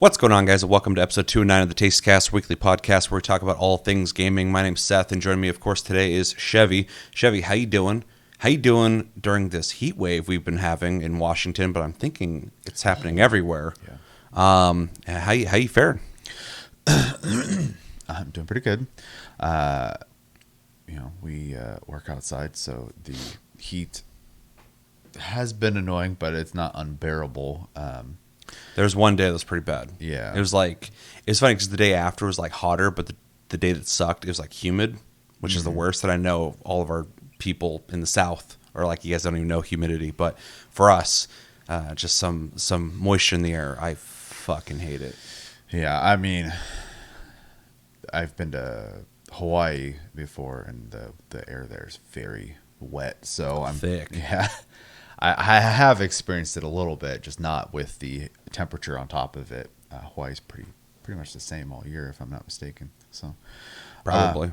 What's going on, guys? Welcome to episode 209 of the Tastecast weekly podcast where we talk about all things gaming. My name's Seth, and joining me, of course, today is Chevy. Chevy, how you doing? How you doing during this heat wave we've been having in Washington? But I'm thinking it's happening everywhere. Yeah. How you faring? I'm doing pretty good. We work outside, so the heat has been annoying, but it's not unbearable. There was one day that was pretty bad. Yeah. It was funny because the day after was like hotter, but the day that sucked, it was like humid, which is the worst. That I know all of our people in the South are like, you guys don't even know humidity. But for us, just some moisture in the air, I fucking hate it. Yeah, I mean, I've been to Hawaii before, and the air there is very wet. So I'm thick. Yeah. I have experienced it a little bit, just not with the temperature on top of it. Hawaii's pretty much the same all year, if I'm not mistaken. So Probably.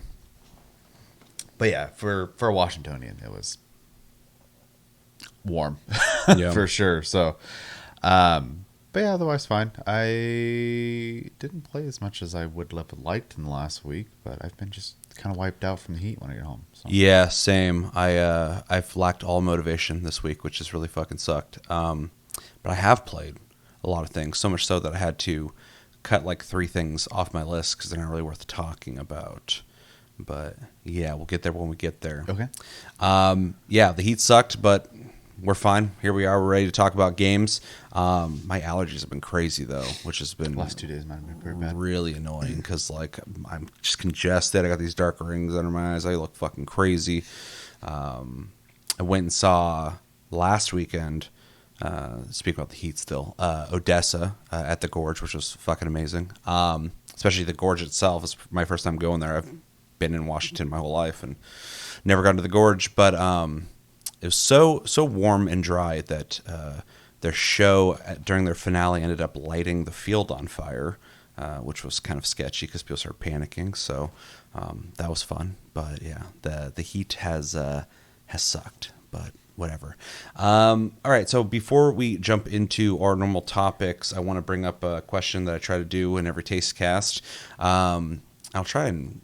But yeah, for a Washingtonian, it was warm Yeah. for sure. So, but yeah, otherwise fine. I didn't play as much as I would have liked in the last week, but I've been just kind of wiped out from the heat when I get home. So. Yeah, same. I've lacked all motivation this week, which has really fucking sucked. But I have played a lot of things, so much so that I had to cut like 3 things off my list because they're not really worth talking about. But yeah, we'll get there when we get there. Okay. Yeah, the heat sucked, but we're fine. Here we are. We're ready to talk about games. My allergies have been crazy though, which has been The last 2 days might have been pretty bad. really annoying because like I'm just congested. I got these dark rings under my eyes. I look fucking crazy. I went and saw last weekend. Speak about the heat still. Odessa at the Gorge, which was fucking amazing. Especially the Gorge itself. It's my first time going there. I've been in Washington my whole life and never gone to the Gorge, but it was so warm and dry that their show during their finale ended up lighting the field on fire, which was kind of sketchy because people started panicking. So that was fun, but yeah, the heat has sucked, but whatever. All right, so before we jump into our normal topics, I want to bring up a question that I try to do in every Tastecast. I'll try and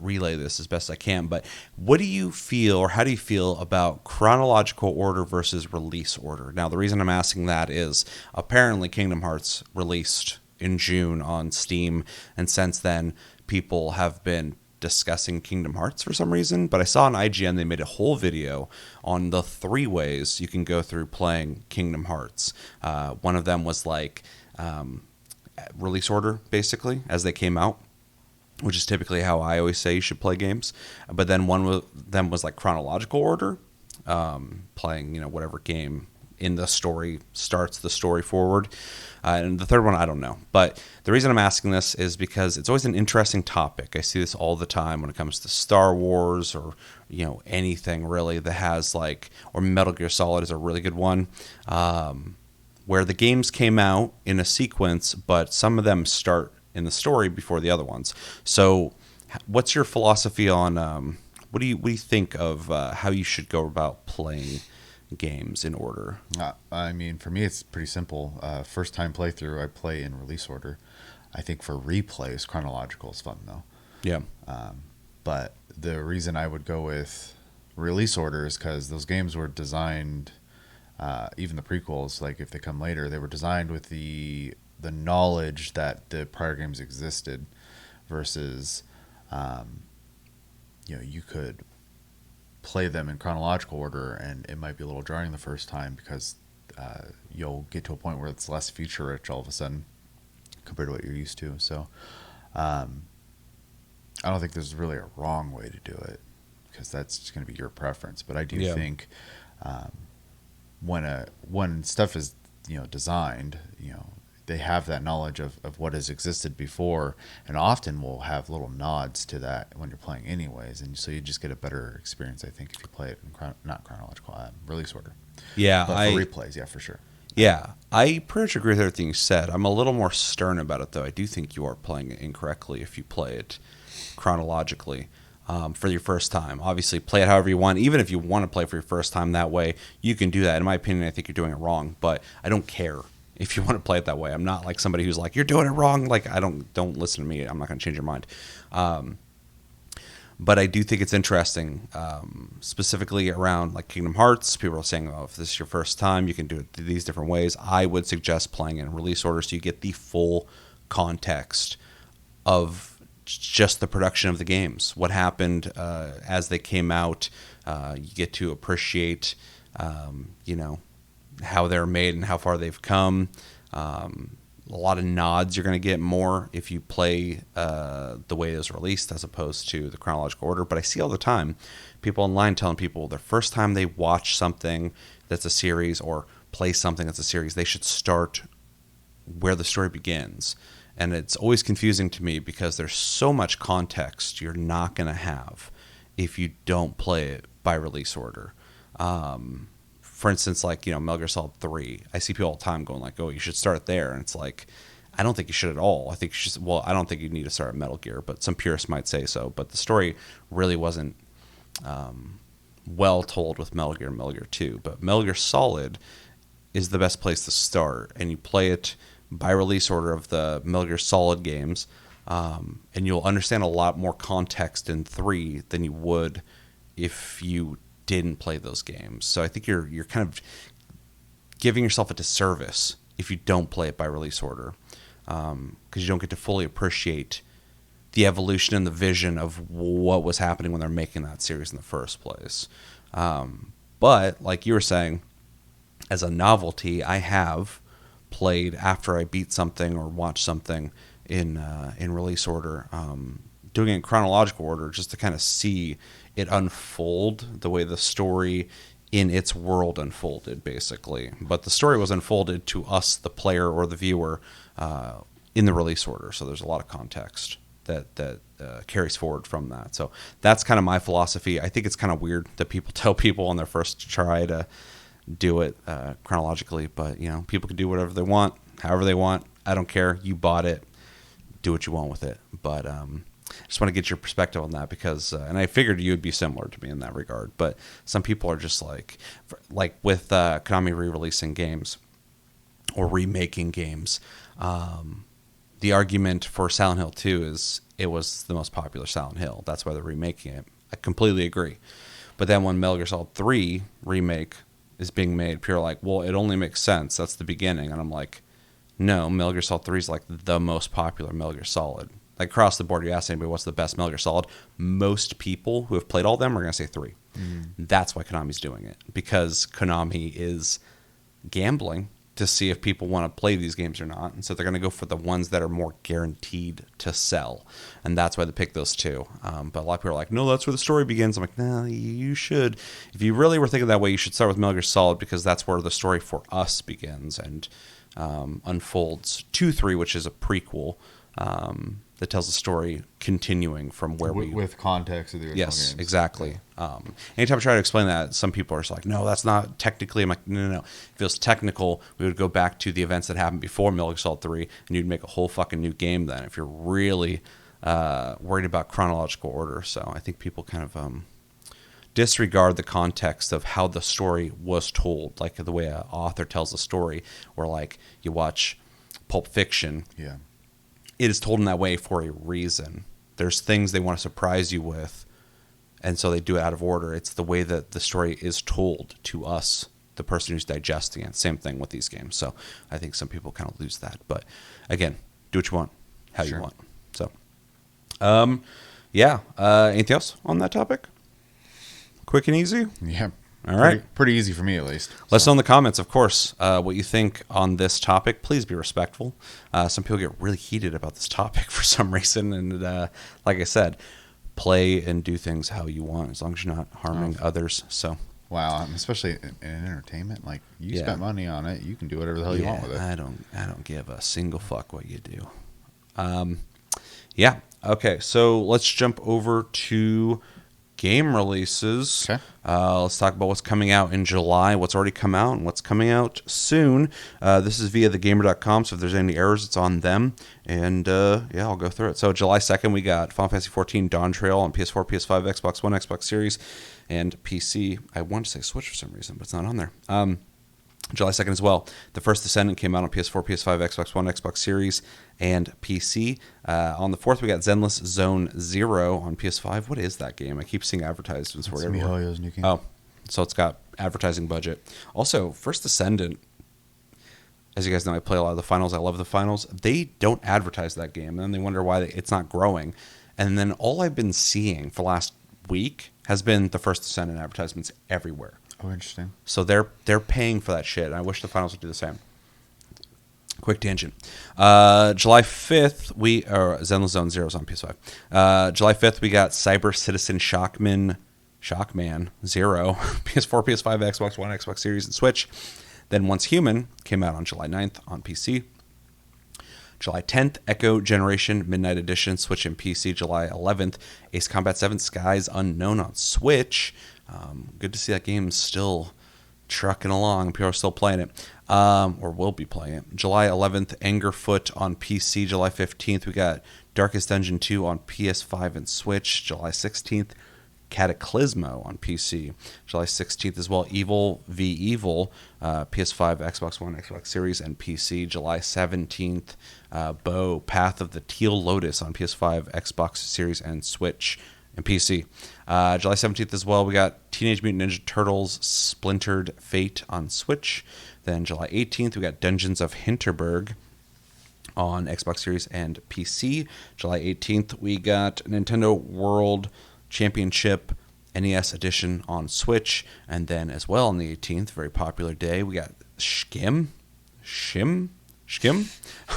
relay this as best I can, but what do you feel, or how do you feel about chronological order versus release order? Now, the reason I'm asking that is apparently Kingdom Hearts released in June on Steam, and since then people have been discussing Kingdom Hearts for some reason, but I saw on IGN they made a whole video on the 3 ways you can go through playing Kingdom Hearts. One of them was like release order, basically, as they came out, which is typically how I always say you should play games. But then one of them was like chronological order, playing whatever game in the story starts the story forward. And the third one, I don't know. But the reason I'm asking this is because it's always an interesting topic. I see this all the time when it comes to Star Wars or anything really that has like, or Metal Gear Solid is a really good one, where the games came out in a sequence, but some of them start in the story before the other ones. So what's your philosophy on what do you think of how you should go about playing games in order? I mean, for me, it's pretty simple. First time playthrough, I play in release order. I think for replays, chronological is fun though. Yeah. But the reason I would go with release order is because those games were designed, even the prequels, like if they come later, they were designed with the knowledge that the prior games existed versus, you could play them in chronological order and it might be a little jarring the first time because you'll get to a point where it's less feature rich all of a sudden compared to what you're used to. So I don't think there's really a wrong way to do it because that's just going to be your preference. But I do think when stuff is designed, they have that knowledge of what has existed before, and often will have little nods to that when you're playing anyways, and so you just get a better experience, I think, if you play it in not chronological, release order. Yeah, but for replays, yeah, for sure. Yeah, I pretty much agree with everything you said. I'm a little more stern about it, though. I do think you are playing it incorrectly if you play it chronologically. For your first time. Obviously, play it however you want. Even if you want to play for your first time that way, you can do that. In my opinion, I think you're doing it wrong, but I don't care if you want to play it that way. I'm not like somebody who's like, you're doing it wrong. Like, don't listen to me. I'm not going to change your mind. But I do think it's interesting, specifically around like Kingdom Hearts. People are saying, oh, if this is your first time, you can do it these different ways. I would suggest playing in release order so you get the full context of just the production of the games. What happened as they came out. You get to appreciate, how they're made and how far they've come. A lot of nods you're going to get more if you play the way it was released as opposed to the chronological order. But I see all the time people online telling people the first time they watch something that's a series or play something that's a series, they should start where the story begins. And it's always confusing to me because there's so much context you're not going to have if you don't play it by release order. For instance, like, Metal Gear Solid 3, I see people all the time going like, oh, you should start there. And it's like, I don't think you should at all. I think you should, I don't think you need to start at Metal Gear, but some purists might say so. But the story really wasn't well told with Metal Gear and Metal Gear 2. But Metal Gear Solid is the best place to start. And you play it by release order of the Metal Gear Solid games. And you'll understand a lot more context in 3 than you would if you didn't play those games. So I think you're kind of giving yourself a disservice if you don't play it by release order, because you don't get to fully appreciate the evolution and the vision of what was happening when they're making that series in the first place. But like you were saying, as a novelty, I have played after I beat something or watched something in release order, doing it in chronological order just to kind of see it unfold the way the story in its world unfolded, basically. But the story was unfolded to us, the player or the viewer, in the release order. So there's a lot of context that carries forward from that. So that's kind of my philosophy. I think it's kind of weird that people tell people on their first try to do it chronologically, but people can do whatever they want, however they want. I don't care. You bought it. Do what you want with it. But I just want to get your perspective on that because, and I figured you would be similar to me in that regard, but some people are just like with Konami re-releasing games or remaking games, the argument for Silent Hill 2 is it was the most popular Silent Hill. That's why they're remaking it. I completely agree. But then when Metal Gear Solid 3 remake is being made, people are like, well, it only makes sense. That's the beginning. And I'm like, no, Metal Gear Solid 3 is like the most popular Metal Gear Solid. Like across the board, you ask anybody what's the best Metal Gear Solid, most people who have played all of them are going to say 3. That's why Konami's doing it, because Konami is gambling to see if people want to play these games or not. And so they're going to go for the ones that are more guaranteed to sell. And that's why they pick those two. But a lot of people are like, no, that's where the story begins. I'm like, no, you should. If you really were thinking that way, you should start with Metal Gear Solid because that's where the story for us begins and unfolds to 3, which is a prequel. That tells the story continuing from where with context of the original games. games. Exactly. Anytime I try to explain that, some people are just like, no, that's not technically. I'm like, no. If it was technical, we would go back to the events that happened before Metal Gear Solid 3, and you'd make a whole fucking new game then if you're really worried about chronological order. So I think people kind of disregard the context of how the story was told, like the way an author tells a story, or like you watch Pulp Fiction. Yeah. It is told in that way for a reason. There's things they want to surprise you with, and so they do it out of order. It's the way that the story is told to us, the person who's digesting it. Same thing with these games. So I think some people kind of lose that. But again, do what you want, how you want. So, anything else on that topic? Quick and easy? Yeah. All right. Pretty easy for me, at least. Let us know in the comments, of course, what you think on this topic. Please be respectful. Some people get really heated about this topic for some reason. And like I said, play and do things how you want as long as you're not harming others. So, wow, especially in entertainment. Like, you spent money on it. You can do whatever the hell you want with it. I don't give a single fuck what you do. Okay, so let's jump over to game releases. Okay. Let's talk about what's coming out in July, what's already come out, and what's coming out soon. This is via thegamer.com, so if there's any errors, it's on them. And I'll go through it. So July 2nd, we got Final Fantasy XIV Dawntrail on PS4, PS5, Xbox One, Xbox Series, and PC. I want to say Switch for some reason, but it's not on there. July 2nd as well. The first Descendant came out on PS4, PS5, Xbox One, Xbox Series, and PC. On the 4th, we got Zenless Zone Zero on PS5. What is that game? I keep seeing advertisements for it everywhere. MiHoYo's new game. Oh, so it's got advertising budget. Also, first Descendant, as you guys know, I play a lot of the finals. I love the finals. They don't advertise that game, and then they wonder why it's not growing. And then all I've been seeing for the last week has been the first Descendant advertisements everywhere. Oh, interesting. So they're paying for that shit. And I wish the finals would do the same. Quick tangent. July 5th, Zenless Zone Zero is on PS5. July 5th, we got Cyber Citizen Shockman Zero, PS4, PS5, Xbox One, Xbox Series, and Switch. Then Once Human came out on July 9th on PC. July 10th, Echo Generation Midnight Edition, Switch and PC. July 11th, Ace Combat 7 Skies Unknown on Switch. Good to see that game still trucking along. People are still playing it, or will be playing it. July 11th, Angerfoot on PC. July 15th, we got Darkest Dungeon 2 on PS5 and Switch. July 16th, Cataclysmo on PC. July 16th as well, Evil v Evil, PS5, Xbox One, Xbox Series, and PC. July 17th, Bow, Path of the Teal Lotus on PS5, Xbox Series, and Switch, and PC. July 17th as well, we got Teenage Mutant Ninja Turtles Splintered Fate on Switch. Then July 18th, we got Dungeons of Hinterberg on Xbox Series and PC. July 18th, we got Nintendo World Championship NES Edition on Switch. And then as well on the 18th, very popular day, we got Shim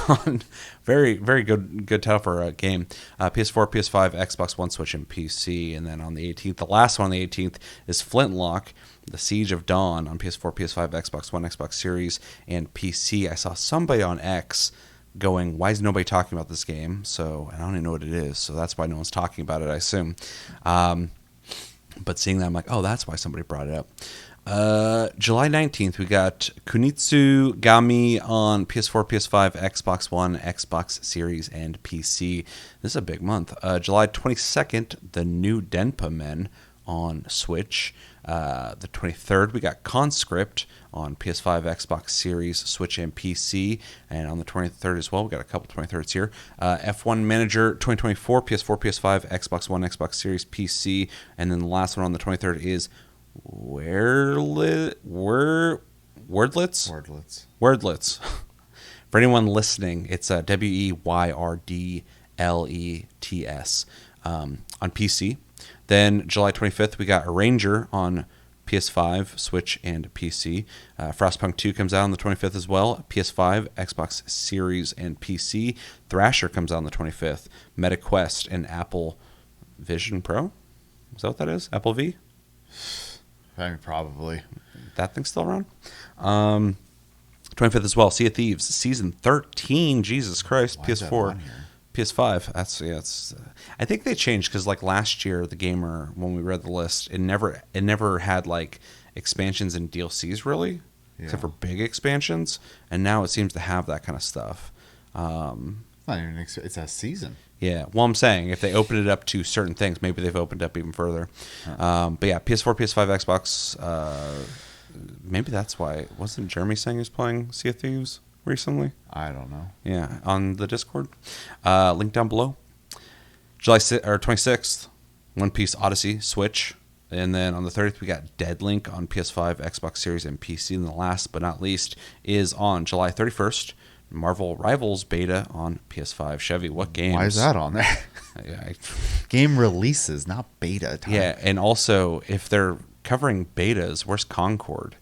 on very, very good title for a game. PS4, PS5, Xbox One, Switch, and PC. And then on the 18th, the last one on the 18th is Flintlock, The Siege of Dawn on PS4, PS5, Xbox One, Xbox Series, and PC. I saw somebody on X going, why is nobody talking about this game? So I don't even know what it is. So that's why no one's talking about it, I assume. But seeing that, I'm like, oh, that's why somebody brought it up. July 19th, we got Kunitsu Gami on PS4, PS5, Xbox One, Xbox Series, and PC. This is a big month. July 22nd, the new Denpa Men on Switch. The 23rd, we got Conscript on PS5, Xbox Series, Switch, and PC. And on the 23rd as well, we got a couple 23rds here. F1 Manager 2024, PS4, PS5, Xbox One, Xbox Series, PC. And then the last one on the 23rd is Wordlets. For anyone listening, it's WEYRDLETS on PC. Then July 25th, we got Arranger on PS5, Switch, and PC. Frostpunk 2 comes out on the 25th as well. PS5, Xbox Series, and PC. Thrasher comes out on the 25th. MetaQuest and Apple Vision Pro. Is that what that is? Apple V? I mean, probably. That thing's still around? 25th as well. Sea of Thieves, Season 13. Jesus Christ. Why PS4. PS5. It's. I think they changed because like last year, the Gamer, when we read the list, it never had like expansions and DLCs really, except for big expansions, and now it seems to have that kind of stuff. It's not even it's a season. Yeah, well, I'm saying if they open it up to certain things, maybe they've opened up even further. But yeah, PS4, PS5, Xbox. Maybe that's why. Wasn't Jeremy saying he was playing Sea of Thieves recently? I don't know. Yeah, on the Discord. Link down below. July 26th, One Piece Odyssey, Switch. And then on the 30th, we got Deadlink on PS5, Xbox Series, and PC. And the last but not least is on July 31st, Marvel Rivals beta on PS5. Chevy, what games? Why is that on there? Game releases, not beta time. Yeah, and also, if they're covering betas, where's Concord?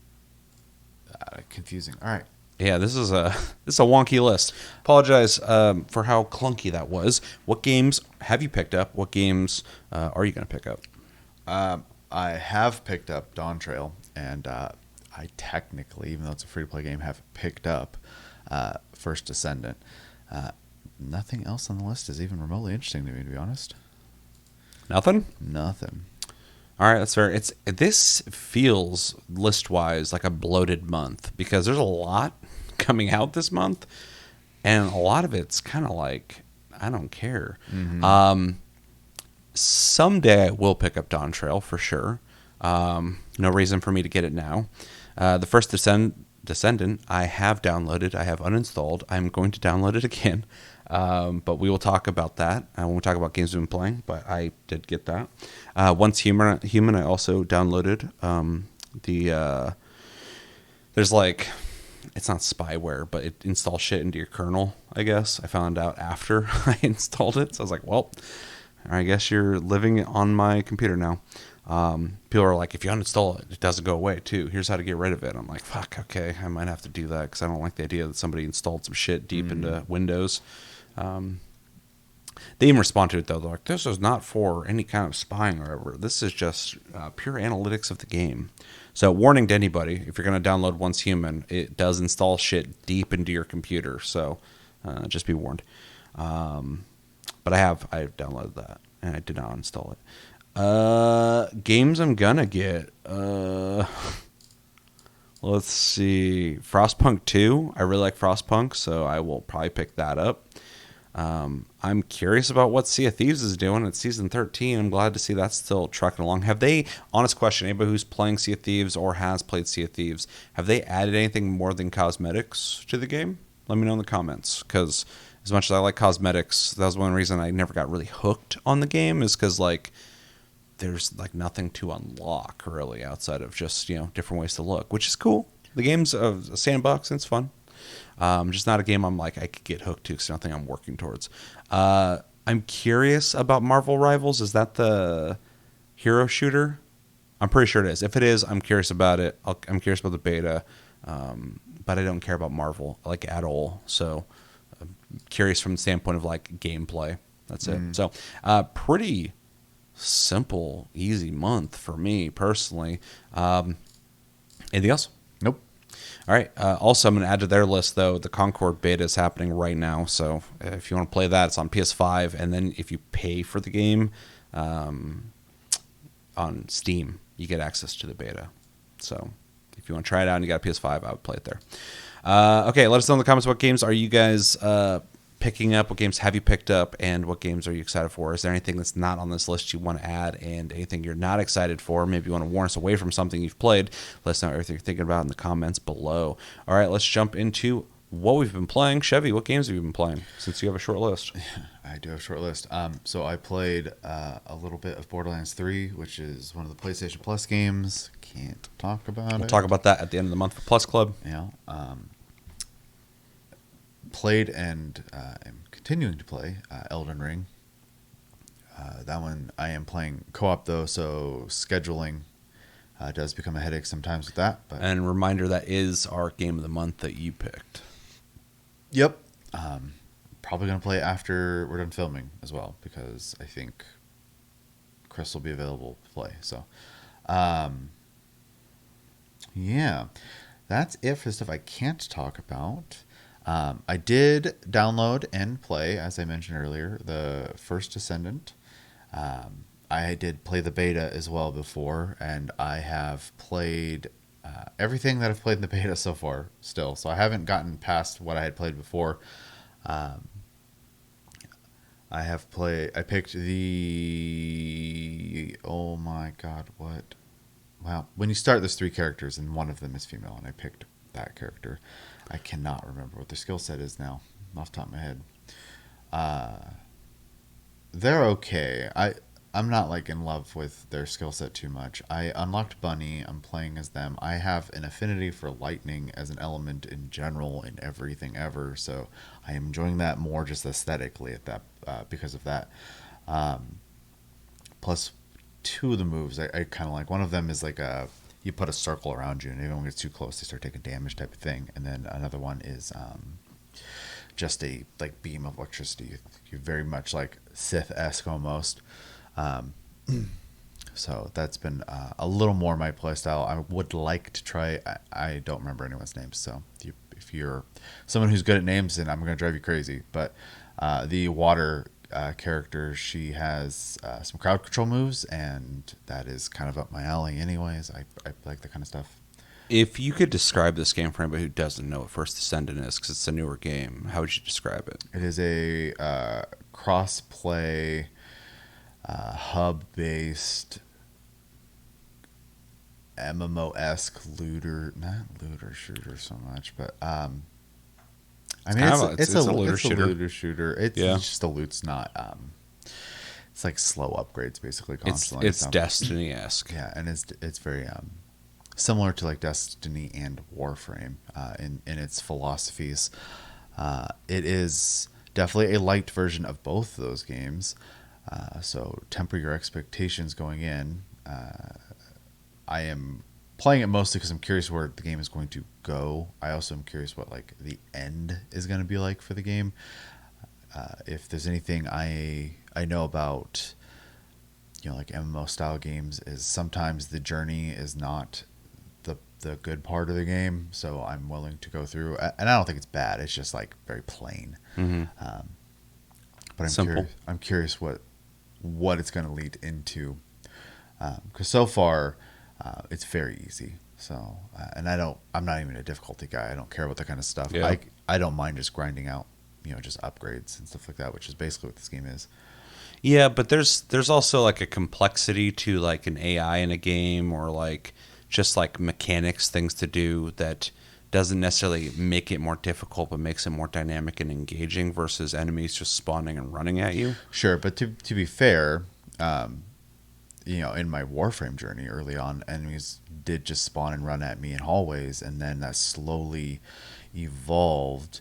Confusing. All right. Yeah, this is a wonky list. Apologize for how clunky that was. What games have you picked up? What games are you going to pick up? I have picked up Dawntrail, and I technically, even though it's a free-to-play game, have picked up First Descendant. Nothing else on the list is even remotely interesting to me, to be honest. Nothing? Nothing. All right, that's fair. This feels list-wise like a bloated month because there's a lot coming out this month, and a lot of it's kind of like I don't care. Mm-hmm. Someday I will pick up Dawntrail for sure. No reason for me to get it now. The first Descendant, I have downloaded. I have uninstalled. I'm going to download it again. But we will talk about that when we talk about games we've been playing. But I did get that. Once Human, I also downloaded. There's like, it's not spyware, but it installs shit into your kernel, I guess. I found out after I installed it. So I was like, well, I guess you're living on my computer now. People are like, if you uninstall it, it doesn't go away too. Here's how to get rid of it. I'm like, fuck, okay, I might have to do that because I don't like the idea that somebody installed some shit deep into Windows. They even respond to it though. They're like, this is not for any kind of spying or whatever. This is just pure analytics of the game. So warning to anybody, if you're going to download Once Human, it does install shit deep into your computer. So just be warned. But I've downloaded that and I did not install it. Games I'm gonna get. Let's see. Frostpunk 2. I really like Frostpunk, so I will probably pick that up. I'm curious about what Sea of Thieves is doing. It's season 13. I'm glad to see that's still trucking along. Have they, honest question, anybody who's playing Sea of Thieves or has played Sea of Thieves, have they added anything more than cosmetics to the game? Let me know in the comments, because as much as I like cosmetics, that was one reason I never got really hooked on the game, is because, like, there's like nothing to unlock really outside of just, different ways to look, which is cool. The game's a sandbox and it's fun. Just not a game I'm like I could get hooked to because nothing I'm working towards. I'm curious about Marvel Rivals. Is that the hero shooter? I'm pretty sure it is. If it is, I'm curious about it. I'm curious about the beta, but I don't care about Marvel like at all. So I'm curious from the standpoint of like gameplay. That's it. So pretty simple, easy month for me personally. Anything else? Nope. All right. Also, I'm going to add to their list, though, the Concord beta is happening right now. So if you want to play that, it's on PS5. And then if you pay for the game on Steam, you get access to the beta. So if you want to try it out and you got a PS5, I would play it there. Okay, let us know in the comments what games are you guys picking up, what games have you picked up, and what games are you excited for? Is there anything that's not on this list you want to add, and anything you're not excited for? Maybe you want to warn us away from something you've played. Let us know everything you're thinking about in the comments below. All right, let's jump into what we've been playing. Chevy, what games have you been playing, since you have a short list? I do have a short list. So I played a little bit of Borderlands 3, which is one of the PlayStation Plus games. Can't talk about it. We'll talk about that at the end of the month for Plus Club. Yeah. Played and am continuing to play Elden Ring. That one I am playing co-op though, so scheduling does become a headache sometimes with that. But and reminder, that is our game of the month that you picked. Yep. Probably going to play after we're done filming as well, because I think Chris will be available to play. So, yeah, that's it for the stuff I can't talk about. I did download and play, as I mentioned earlier, the first Descendant. I did play the beta as well before, and I have played everything that I've played in the beta so far still. So I haven't gotten past what I had played before. I picked oh my god, what? Wow. When you start, there's 3 characters, and one of them is female, and I picked that character. I cannot remember what their skill set is now, off the top of my head. They're okay. I'm not like in love with their skill set too much. I unlocked Bunny. I'm playing as them. I have an affinity for lightning as an element in general in everything ever, so I am enjoying that more just aesthetically at that because of that. Plus, 2 of the moves I kind of like. One of them is like you put a circle around you, and if anyone gets too close, they start taking damage type of thing. And then another one is just a like beam of electricity. You're very much like Sith-esque almost. So that's been a little more my playstyle. I would like to try. I don't remember anyone's names, so if you're someone who's good at names, then I'm going to drive you crazy. But the water character, she has some crowd control moves, and that is kind of up my alley anyways. I like that kind of stuff. If you could describe this game for anybody who doesn't know what First Descendant is, because it's a newer game, how would you describe it? It is a cross-play hub-based MMO-esque looter, not looter shooter so much, but I mean it's a looter shooter. Looter shooter. It's just the loot's not. It's like slow upgrades basically constantly. It's Destiny-esque. Yeah, and it's very similar to like Destiny and Warframe in its philosophies. It is definitely a light version of both of those games. So temper your expectations going in. I am playing it mostly because I'm curious where the game is going to go. I also am curious what like the end is going to be like for the game. If there's anything I know about, like MMO style games, is sometimes the journey is not the good part of the game. So I'm willing to go through, and I don't think it's bad. It's just like very plain. Mm-hmm. But I'm curious what it's going to lead into. Because so far, it's very easy. So, and I'm not even a difficulty guy. I don't care about that kind of stuff. Yeah. I don't mind just grinding out, just upgrades and stuff like that, which is basically what this game is. Yeah, but there's also like a complexity to like an AI in a game, or like just like mechanics, things to do that doesn't necessarily make it more difficult, but makes it more dynamic and engaging versus enemies just spawning and running at you. Sure, but to be fair, in my Warframe journey early on, enemies did just spawn and run at me in hallways, and then that slowly evolved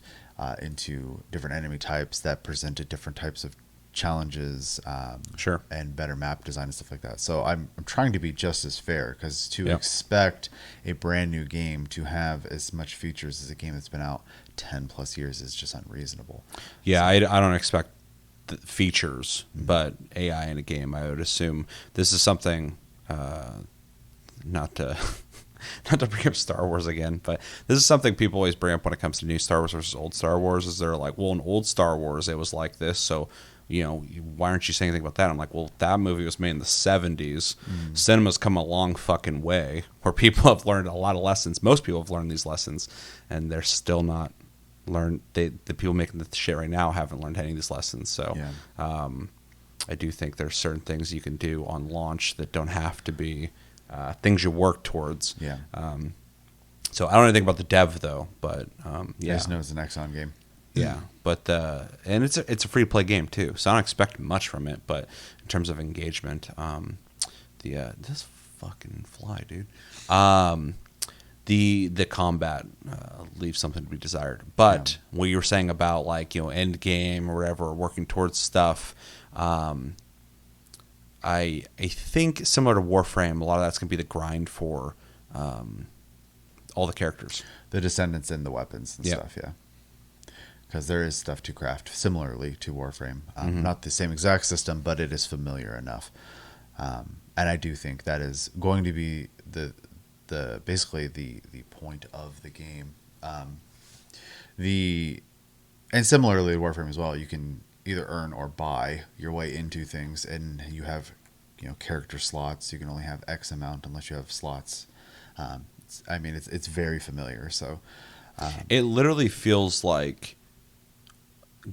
into different enemy types that presented different types of challenges, Sure, and better map design and stuff like that. So I'm trying to be just as fair, because to Yep. expect a brand new game to have as much features as a game that's been out 10 plus years is just unreasonable. yeah, I don't expect the features, but AI in a game, I would assume this is something. Not to not to bring up Star Wars again, but this is something people always bring up when it comes to new Star Wars versus old Star Wars. Is they're like, well, in old Star Wars it was like this, so why aren't you saying anything about that? I'm like, well, that movie was made in the 70s. Cinema's come a long fucking way, where people have learned a lot of lessons. Most people have learned these lessons, and they're still not learned. The people making the shit right now haven't learned any of these lessons. So I do think there's certain things you can do on launch that don't have to be things you work towards. Yeah. So I don't know anything about the dev though, but I yeah. just know it's an Exxon game. Yeah, but and it's a free to play game too, so I don't expect much from it. But in terms of engagement, this fucking fly, dude. The combat leaves something to be desired. But what you were saying about like end game or whatever, working towards stuff, I think similar to Warframe, a lot of that's gonna be the grind for all the characters, The Descendants and the weapons and Yep. stuff, yeah. Because there is stuff to craft similarly to Warframe. Not the same exact system, but it is familiar enough. And I do think that is going to be the basically the point of the game. And similarly to Warframe as well, you can either earn or buy your way into things, and you have character slots. You can only have X amount unless you have slots. It's very familiar. So it literally feels like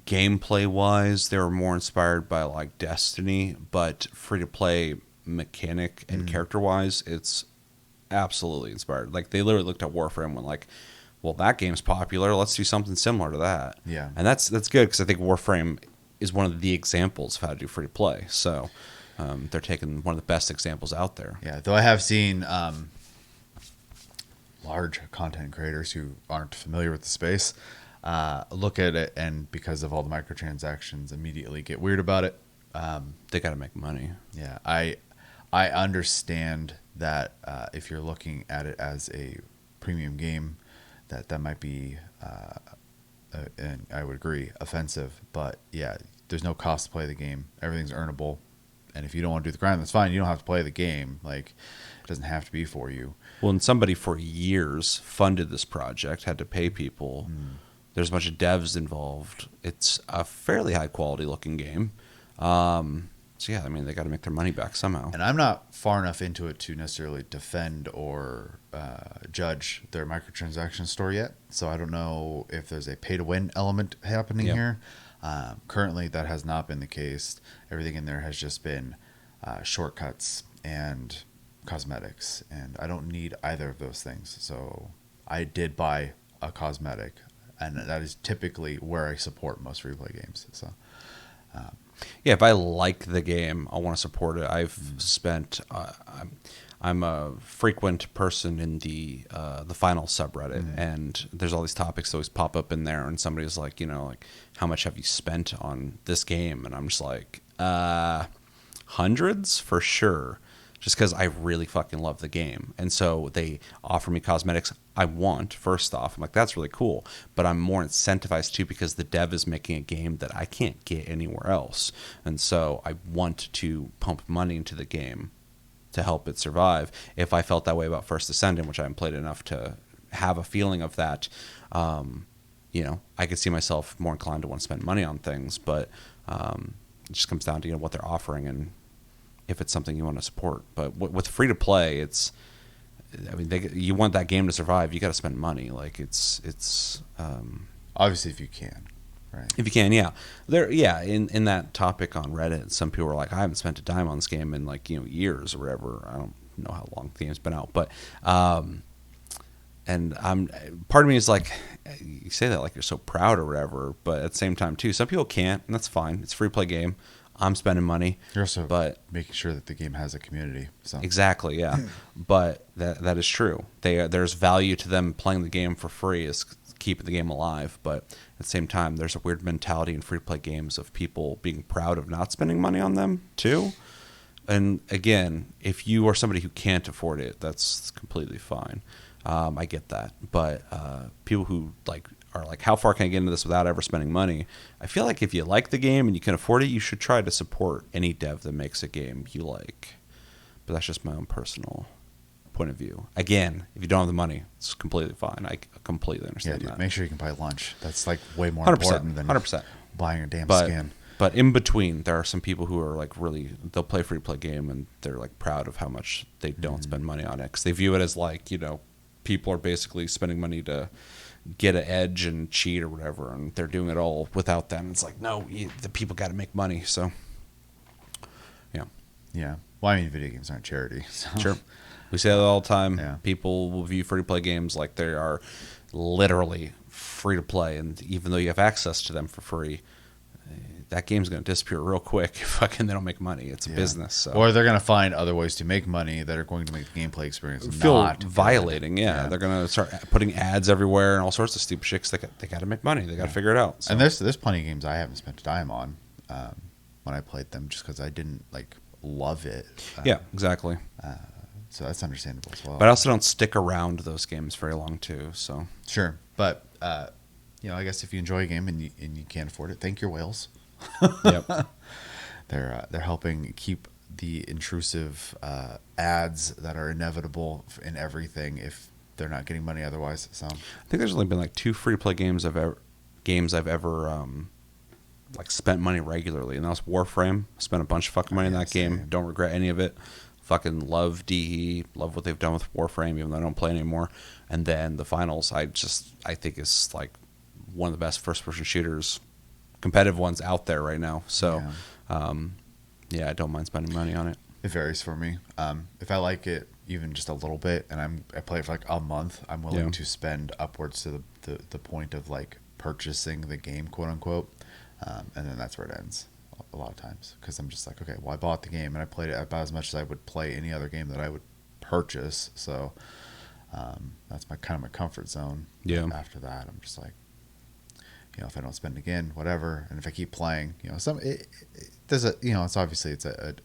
gameplay wise they were more inspired by like Destiny, but free to play mechanic and character wise it's absolutely inspired. Like they literally looked at Warframe and went like, well, that game's popular, let's do something similar to that. Yeah. And that's good, because I think Warframe is one of the examples of how to do free to play. So they're taking one of the best examples out there. Yeah, though I have seen large content creators who aren't familiar with the space look at it, and because of all the microtransactions, immediately get weird about it. They got to make money. Yeah, I understand that if you're looking at it as a premium game, that might be, and I would agree, offensive. But yeah, there's no cost to play the game. Everything's earnable. And if you don't want to do the grind, that's fine. You don't have to play the game. Like, it doesn't have to be for you. Well, and somebody for years funded this project, had to pay people. There's a bunch of devs involved. It's a fairly high quality looking game. So yeah, I mean, they got to make their money back somehow. And I'm not far enough into it to necessarily defend or judge their microtransaction store yet. So I don't know if there's a pay to win element happening here. Currently, that has not been the case. Everything in there has just been shortcuts and cosmetics, and I don't need either of those things. So I did buy a cosmetic, and that is typically where I support most free play games. So Yeah, if I like the game, I want to support it. I've spent. I'm a frequent person in the final subreddit, and there's all these topics that always pop up in there, and somebody's like, like, how much have you spent on this game? And I'm just like, hundreds for sure, just because I really fucking love the game. And so they offer me cosmetics I want, first off. I'm like, that's really cool. But I'm more incentivized too because the dev is making a game that I can't get anywhere else. And so I want to pump money into the game to help it survive. If I felt that way about First Descendant, which I haven't played enough to have a feeling of that, I could see myself more inclined to want to spend money on things. But it just comes down to what they're offering and if it's something you want to support. But with free to play, you want that game to survive, you got to spend money. Like it's obviously if you can, right? If you can, yeah. In that topic on Reddit, some people were like, I haven't spent a dime on this game in years or whatever. I don't know how long the game's been out, but and part of me is like, you say that like you're so proud or whatever, but at the same time too, some people can't, and that's fine. It's a free play game. I'm spending money. You're also making sure that the game has a community. So. Exactly, yeah. But that is true. There's value to them playing the game for free, is keeping the game alive. But at the same time, there's a weird mentality in free-to-play games of people being proud of not spending money on them, too. And again, if you are somebody who can't afford it, that's completely fine. I get that. But people who are like, how far can I get into this without ever spending money? I feel like if you like the game and you can afford it, you should try to support any dev that makes a game you like. But that's just my own personal point of view. Again, if you don't have the money, it's completely fine. I completely understand that. Make sure you can buy lunch. That's way more 100%, important than 100%. Buying a damn skin. But in between, there are some people who are really, they'll play a free-to-play game and they're proud of how much they don't spend money on it. Because they view it as people are basically spending money to get an edge and cheat or whatever, and they're doing it all without them. It's like, no, the people got to make money. So, yeah. Well, I mean, video games aren't charity. So. Sure, we say that all the time. Yeah. People will view free to play games like they are literally free to play, and even though you have access to them for free, that game's going to disappear real quick if they don't make money. It's a business. So. Or they're going to find other ways to make money that are going to make the gameplay experience feel not violating. Yeah. They're going to start putting ads everywhere and all sorts of stupid shit. They got to make money. They got to figure it out. So. And there's plenty of games I haven't spent a dime on when I played them just because I didn't love it. Yeah, exactly. So that's understandable as well. But I also don't stick around those games very long too. So sure, but I guess if you enjoy a game and you can't afford it, thank your whales. Yep. They're helping keep the intrusive ads that are inevitable in everything if they're not getting money otherwise. So I think there's only been 2 free to play games I've ever spent money regularly, and that was Warframe. Spent a bunch of fucking money in that game. Same. Don't regret any of it. Fucking love DE. Love what they've done with Warframe, even though I don't play anymore. And then the finals, I think is one of the best first person shooters, competitive ones out there right now. So I don't mind spending money on it. It varies for me. If I like it even just a little bit and I play it for a month, I'm willing to spend upwards to the point of purchasing the game, quote unquote. And then that's where it ends a lot of times because I'm just okay, well, I bought the game and I played it about as much as I would play any other game that I would purchase. So that's my comfort zone. Yeah. After that, I'm just if I don't spend again, whatever. And if I keep playing, it's obviously it's a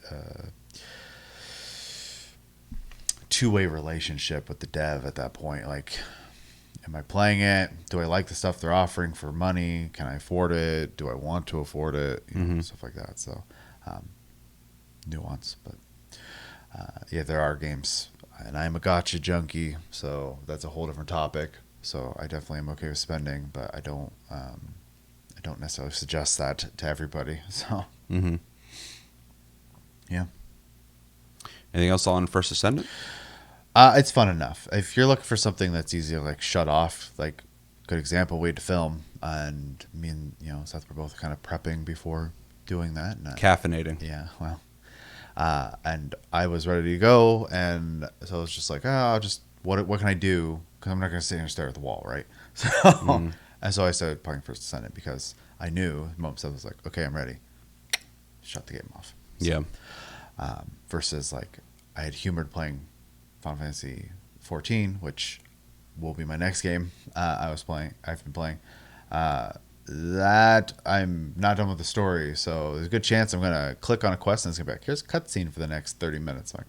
two-way relationship with the dev at that point. Am I playing it? Do I like the stuff they're offering for money? Can I afford it? Do I want to afford it? Stuff like that. So, nuance. But, there are games. And I'm a gacha junkie, so that's a whole different topic. So I definitely am okay with spending, but I don't necessarily suggest that to everybody. So, yeah. Anything else on First Descendant? It's fun enough. If you're looking for something that's easy to shut off, good example, we had to film, and me and Seth were both kind of prepping before doing that. Caffeinating. Yeah, well, And I was ready to go, and so I was just like, oh, I'll just what can I do? Because I'm not going to sit here and stare at the wall, right? So and so I started playing First Descendant because I knew the moment Seth was like, okay, I'm ready. Shut the game off. So, Yeah. Versus like I had humored playing Final Fantasy 14, which will be my next game. I've been playing. That I'm not done with the story, so there's a good chance I'm gonna click on a quest and it's gonna be like, here's a cutscene for the next 30 minutes. I'm like,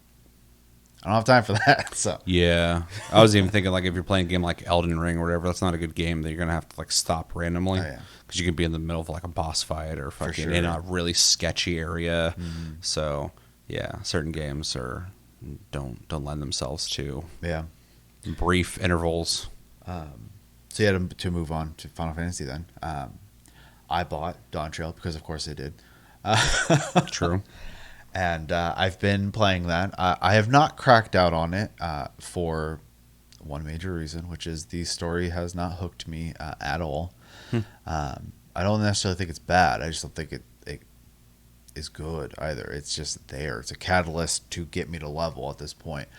I don't have time for that. So Yeah. I was even thinking, like, if you're playing a game like Elden Ring or whatever, that's not a good game that you're going to have to, like, stop randomly. Oh, yeah. Because you could be in the middle of, like, a boss fight or fucking sure. in a really sketchy area. So, yeah, certain games don't lend themselves to yeah. brief intervals. So yeah, to move on to Final Fantasy then. I bought Dawntrail because of course I did. True. And I've been playing that. I have not cracked out on it for one major reason, which is the story has not hooked me at all. I don't necessarily think it's bad. I just don't think it is good either. It's just there. It's a catalyst to get me to level at this point,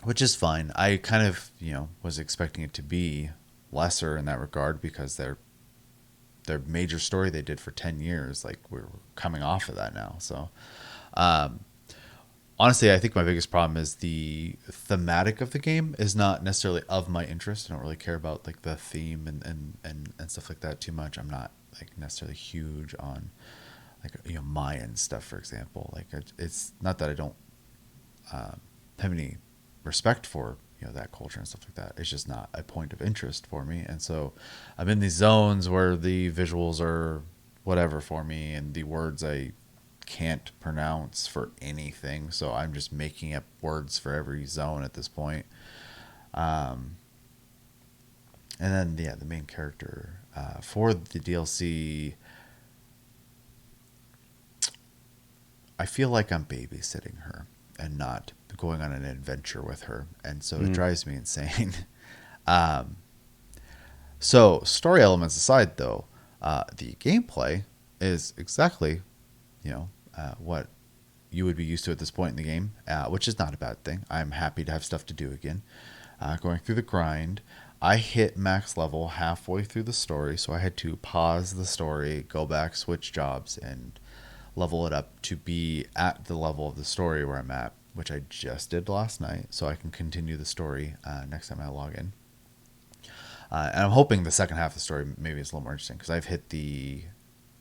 which is fine. I kind of was expecting it to be lesser in that regard because their major story they did for 10 years, like we're coming off of that now. So honestly, I think my biggest problem is the thematic of the game is not necessarily of my interest. I don't really care about like the theme and stuff like that too much. I'm not like necessarily huge on like Mayan stuff, for example. Like it's not that I don't have any respect for that culture and stuff like that. It's just not a point of interest for me. And so I'm in these zones where the visuals are whatever for me and the words I can't pronounce for anything. So I'm just making up words for every zone at this point. And then the main character for the DLC, I feel like I'm babysitting her and not going on an adventure with her, and so it drives me insane. So story elements aside, though, the gameplay is exactly what you would be used to at this point in the game, which is not a bad thing. I'm happy to have stuff to do again. Going through the grind, I hit max level halfway through the story, so I had to pause the story, go back, switch jobs, and level it up to be at the level of the story where I'm at, which I just did last night, so I can continue the story next time I log in. And I'm hoping the second half of the story maybe is a little more interesting, because I've hit the,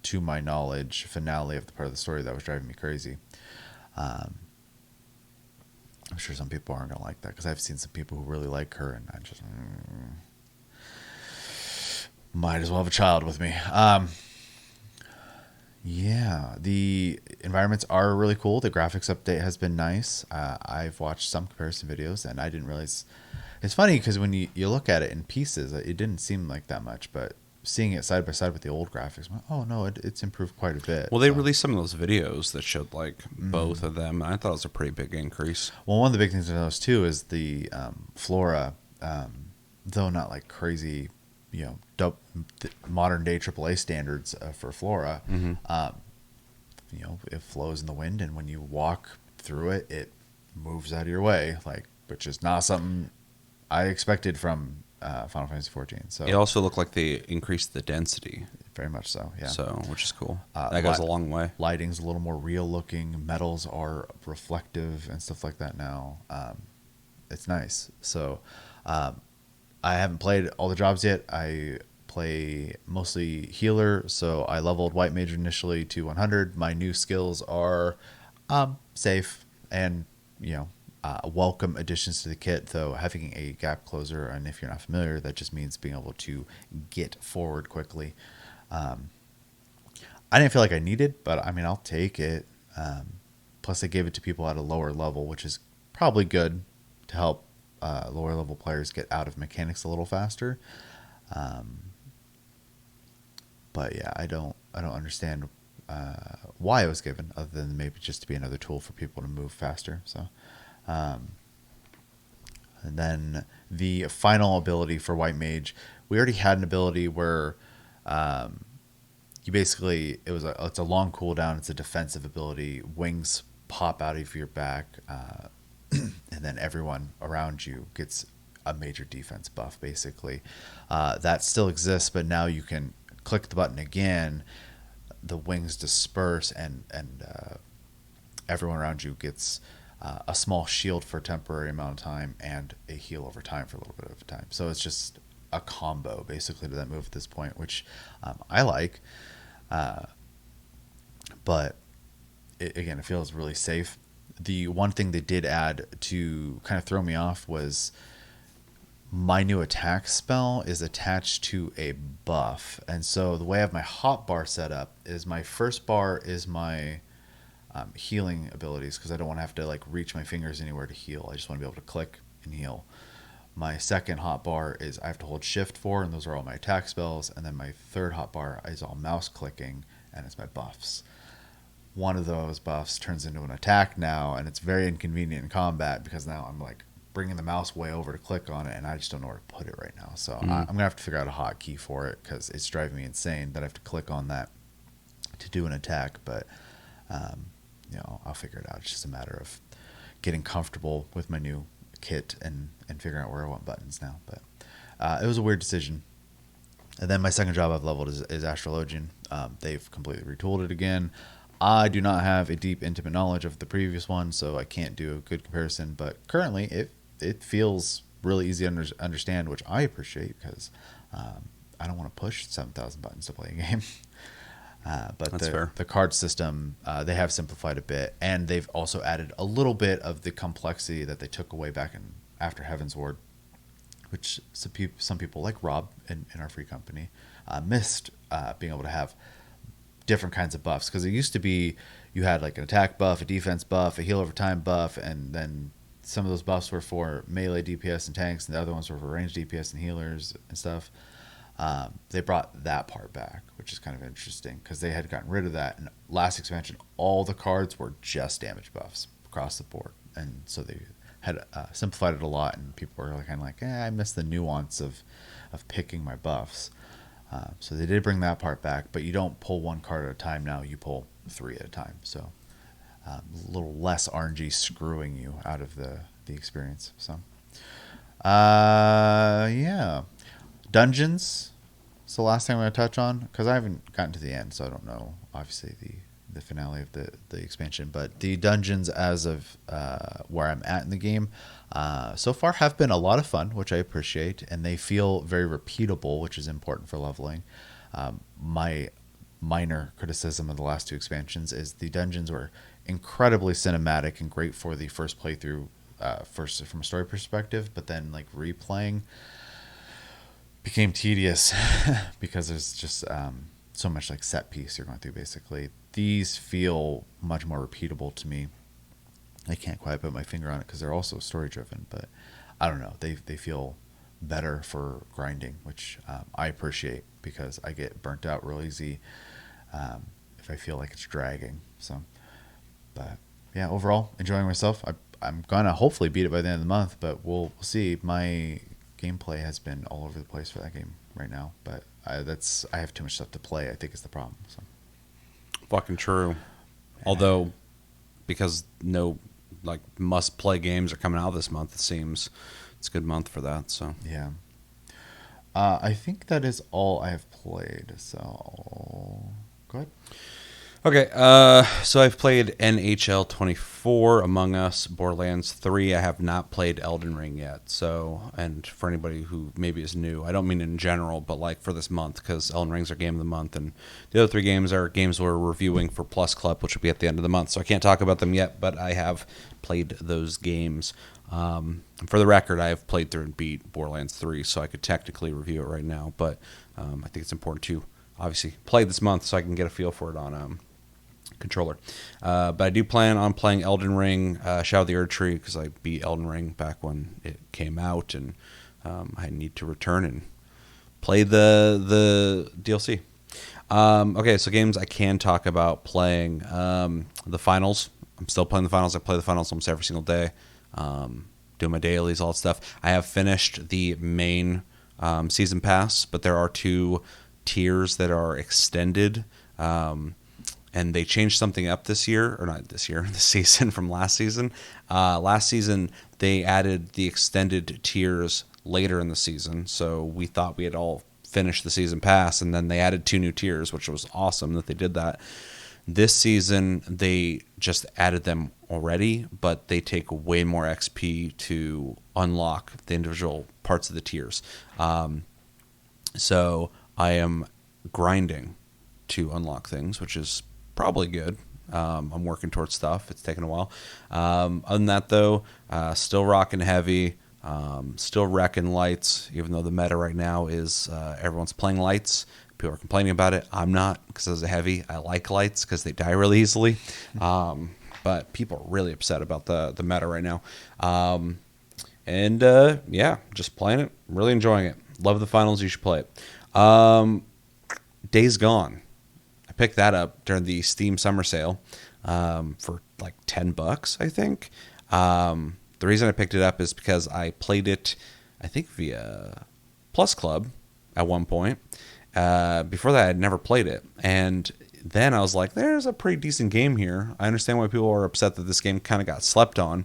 to my knowledge, finale of the part of the story that was driving me crazy. I'm sure some people aren't going to like that, because I've seen some people who really like her, and I just might as well have a child with me. Yeah, the environments are really cool. The graphics update has been nice. I've watched some comparison videos, and I didn't realize. It's funny because when you look at it in pieces, it didn't seem like that much, but seeing it side by side with the old graphics, I'm like, oh no, it's improved quite a bit. Well, they released some of those videos that showed like both of them, and I thought it was a pretty big increase. Well, one of the big things I noticed too is the flora, though not like crazy, modern day AAA standards for flora. It flows in the wind, and when you walk through it, it moves out of your way, which is not something I expected from Final Fantasy 14. So it also looked like they increased the density. Very much so, yeah. So, which is cool. That goes a long way. Lighting's a little more real looking. Metals are reflective and stuff like that now. It's nice. So, I haven't played all the jobs yet. I play mostly healer, so I leveled White Mage initially to 100. My new skills are safe and welcome additions to the kit, though having a gap closer, and if you're not familiar, that just means being able to get forward quickly. I didn't feel like I needed, but I mean, I'll take it. Plus, they gave it to people at a lower level, which is probably good to help lower level players get out of mechanics a little faster. But yeah, I don't understand why it was given, other than maybe just to be another tool for people to move faster. So, and then the final ability for White Mage, we already had an ability where you basically it's a long cooldown. It's a defensive ability. Wings pop out of your back, and then everyone around you gets a major defense buff. Basically, that still exists, but now you can click the button again. The wings disperse, and everyone around you gets a small shield for a temporary amount of time and a heal over time for a little bit of time. So it's just a combo basically to that move at this point, which I like. But again, it feels really safe. The one thing they did add to kind of throw me off was my new attack spell is attached to a buff. And so the way I have my hotbar set up is my first bar is my healing abilities, because I don't want to have to like reach my fingers anywhere to heal. I just want to be able to click and heal. My second hotbar is I have to hold shift for, and those are all my attack spells. And then my third hotbar is all mouse clicking, and it's my buffs. One of those buffs turns into an attack now, and it's very inconvenient in combat because now I'm like bringing the mouse way over to click on it, and I just don't know where to put it right now. So I'm gonna have to figure out a hotkey for it, because it's driving me insane that I have to click on that to do an attack. But I'll figure it out. It's just a matter of getting comfortable with my new kit and figuring out where I want buttons now. But it was a weird decision. And then my second job I've leveled is Astrologian. They've completely retooled it again. I do not have a deep, intimate knowledge of the previous one, so I can't do a good comparison. But currently, it feels really easy to understand, which I appreciate, because I don't want to push 7,000 buttons to play a game. But That's fair. The card system, they have simplified a bit, and they've also added a little bit of the complexity that they took away back after Heaven's Ward, which some people like Rob in our free company missed, being able to have different kinds of buffs. Because it used to be you had like an attack buff, a defense buff, a heal over time buff, and then some of those buffs were for melee DPS and tanks, and the other ones were for ranged DPS and healers and stuff. They brought that part back, which is kind of interesting, because they had gotten rid of that. And last expansion, all the cards were just damage buffs across the board, and so they had simplified it a lot. And people were kind of like, I miss the nuance of picking my buffs. So they did bring that part back, but you don't pull one card at a time now. You pull 3 at a time. So a little less RNG screwing you out of the experience. So yeah. Dungeons. It's the last thing I'm going to touch on, because I haven't gotten to the end, so I don't know, obviously, the finale of the expansion. But the dungeons, as of where I'm at in the game, so far have been a lot of fun, which I appreciate, and they feel very repeatable, which is important for leveling. My minor criticism of the last 2 expansions is the dungeons were incredibly cinematic and great for the first playthrough, first from a story perspective, but then like replaying became tedious because there's just so much like set piece you're going through. Basically, these feel much more repeatable to me. I can't quite put my finger on it because they're also story driven, but I don't know, they feel better for grinding, which I appreciate, because I get burnt out real easy if I feel like it's dragging. So, but yeah, overall enjoying myself. I'm gonna hopefully beat it by the end of the month, but we'll see. My gameplay has been all over the place for that game right now, but I have too much stuff to play, I think, is the problem. So. Fucking true. Although, because no like must play games are coming out this month, it seems it's a good month for that. So yeah, I think that is all I have played. So go ahead. Okay, so I've played NHL 24, Among Us, Borderlands 3. I have not played Elden Ring yet. So, and for anybody who maybe is new, I don't mean in general, but like for this month, because Elden Ring's our game of the month, and the other 3 games are games we're reviewing for Plus Club, which will be at the end of the month. So I can't talk about them yet, but I have played those games. For the record, I have played through and beat Borderlands 3, so I could technically review it right now. But I think it's important to obviously play this month so I can get a feel for it on controller. But I do plan on playing Elden Ring, Shadow of the Erdtree, because I beat Elden Ring back when it came out, and I need to return and play the DLC. Okay, so games I can talk about playing. The finals. I'm still playing the finals. I play the finals almost every single day. Doing my dailies, all that stuff. I have finished the main season pass, but there are 2 tiers that are extended. And they changed something up this year, or not this year, this season from last season. Last season, they added the extended tiers later in the season. So we thought we had all finished the season pass, and then they added 2 new tiers, which was awesome that they did that. This season, they just added them already, but they take way more XP to unlock the individual parts of the tiers. So I am grinding to unlock things, which is probably good. I'm working towards stuff. It's taken a while. Other than that, though, still rocking heavy, still wrecking lights, even though the meta right now is everyone's playing lights. People are complaining about it. I'm not, because as a heavy, I like lights because they die really easily. But people are really upset about the meta right now. Yeah, just playing it, really enjoying it. Love the finals. You should play it. Days Gone. I picked that up during the Steam summer sale for like $10, I think. The reason I picked it up is because I played it, I think, via Plus Club at one point. Before that, I had never played it. And then I was like, there's a pretty decent game here. I understand why people are upset that this game kind of got slept on.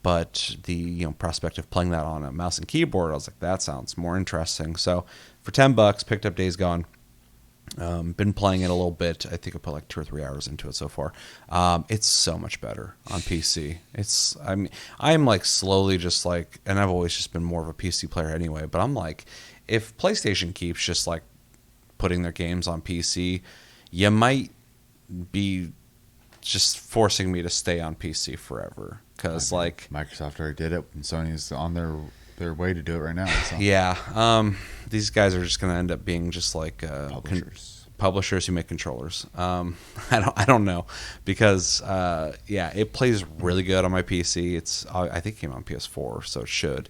But the prospect of playing that on a mouse and keyboard, I was like, that sounds more interesting. So for $10, picked up Days Gone. Been playing it a little bit. I think I put like 2 or 3 hours into it so far. It's so much better on PC. I'm like slowly just like, and I've always just been more of a PC player anyway, but I'm like, if PlayStation keeps just like putting their games on PC, you might be just forcing me to stay on PC forever. Because like Microsoft already did it, and Sony's on their way to do it right now. So. Yeah, these guys are just going to end up being just like publishers who make controllers. I don't know, because it plays really good on my PC. I think it came on PS4, so it should.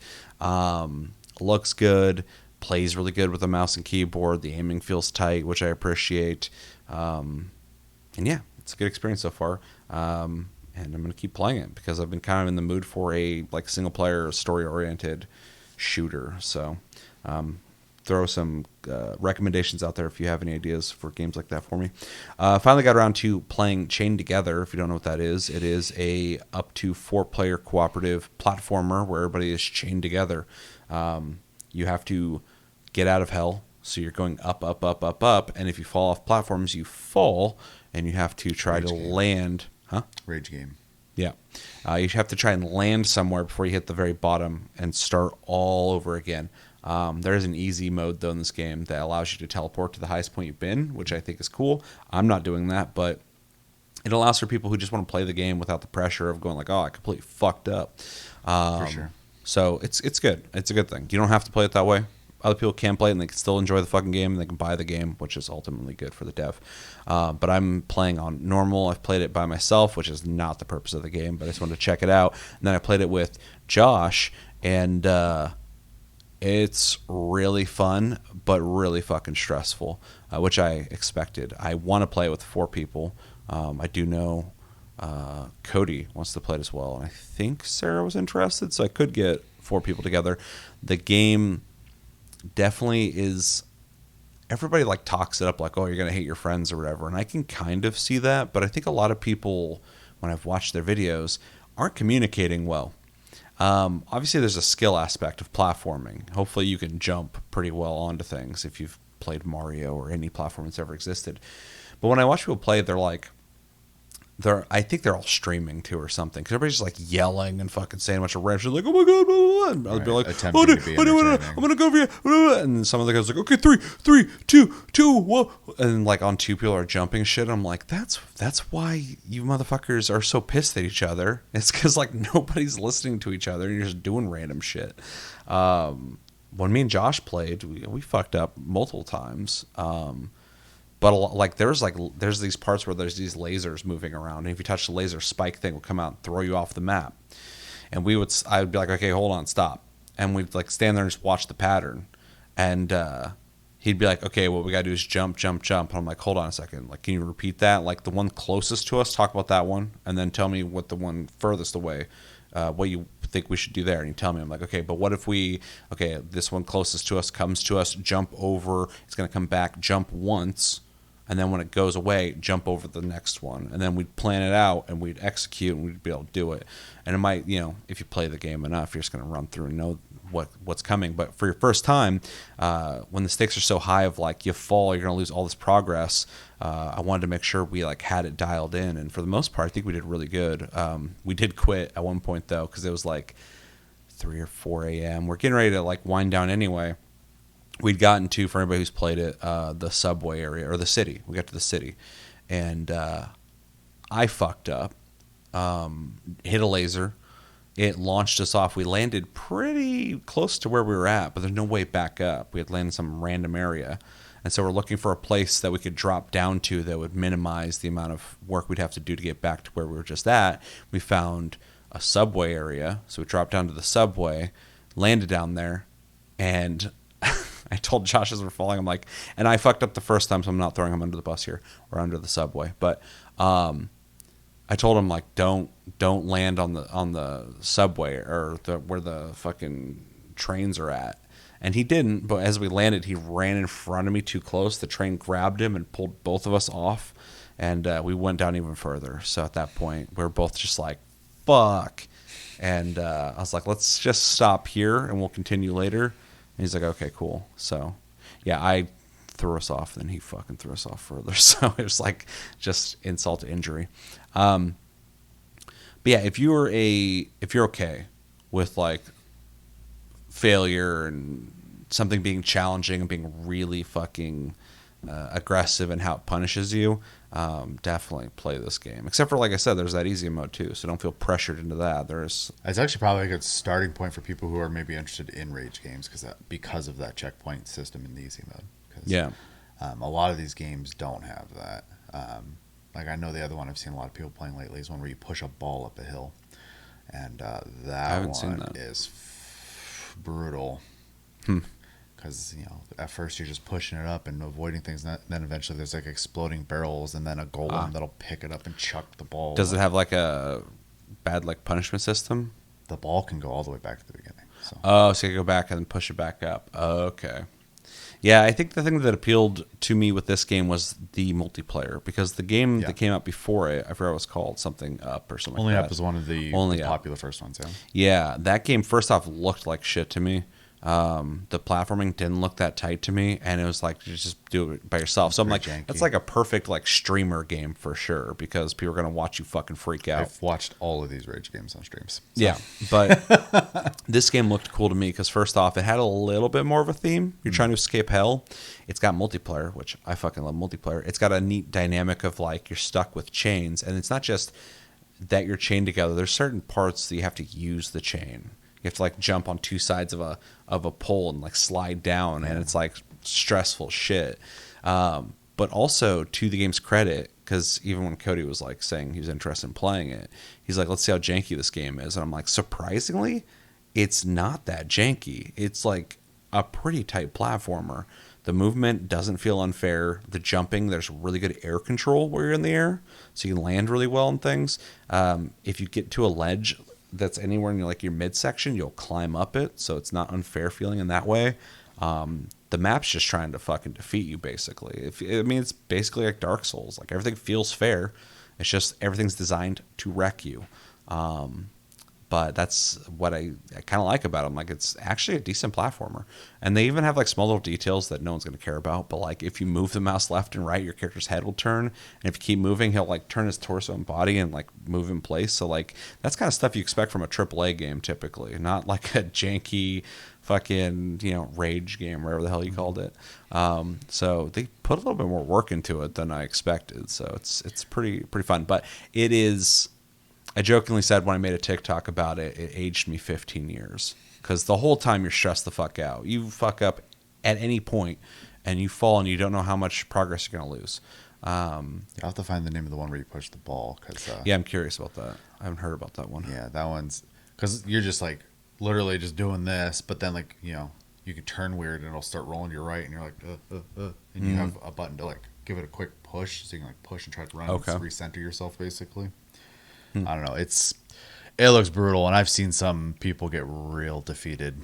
Looks good, plays really good with a mouse and keyboard. The aiming feels tight, which I appreciate. And yeah, it's a good experience so far. And I'm going to keep playing it because I've been kind of in the mood for a like single player story-oriented shooter. So throw some recommendations out there if you have any ideas for games like that for me. Finally got around to playing Chained Together. If you don't know what that is, it is a up to 4-player cooperative platformer where everybody is chained together. You have to get out of hell. So you're going up, up, up, up, up. And if you fall off platforms, you fall and you have to try to land... Huh? Rage game. Yeah. You have to try and land somewhere before you hit the very bottom and start all over again. There is an easy mode, though, in this game that allows you to teleport to the highest point you've been, which I think is cool. I'm not doing that, but it allows for people who just want to play the game without the pressure of going like, oh, I completely fucked up. For sure. So it's good. It's a good thing. You don't have to play it that way. Other people can play it and they can still enjoy the fucking game and they can buy the game, which is ultimately good for the dev. But I'm playing on normal. I've played it by myself, which is not the purpose of the game, but I just wanted to check it out. And then I played it with Josh, and it's really fun, but really fucking stressful, which I expected. I want to play it with 4 people. I do know Cody wants to play it as well, and I think Sarah was interested, so I could get 4 people together. The game... definitely is, everybody like talks it up like, oh, you're gonna hate your friends or whatever, and I can kind of see that, but I think a lot of people, when I've watched their videos, aren't communicating well. Obviously there's a skill aspect of platforming. Hopefully you can jump pretty well onto things if you've played Mario or any platform that's ever existed. But when I watch people play, they're like, I think they're all streaming too or something, because everybody's just like yelling and fucking saying a bunch of rap shit like, oh my god, blah, blah, blah. And I'll be like, oh, dude, I'm gonna go over here, and then some of the guys are like, okay, 3, 2, 1, and like on 2 people are jumping shit. And I'm like, that's why you motherfuckers are so pissed at each other. It's because like nobody's listening to each other and you're just doing random shit. When me and Josh played, we fucked up multiple times. But like there's these parts where there's these lasers moving around, and if you touch the laser, spike thing will come out and throw you off the map. And I would be like, okay, hold on, stop, and we'd like stand there and just watch the pattern. And he'd be like, okay, what we gotta do is jump, jump, jump. And I'm like, hold on a second, like, can you repeat that? Like the one closest to us, talk about that one, and then tell me what the one furthest away, what you think we should do there? And you tell me. I'm like, okay, but what if this one closest to us comes to us, jump over, it's going to come back, jump once, and then when it goes away, jump over the next one. And then we'd plan it out, and we'd execute, and we'd be able to do it. And it might, if you play the game enough, you're just going to run through and know what's coming. But for your first time, when the stakes are so high of like you fall, you're going to lose all this progress, I wanted to make sure we like had it dialed in. And for the most part, I think we did really good. We did quit at one point, though, because it was like 3 or 4 a.m. We're getting ready to like wind down anyway. We'd gotten to, for anybody who's played it, the subway area, or the city. We got to the city. And I fucked up, hit a laser. It launched us off. We landed pretty close to where we were at, but there's no way back up. We had landed in some random area. And so we're looking for a place that we could drop down to that would minimize the amount of work we'd have to do to get back to where we were just at. We found a subway area. So we dropped down to the subway, landed down there, and I told Josh as we're falling, I'm like, and I fucked up the first time, so I'm not throwing him under the bus here or under the subway. But I told him, like, don't land on the subway or where the fucking trains are at. And he didn't, but as we landed, he ran in front of me too close. The train grabbed him and pulled both of us off, and we went down even further. So at that point, we were both just like, fuck. And I was like, let's just stop here, and we'll continue later. And he's like, okay, cool. So, yeah, I threw us off, then he fucking threw us off further. So it was like just insult to injury. But yeah, if you're okay with like failure and something being challenging and being really fucking aggressive and how it punishes you, definitely play this game. Except for, like I said, there's that easy mode too, so don't feel pressured into that. It's actually probably a good starting point for people who are maybe interested in rage games because of that checkpoint system in the easy mode. Yeah. A lot of these games don't have that. Like, I know the other one I've seen a lot of people playing lately is one where you push a ball up a hill, and that one is brutal. Because at first you're just pushing it up and avoiding things, and then eventually there's like exploding barrels, and then a golem that'll pick it up and chuck the ball. Does it have like a bad like punishment system? The ball can go all the way back to the beginning. So you go back and then push it back up. Okay. Yeah, I think the thing that appealed to me with this game was the multiplayer, because the game that came out before it, I forgot what it was called, something Up or something Only like that. Up was one of the popular first ones, yeah. Yeah, that game first off looked like shit to me. The platforming didn't look that tight to me, and it was like, you just do it by yourself. So I'm like, janky. That's like a perfect like streamer game for sure, because people are going to watch you fucking freak out. I've watched all of these rage games on streams. So. Yeah, but this game looked cool to me because first off, it had a little bit more of a theme. You're trying to escape hell. It's got multiplayer, which I fucking love multiplayer. It's got a neat dynamic of like you're stuck with chains, and it's not just that you're chained together. There's certain parts that you have to use the chain. You have to like jump on two sides of a pole and like slide down, and it's like stressful shit. But also, to the game's credit, because even when Cody was like saying he was interested in playing it, he's like, let's see how janky this game is. And I'm like, surprisingly, it's not that janky. It's like a pretty tight platformer. The movement doesn't feel unfair. The jumping, there's really good air control where you're in the air, so you can land really well on things. If you get to a ledge that's anywhere in your midsection, you'll climb up it, so it's not unfair feeling in that way. The map's just trying to fucking defeat you, basically. It's basically like Dark Souls. Like, everything feels fair. It's just everything's designed to wreck you. But that's what I kind of like about it. I'm like, it's actually a decent platformer. And they even have like small little details that no one's going to care about. But like, if you move the mouse left and right, your character's head will turn. And if you keep moving, he'll like turn his torso and body and like move in place. So like, that's kind of stuff you expect from a AAA game typically, not like a janky fucking rage game, whatever the hell you called it. So they put a little bit more work into it than I expected. So it's pretty fun. But it is. I jokingly said when I made a TikTok about it, it aged me 15 years. Because the whole time you're stressed the fuck out. You fuck up at any point, and you fall, and you don't know how much progress you're going to lose. I'll have to find the name of the one where you push the ball. Yeah, I'm curious about that. I haven't heard about that one. Yeah, that one's... Because you're just like, literally just doing this, but then like, you can turn weird, and it'll start rolling to your right, and you're like, and you have a button to like give it a quick push, so you can like push and try to run and recenter yourself, basically. I don't know. It looks brutal, and I've seen some people get real defeated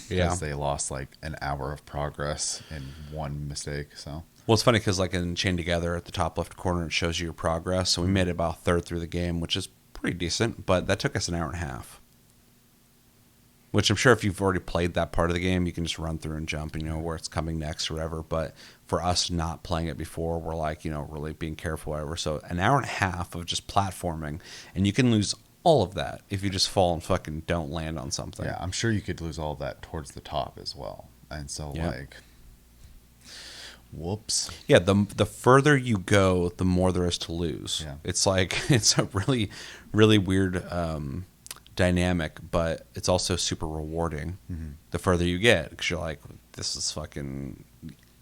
because they lost like an hour of progress in one mistake. So, well, it's funny because like in Chain Together at the top left corner, it shows you your progress. So we made it about a third through the game, which is pretty decent, but that took us an hour and a half. Which I'm sure if you've already played that part of the game, you can just run through and jump and you know where it's coming next or whatever. But for us not playing it before, we're like, you know, really being careful, whatever. So an hour and a half of just platforming, and you can lose all of that if you just fall and fucking don't land on something. Yeah, I'm sure you could lose all of that towards the top as well. And so, like, whoops. Yeah, the further you go, the more there is to lose. Yeah. It's like, it's a really, really weird dynamic, but it's also super rewarding the further you get, because you're like, this is fucking,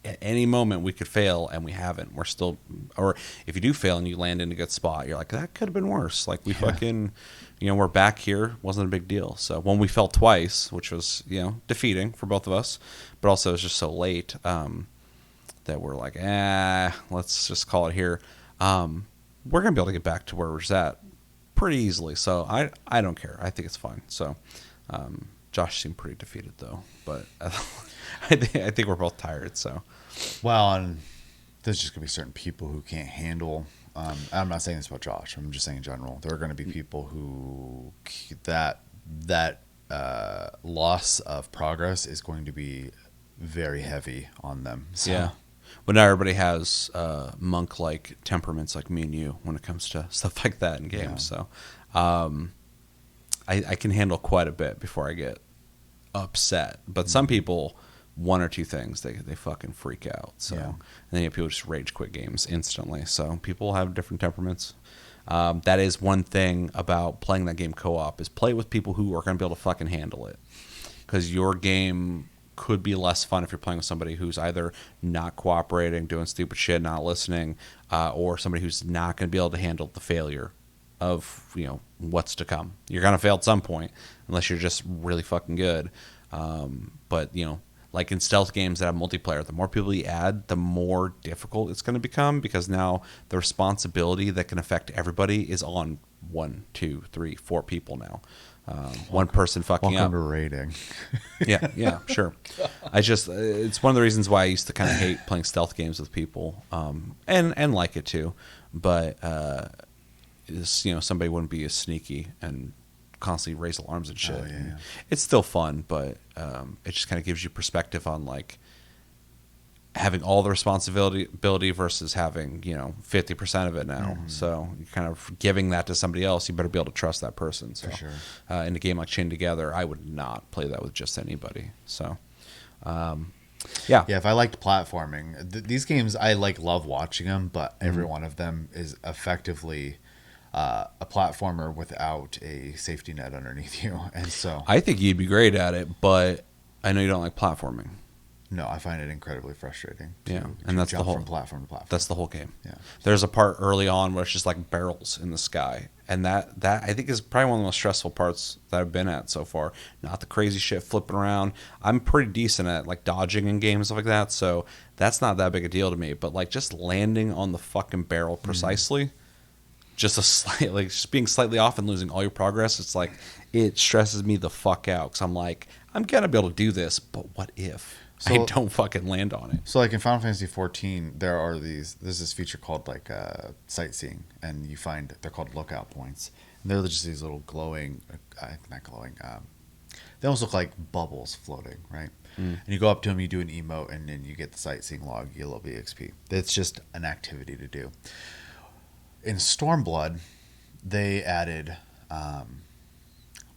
at any moment we could fail and we haven't. We're still, or if you do fail and you land in a good spot, you're like, that could have been worse. Like we fucking, you know, we're back here. Wasn't a big deal. So when we fell twice, which was, you know, defeating for both of us, but also it was just so late that we're like, let's just call it here. We're going to be able to get back to where we're at pretty easily. So I don't care. I think it's fine. So Josh seemed pretty defeated though, but I think we're both tired. So, well, and there's just gonna be certain people who can't handle. I'm not saying this about Josh. I'm just saying in general. There are going to be people who that loss of progress is going to be very heavy on them. So. Yeah. But not everybody has monk-like temperaments like me and you when it comes to stuff like that in games. Yeah. So I can handle quite a bit before I get upset. But some people, one or two things, they fucking freak out. So and then you have people just rage quit games instantly. So people have different temperaments. That is one thing about playing that game co-op, is play with people who are going to be able to fucking handle it. Because your game could be less fun if you're playing with somebody who's either not cooperating, doing stupid shit, not listening, or somebody who's not going to be able to handle the failure of, you know, what's to come. You're going to fail at some point unless you're just really fucking good. But, you know, like in stealth games that have multiplayer, the more people you add, the more difficult it's going to become, because now the responsibility that can affect everybody is on 1, 2, 3, 4 people now. One person fucking up. Welcome to rating. yeah, sure. It's one of the reasons why I used to kind of hate playing stealth games with people, and like it too. But somebody wouldn't be as sneaky and constantly raise alarms and shit. And it's still fun, but it just kind of gives you perspective on like having all the responsibility versus having 50% of it now. So you're kind of giving that to somebody else. You better be able to trust that person. So, for sure. In a game like Chain Together, I would not play that with just anybody. So, yeah. If I liked platforming, these games I love watching them, but every one of them is effectively a platformer without a safety net underneath you, and so I think you'd be great at it, but I know you don't like platforming. No, I find it incredibly frustrating. And that's the whole from platform to platform. That's the whole game. Yeah. There's a part early on where it's just like barrels in the sky, and that I think is probably one of the most stressful parts that I've been at so far. Not the crazy shit flipping around. I'm pretty decent at like dodging in games like that, so that's not that big a deal to me. But like just landing on the fucking barrel precisely, just being slightly off and losing all your progress, it's like it stresses me the fuck out, because I'm like, I'm gonna be able to do this, but what if I don't fucking land on it? So like in Final Fantasy XIV, there's this feature called like sightseeing, and they're called lookout points. And they're just these little glowing, not glowing, they almost look like bubbles floating, right? And you go up to them, you do an emote, and then you get the sightseeing log, you get a little EXP. It's just an activity to do. In Stormblood, they added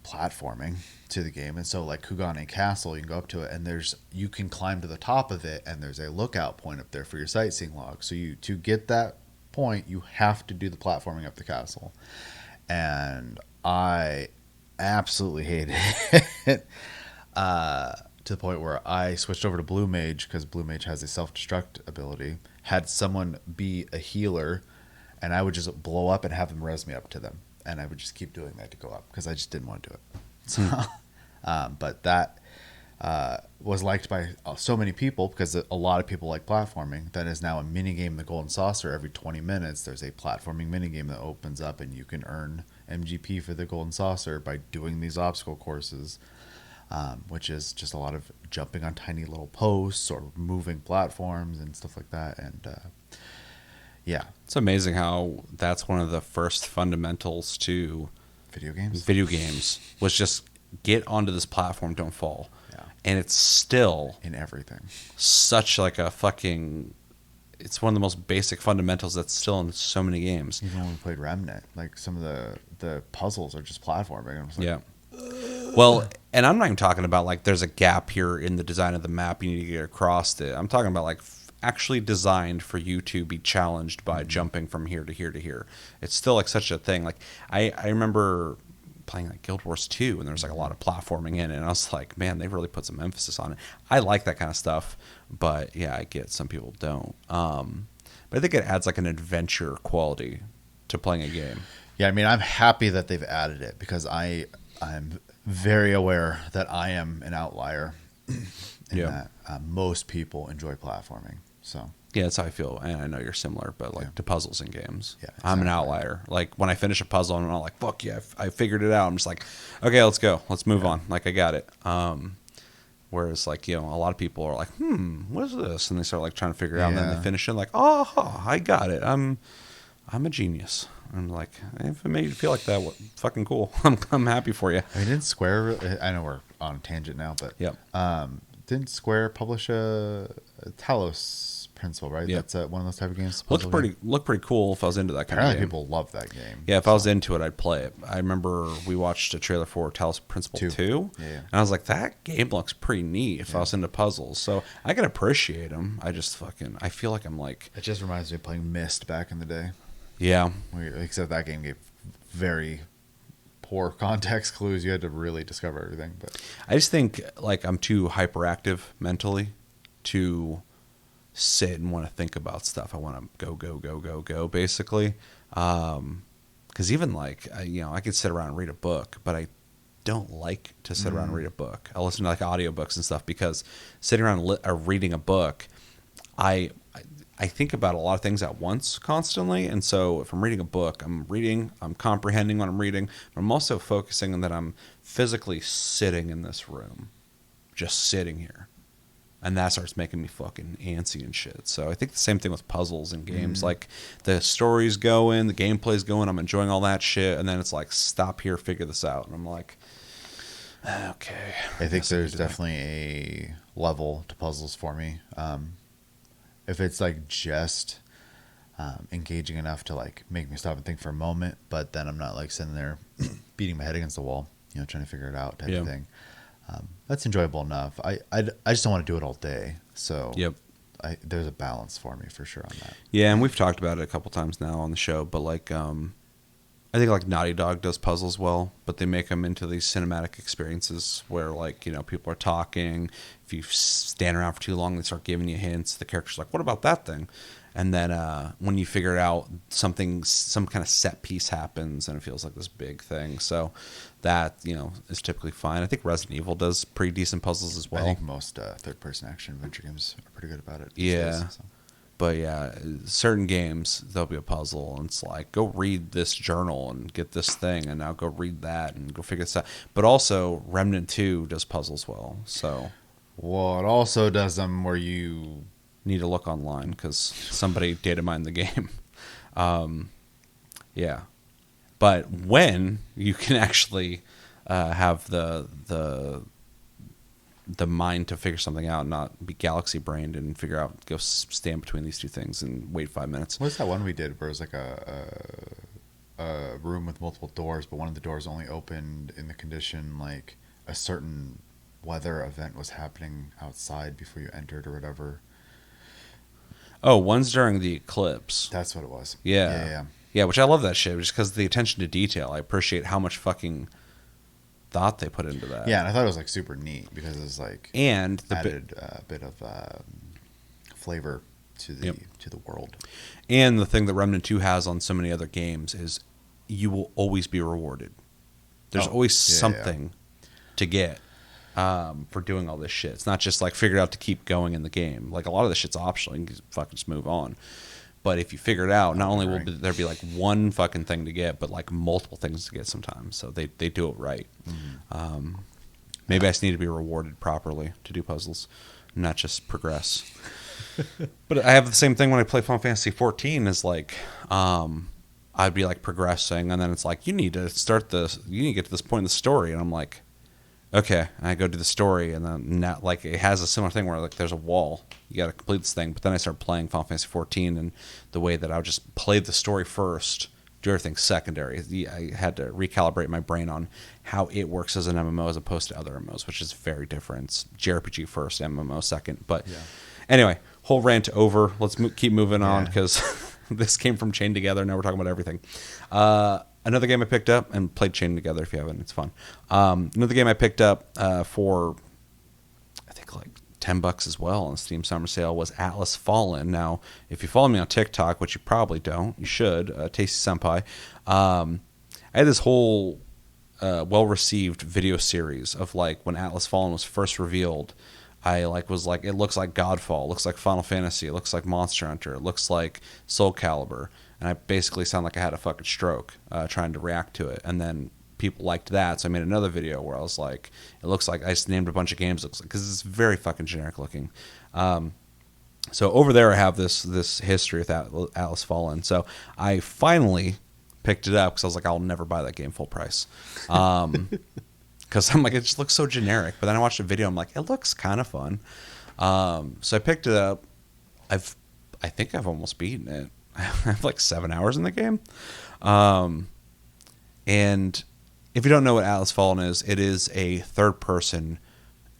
platforming to the game, and so like Kugane Castle, you can go up to it, and you can climb to the top of it, and there's a lookout point up there for your sightseeing log. So to get that point, you have to do the platforming up the castle, and I absolutely hated it to the point where I switched over to Blue Mage, because Blue Mage has a self-destruct ability. Had someone be a healer, and I would just blow up and have them res me up to them. And I would just keep doing that to go up, because I just didn't want to do it. So, but that was liked by so many people because a lot of people like platforming. That is now a mini game, the Golden Saucer. Every 20 minutes, there's a platforming mini game that opens up, and you can earn MGP for the Golden Saucer by doing these obstacle courses, which is just a lot of jumping on tiny little posts or moving platforms and stuff like that. And yeah, It's amazing how that's one of the first fundamentals to video games. Video games was just get onto this platform, don't fall. Yeah. And it's still In everything. such like a fucking. It's one of the most basic fundamentals that's still in so many games. Even when we played Remnant, like some of the puzzles are just platforming. I was like, Yeah. Well, and I'm not even talking about like there's a gap here in the design of the map you need to get across it. I'm talking about like actually designed for you to be challenged by jumping from here to here to here. It's still like such a thing. Like I remember playing like Guild Wars 2 and there was like a lot of platforming in it, and I was like, man, they've really put some emphasis on it. I like that kind of stuff, but yeah, I get some people don't. But I think it adds like an adventure quality to playing a game. Yeah, I mean, I'm happy that they've added it because I'm very aware that I am an outlier in that most people enjoy platforming. So yeah, that's how I feel, and I know you're similar, but like Yeah. to puzzles and games, Yeah, I'm an exactly. outlier. Like when I finish a puzzle, I'm not like, fuck yeah, I figured it out. I'm just like, okay, let's go, let's move on. Like I got it. Whereas like, you know, a lot of people are like, what is this? And they start like trying to figure it out, and then Yeah. they finish it like, oh, I got it. I'm a genius. I'm like, if it made you feel like that, fucking cool. I'm happy for you. I mean, didn't Square? I know we're on a tangent now, but Yep. didn't Square publish a Talos Principle? Right, Yep. that's one of those type of games. Looked supposedly? pretty cool if I was into that kind Apparently, of game. people love that game. Yeah, if I was into it, I'd play it. I remember we watched a trailer for Talos Principle 2, Yeah. and I was like, that game looks pretty neat if I was into puzzles. So I can appreciate them. I just I feel like I'm like, It just reminds me of playing Myst back in the day. yeah, Except that game gave very poor context clues. You had to really discover everything. But I just think like I'm too hyperactive mentally to sit and want to think about stuff. I want to go, basically. Because even like, you know, I could sit around and read a book, but I don't like to sit around and read a book. I listen to like audiobooks and stuff because sitting around reading a book, I think about a lot of things at once constantly. And so if I'm reading a book, I'm comprehending what I'm reading, but I'm also focusing on that I'm physically sitting in this room, just sitting here. And that starts making me fucking antsy and shit. So I think the same thing with puzzles and games. Like the story's going, the gameplay's going, I'm enjoying all that shit. And then it's like, stop here, figure this out. And I'm like, okay. I think there's definitely a level to puzzles for me. If it's like just engaging enough to like make me stop and think for a moment, but then I'm not like sitting there beating my head against the wall, you know, trying to figure it out type of thing. That's enjoyable enough. I just don't want to do it all day. So Yep. There's a balance for me for sure on that. Yeah, and we've talked about it a couple times now on the show, but like, I think like Naughty Dog does puzzles well, but they make them into these cinematic experiences where like, you know, people are talking. If you stand around for too long, they start giving you hints. The character's like, what about that thing? And then when you figure it out, some kind of set piece happens, and it feels like this big thing. So that, you know, is typically fine. I think Resident Evil does pretty decent puzzles as well. I think most third-person action adventure games are pretty good about it. Yeah. Days, so. But yeah, certain games, there'll be a puzzle, and it's like, go read this journal and get this thing, and now go read that and go figure this out. But also, Remnant 2 does puzzles well, so Well, it also does them where you need to look online because somebody data mined the game. Yeah. But when you can actually have the mind to figure something out, not be galaxy brained and figure out, go stand between these two things and wait 5 minutes. What's that one we did where it was like a room with multiple doors, but one of the doors only opened in the condition like a certain weather event was happening outside before you entered or whatever. Oh, one's during the eclipse. That's what it was. Yeah. Yeah, which I love that shit, just because of the attention to detail. I appreciate how much fucking thought they put into that. Yeah, and I thought it was like super neat because it's like And the added a bit of flavor to the world. And the thing that Remnant 2 has on so many other games is you will always be rewarded. There's always something to get. for doing all this shit. It's not just like figured out to keep going in the game. Like a lot of this shit's optional. You can fucking just move on. But if you figure it out, not only will there be like one fucking thing to get, but like multiple things to get sometimes. So they do it right. Maybe I just need to be rewarded properly to do puzzles, not just progress. But I have the same thing when I play Final Fantasy 14 is like, I'd be like progressing, and then it's like, you need to get to this point in the story. And I'm like, okay, and I go do the story, and then now, like, it has a similar thing where like there's a wall, you got to complete this thing. But then I start playing Final Fantasy 14, and the way that I would just play the story first, do everything secondary. I had to recalibrate my brain on how it works as an MMO as opposed to other MMOs, which is very different. It's JRPG first, MMO second. But anyway, whole rant over. Let's keep moving on because this came from Chained Together. Now we're talking about everything. Another game I picked up and played Chained Together. If you haven't, it's fun. Another game I picked up for I think like $10 as well on Steam Summer Sale was Atlas Fallen. Now, if you follow me on TikTok, which you probably don't, you should. Tasty Senpai. I had this whole well-received video series of like when Atlas Fallen was first revealed. I was like, it looks like Godfall, it looks like Final Fantasy, it looks like Monster Hunter, it looks like Soul Calibur, and I basically sound like I had a fucking stroke trying to react to it. And then people liked that, so I made another video where I was like, it looks like I just named a bunch of games, because it's very fucking generic looking. So over there I have this history with Atlas Fallen. So I finally picked it up because I was like, I'll never buy that game full price. Because I'm like, it just looks so generic. But then I watched a video, I'm like, it looks kind of fun. So I picked it up. I think I've almost beaten it. I have like 7 hours in the game. And if you don't know what Atlas Fallen is, it is a third-person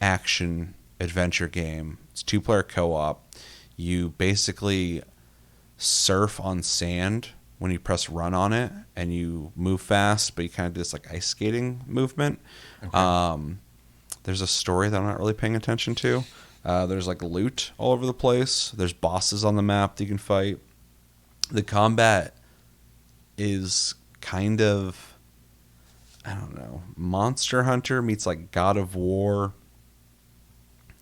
action adventure game. It's 2-player co-op. You basically surf on sand when you press run on it, and you move fast, but you kind of do this like ice skating movement. Okay. There's a story that I'm not really paying attention to. There's like loot all over the place. There's bosses on the map that you can fight. The combat is kind of, I don't know, Monster Hunter meets like God of War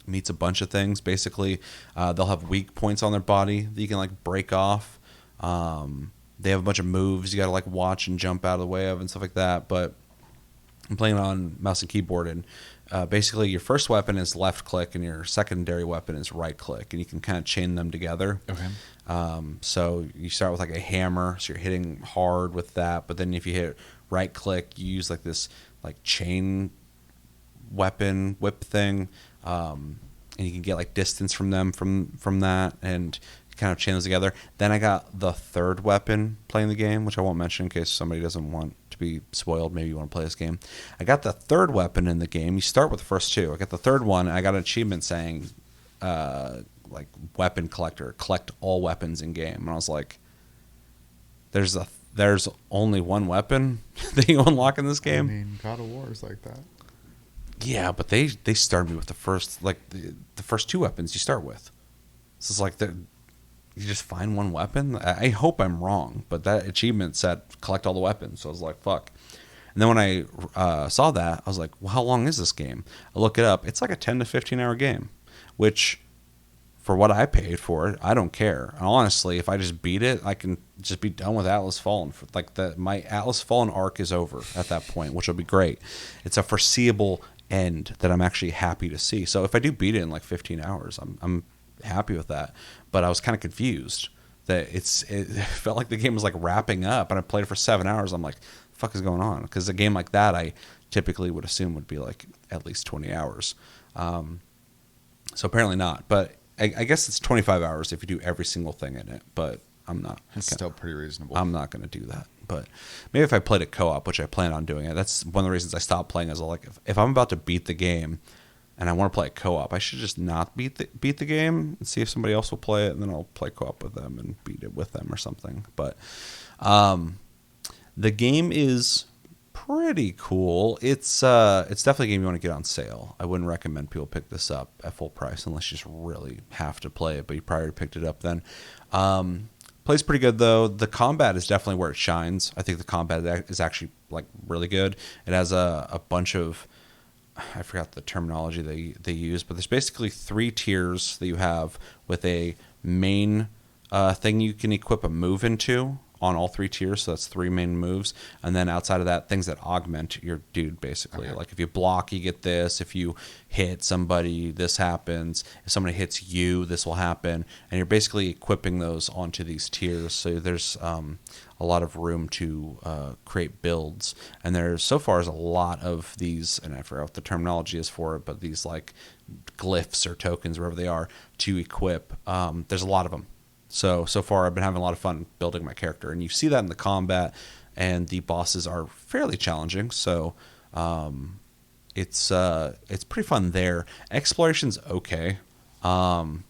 meets a bunch of things. Basically, they'll have weak points on their body that you can like break off. They have a bunch of moves you got to like watch and jump out of the way of and stuff like that. But I'm playing on mouse and keyboard, and basically your first weapon is left click and your secondary weapon is right click, and you can kind of chain them together. Okay. So you start with like a hammer, so you're hitting hard with that. But then if you hit right click, you use like this like chain weapon whip thing, and you can get like distance from them from that, and kind of chain those together. Then I got the third weapon playing the game, which I won't mention in case somebody doesn't want to be spoiled. Maybe you want to play this game. I got the third weapon in the game. You start with the first two. I got the third one, and I got an achievement saying like weapon collector, collect all weapons in game. And I was like, there's only one weapon that you unlock in this game. I mean, God of War is like that. Yeah, but they started me with the first the first two weapons you start with. So it's like you just find one weapon. I hope I'm wrong, but that achievement said collect all the weapons. So I was like, fuck. And then when I saw that, I was like, well, how long is this game? I look it up. It's like a 10 to 15 hour game, which for what I paid for it, I don't care. And honestly, if I just beat it, I can just be done with Atlas Fallen. My Atlas Fallen arc is over at that point, which will be great. It's a foreseeable end that I'm actually happy to see. So if I do beat it in like 15 hours, I'm happy with that. But I was kind of confused that it felt like the game was like wrapping up, and I played it for 7 hours. I'm like, the fuck is going on? Because a game like that I typically would assume would be like at least 20 hours. So apparently not, but I guess it's 25 hours if you do every single thing in it, but I'm not. It's still pretty reasonable. I'm not going to do that. But maybe if I played it co-op, which I plan on doing it, that's one of the reasons I stopped playing. Is like if I'm about to beat the game and I want to play it co-op, I should just not beat the game and see if somebody else will play it, and then I'll play co-op with them and beat it with them or something. But the game is pretty cool. It's definitely a game you want to get on sale. I wouldn't recommend people pick this up at full price unless you just really have to play it, but you probably already picked it up then. Plays pretty good though. The combat is definitely where it shines. I think the combat is actually like really good. It has a bunch of I forgot the terminology they use, but there's basically 3 tiers that you have with a main thing you can equip a move into on all 3 tiers. So that's 3 main moves. And then outside of that, things that augment your dude, basically. Okay. Like if you block, you get this. If you hit somebody, this happens. If somebody hits you, this will happen. And you're basically equipping those onto these tiers. So there's a lot of room to create builds. And there's so far is a lot of these, and I forgot what the terminology is for it, but these like glyphs or tokens, wherever they are, to equip. There's a lot of them. So far I've been having a lot of fun building my character, and you see that in the combat, and the bosses are fairly challenging. So it's pretty fun there. Exploration's okay. The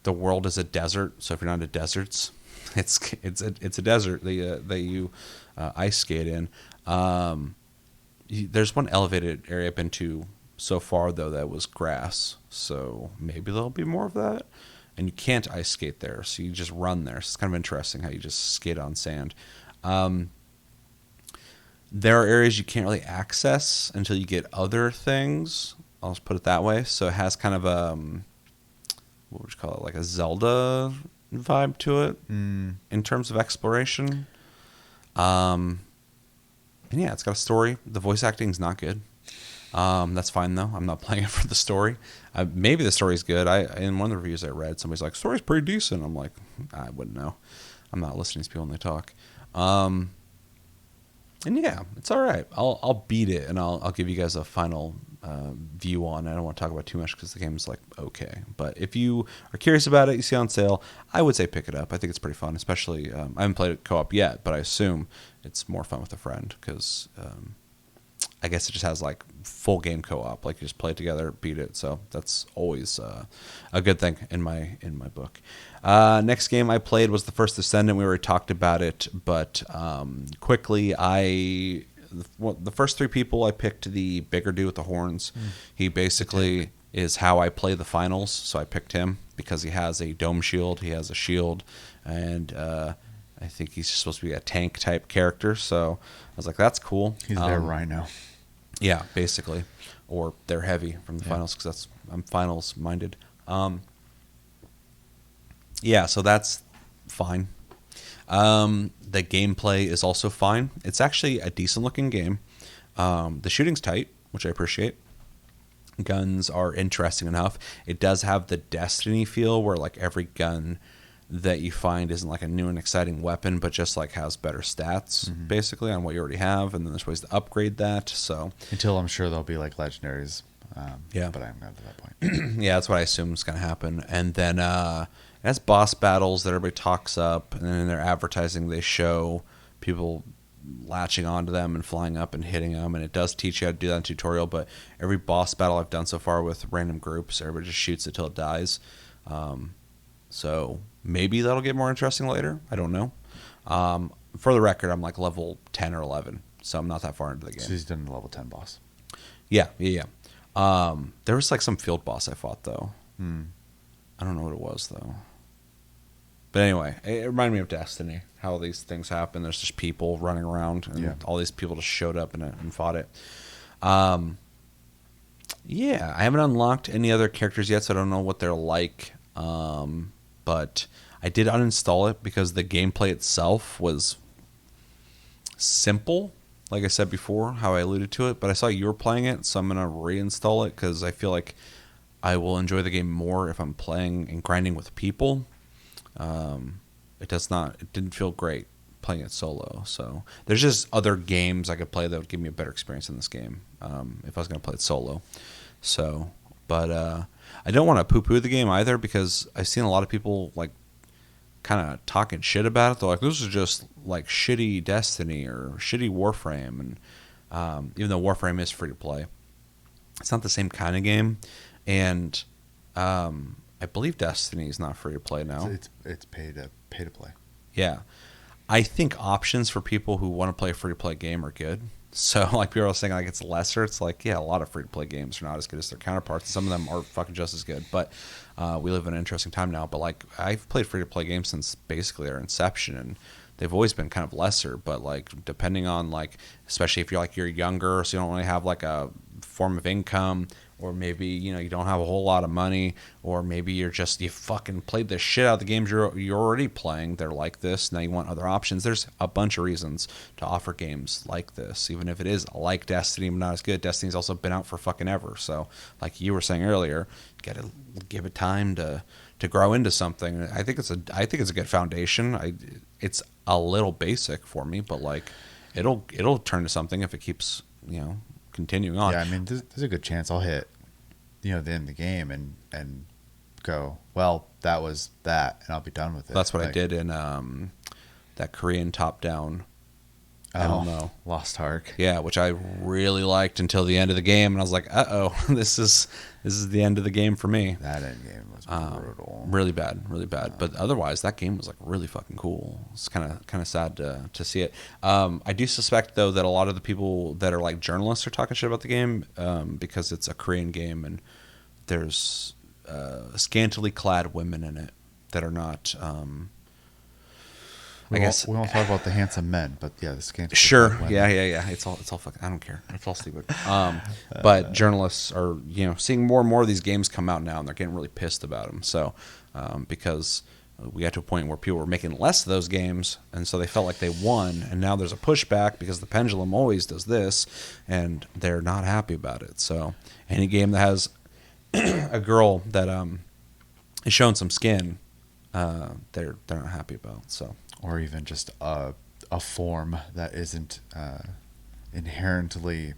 world is a desert, so if you're not into deserts, it's a desert that you ice skate in. There's one elevated area I've been to so far though that was grass, so maybe there'll be more of that. And you can't ice skate there, so you just run there. So it's kind of interesting how you just skate on sand. There are areas you can't really access until you get other things. I'll just put it that way. So it has kind of a, what would you call it, like a Zelda vibe to it in terms of exploration. And yeah, it's got a story. The voice acting is not good. That's fine though. I'm not playing it for the story. Maybe the story's good. In one of the reviews I read, somebody's like, "Story's pretty decent." I'm like, I wouldn't know. I'm not listening to people when they talk. And yeah, it's all right. I'll beat it, and I'll give you guys a final view on it. I don't want to talk about too much because the game's like okay. But if you are curious about it, you see it on sale, I would say pick it up. I think it's pretty fun, especially I haven't played it co-op yet, but I assume it's more fun with a friend because I guess it just has like full game co-op, like you just play it together, beat it. So that's always a good thing in my book. Next game I played was the first Descendant. We already talked about it, but quickly, the first 3 people I picked the bigger dude with the horns. He basically is how I play the finals, so I picked him because he has a dome shield, he has a shield, and I think he's supposed to be a tank type character. So I was like, that's cool. He's their Rhino. Yeah, basically, or they're heavy from the finals because I'm finals minded. Yeah, so that's fine. The gameplay is also fine. It's actually a decent looking game. The shooting's tight, which I appreciate. Guns are interesting enough. It does have the Destiny feel where like every gun that you find isn't like a new and exciting weapon, but just like has better stats basically on what you already have, and then there's ways to upgrade that. So until I'm sure there'll be like legendaries, yeah, but I haven't got to that point. Yeah, that's what I assume is going to happen. And then it has boss battles that everybody talks up, and then in their advertising they show people latching onto them and flying up and hitting them, and it does teach you how to do that in tutorial. But every boss battle I've done so far with random groups, everybody just shoots it till it dies. So maybe that'll get more interesting later. I don't know. For the record, I'm like level 10 or 11, so I'm not that far into the game. So he's done the level 10 boss. Yeah. There was like some field boss I fought, though. I don't know what it was, though. But anyway, it reminded me of Destiny, how these things happen. There's just people running around, and all these people just showed up and fought it. Yeah, I haven't unlocked any other characters yet, so I don't know what they're like. But I did uninstall it because the gameplay itself was simple, like I said before, how I alluded to it. But I saw you were playing it, so I'm going to reinstall it because I feel like I will enjoy the game more if I'm playing and grinding with people. It didn't feel great playing it solo. So there's just other games I could play that would give me a better experience in this game if I was going to play it solo. So, but I don't want to poo-poo the game either because I've seen a lot of people like kind of talking shit about it. They're like, this is just like shitty Destiny or shitty Warframe. And even though Warframe is free to play, it's not the same kind of game. And I believe Destiny is not free to play now. It's pay to play. Yeah. I think options for people who want to play a free to play game are good. So like people are saying like it's lesser. It's like, yeah, a lot of free to play games are not as good as their counterparts. And some of them are fucking just as good. But we live in an interesting time now. But like I've played free to play games since basically their inception, and they've always been kind of lesser. But like depending on like, especially if you're younger, so you don't really have like a form of income, or maybe, you know, you don't have a whole lot of money, or maybe you fucking played the shit out of the games you're already playing. They're like this. Now you want other options. There's a bunch of reasons to offer games like this, even if it is like Destiny, but not as good. Destiny's also been out for fucking ever. So, like you were saying earlier, you got to give it time to grow into something. I think it's a good foundation. It's a little basic for me, but like it'll turn to something if it keeps, you know, continuing on. Yeah, I mean, there's a good chance I'll hit, you know, the end of the game and go, well, that was that, and I'll be done with it. That's what I did in that Korean top-down MMO. Lost Ark. Yeah, which I really liked until the end of the game, and I was like, uh-oh, this is the end of the game for me. That end game was brutal. Really bad. But otherwise, that game was like really fucking cool. It's kind of sad to see it. I do suspect though that a lot of the people that are like journalists are talking shit about the game because it's a Korean game and there's scantily clad women in it that are not. I guess we won't talk about the handsome men, but yeah, the scantily sure, clad women. yeah. It's all fucking. I don't care. It's all stupid. But journalists are, you know, seeing more and more of these games come out now, and they're getting really pissed about them. So because we got to a point where people were making less of those games, and so they felt like they won, and now there's a pushback because the pendulum always does this, and they're not happy about it. So any game that has a girl that is showing some skin, they're not happy about. So. Or even just a form that isn't inherently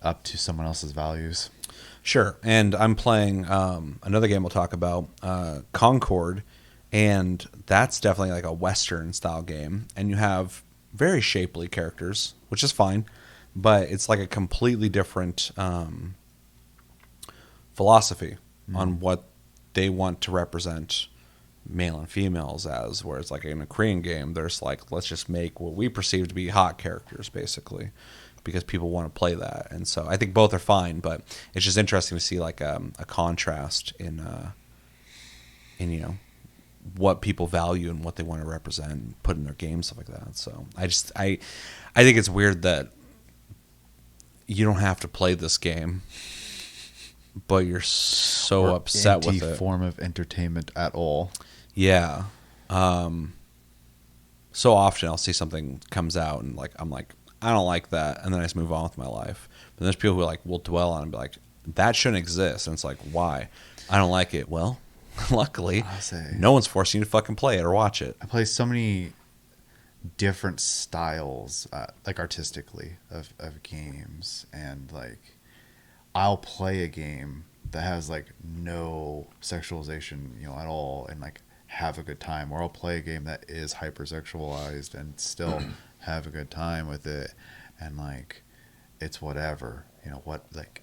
up to someone else's values. Sure, and I'm playing another game we'll talk about, Concord, and that's definitely like a Western style game, and you have very shapely characters, which is fine, but it's like a completely different philosophy on what they want to represent male and females as, whereas like in a Korean game, there's like, let's just make what we perceive to be hot characters, basically, because people want to play that. And so I think both are fine, but it's just interesting to see like a contrast in you know, what people value and what they want to represent and put in their games, stuff like that. So I think it's weird that you don't have to play this game, but you're so upset with it. Any form of entertainment at all. Yeah. So often I'll see something comes out and like I'm like, I don't like that, and then I just move on with my life. But there's people who like will dwell on it and be like, that shouldn't exist. And it's like, why? I don't like it. Well, luckily, no one's forcing you to fucking play it or watch it. I play so many different styles, like artistically, of games, and like I'll play a game that has like no sexualization, you know, at all, and like have a good time, or I'll play a game that is hypersexualized and still have a good time with it, and like it's whatever, you know, what, like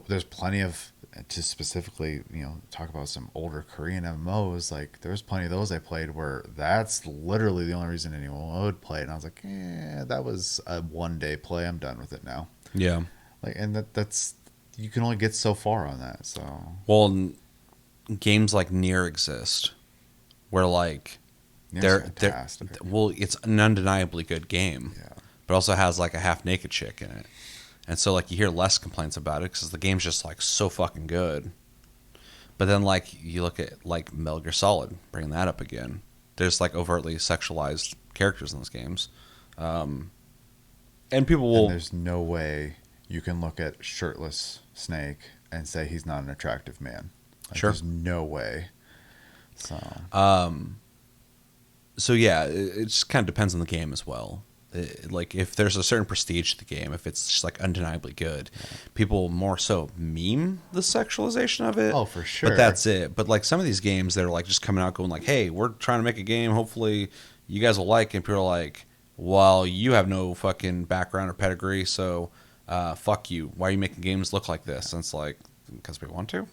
there's plenty of, to specifically, you know, talk about some older Korean MMOs, like there's plenty of those I played where that's literally the only reason anyone would play it, and I was like, that was a one-day play, I'm done with it now. Yeah. Like, and that's you can only get so far on that. So well, games like Nier exist, where like they're well, it's an undeniably good game, but also has like a half-naked chick in it, and so like you hear less complaints about it because the game's just like so fucking good. But then like you look at like Metal Gear Solid, bringing that up again, there's like overtly sexualized characters in those games, and people will. And there's no way you can look at shirtless Snake and say he's not an attractive man. Like, sure. There's no way. So yeah, it just kind of depends on the game as well. Like if there's a certain prestige to the game, if it's just like undeniably good, people more so meme the sexualization of it. Oh, for sure. But that's it. But like some of these games, they're like just coming out going like, hey, we're trying to make a game. Hopefully you guys will like it. And people are like, well, you have no fucking background or pedigree, so fuck you. Why are you making games look like this? And it's like, because we want to.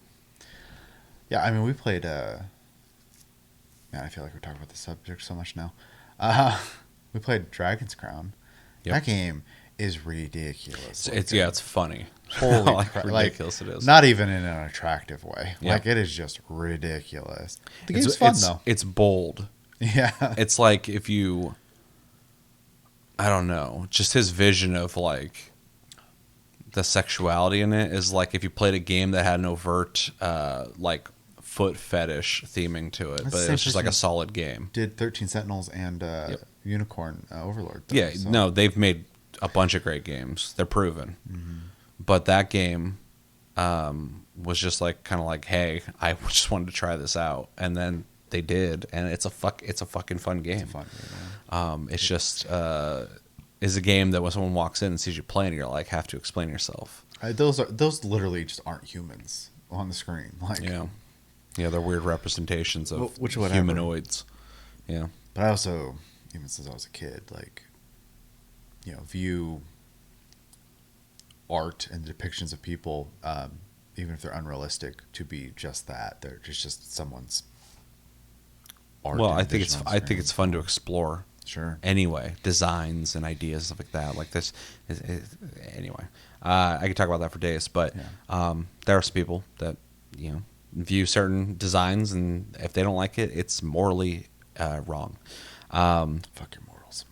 Yeah, I mean, we played. Man, I feel like we're talking about the subject so much now. We played Dragon's Crown. Yep. That game is ridiculous. It's funny. Holy like crap! Ridiculous like, it is. Not even in an attractive way. Yep. Like it is just ridiculous. The game's fun though. It's bold. Yeah. It's like if you, I don't know, just his vision of like the sexuality in it is like if you played a game that had an overt like foot fetish theming to it, That's but the it same was just like a person solid game. Did 13 Sentinels and Unicorn Overlord. Though, Yeah, so. no, they've made a bunch of great games. They're proven. Mm-hmm. But that game was just like kind of like, hey, I just wanted to try this out, and then they did, and it's a fucking fun game. It's a fun game, yeah. It's just is a game that when someone walks in and sees you playing, you're like have to explain yourself. Those literally just aren't humans on the screen. Like Yeah, they're weird representations of humanoids. Yeah, but I also, even since I was a kid, like view art and depictions of people, even if they're unrealistic, to be just that. They're just someone's art. Well, I think it's fun to explore. Sure. Anyway, designs and ideas, stuff like that. Like this. Anyway, I could talk about that for days. But there are some people that view certain designs, and if they don't like it, it's morally wrong. Fuck your morals.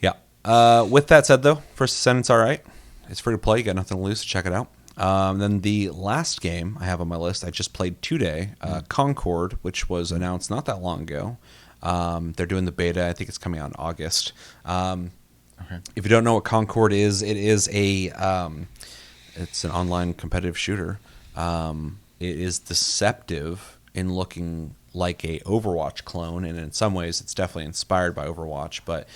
Yeah. With that said, though, First Descendant's all right. It's free to play. You got nothing to lose. So check it out. Then the last game I have on my list, I just played today, Concord, which was announced not that long ago. They're doing the beta. I think it's coming out in August. Okay. If you don't know what Concord is, it is it's an online competitive shooter. It is deceptive in looking like a Overwatch clone, and in some ways it's definitely inspired by Overwatch. But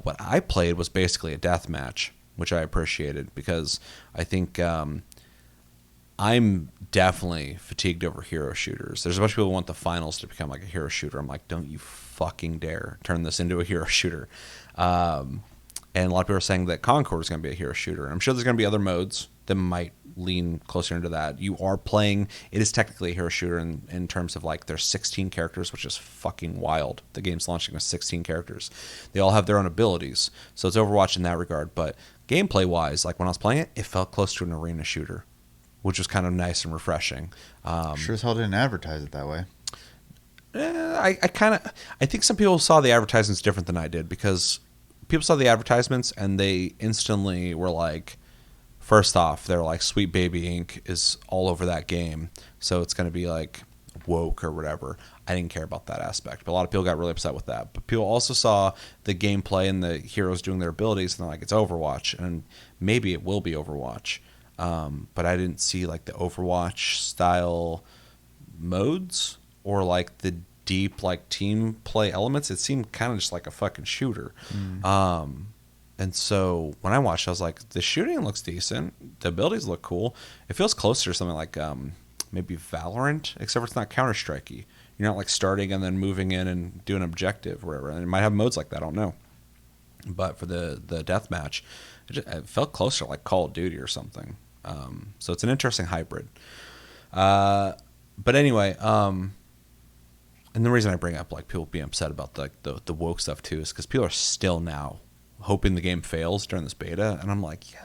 what I played was basically a deathmatch, which I appreciated because I think I'm definitely fatigued over hero shooters. There's a bunch of people who want the finals to become like a hero shooter. I'm like, don't you fucking dare turn this into a hero shooter. And a lot of people are saying that Concord is going to be a hero shooter. I'm sure there's going to be other modes that might lean closer into that. You are playing, it is technically a hero shooter in terms of like there's 16 characters, which is fucking wild. The game's launching with 16 characters. They all have their own abilities. So it's Overwatch in that regard. But gameplay wise, like when I was playing it, it felt close to an arena shooter, which was kind of nice and refreshing. Sure as hell didn't advertise it that way. I think some people saw the advertisements different than I did because people saw the advertisements and they instantly were like, first off, they're like, Sweet Baby Inc. is all over that game, so it's going to be like woke or whatever. I didn't care about that aspect, but a lot of people got really upset with that. But people also saw the gameplay and the heroes doing their abilities, and they're like, it's Overwatch, and maybe it will be Overwatch. But I didn't see like the Overwatch style modes or like the deep like team play elements. It seemed kind of just like a fucking shooter. And so when I watched, I was like, the shooting looks decent. The abilities look cool. It feels closer to something like maybe Valorant, except for it's not Counter-Strikey. You're not like starting and then moving in and doing an objective or whatever. And it might have modes like that. I don't know. But for the deathmatch, it felt closer like Call of Duty or something. So it's an interesting hybrid. But anyway, and the reason I bring up like people being upset about the woke stuff too is because people are still now hoping the game fails during this beta, and I'm like, you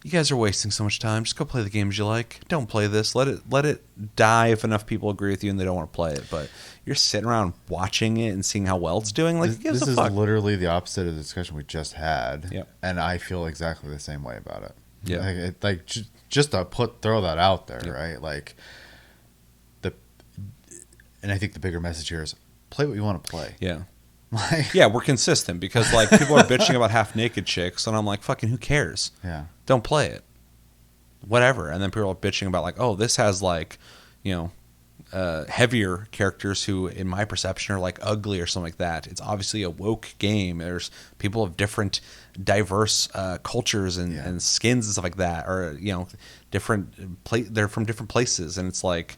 guys are wasting so much time. Just go play the games you like. Don't play this. Let it die if enough people agree with you and they don't want to play it. But you're sitting around watching it and seeing how well it's doing. Like, this is literally the opposite of the discussion we just had. Yep. And I feel exactly the same way about it. Yeah. Just to throw that out there, Yep. right? Like and I think the bigger message here is play what you want to play. Yeah. Yeah, we're consistent because like people are bitching about half naked chicks, and I'm like, fucking who cares? Yeah. Don't play it. Whatever. And then people are bitching about like, oh, this has like, heavier characters who, in my perception, are like ugly or something like that. It's obviously a woke game. There's people of different, diverse cultures and skins and stuff like that, or they're from different places, and it's like,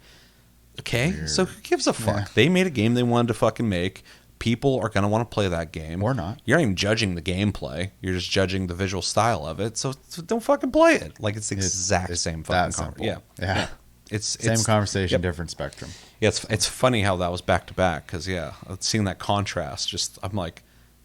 okay, weird. So who gives a fuck? Yeah. They made a game they wanted to fucking make. People are going to want to play that game. Or not. You're not even judging the gameplay. You're just judging the visual style of it. So don't fucking play it. Like, it's the exact same fucking conversation. Yeah. It's same conversation, yep. Different spectrum. Yeah, it's funny how that was back to back because, seeing that contrast, I'm like,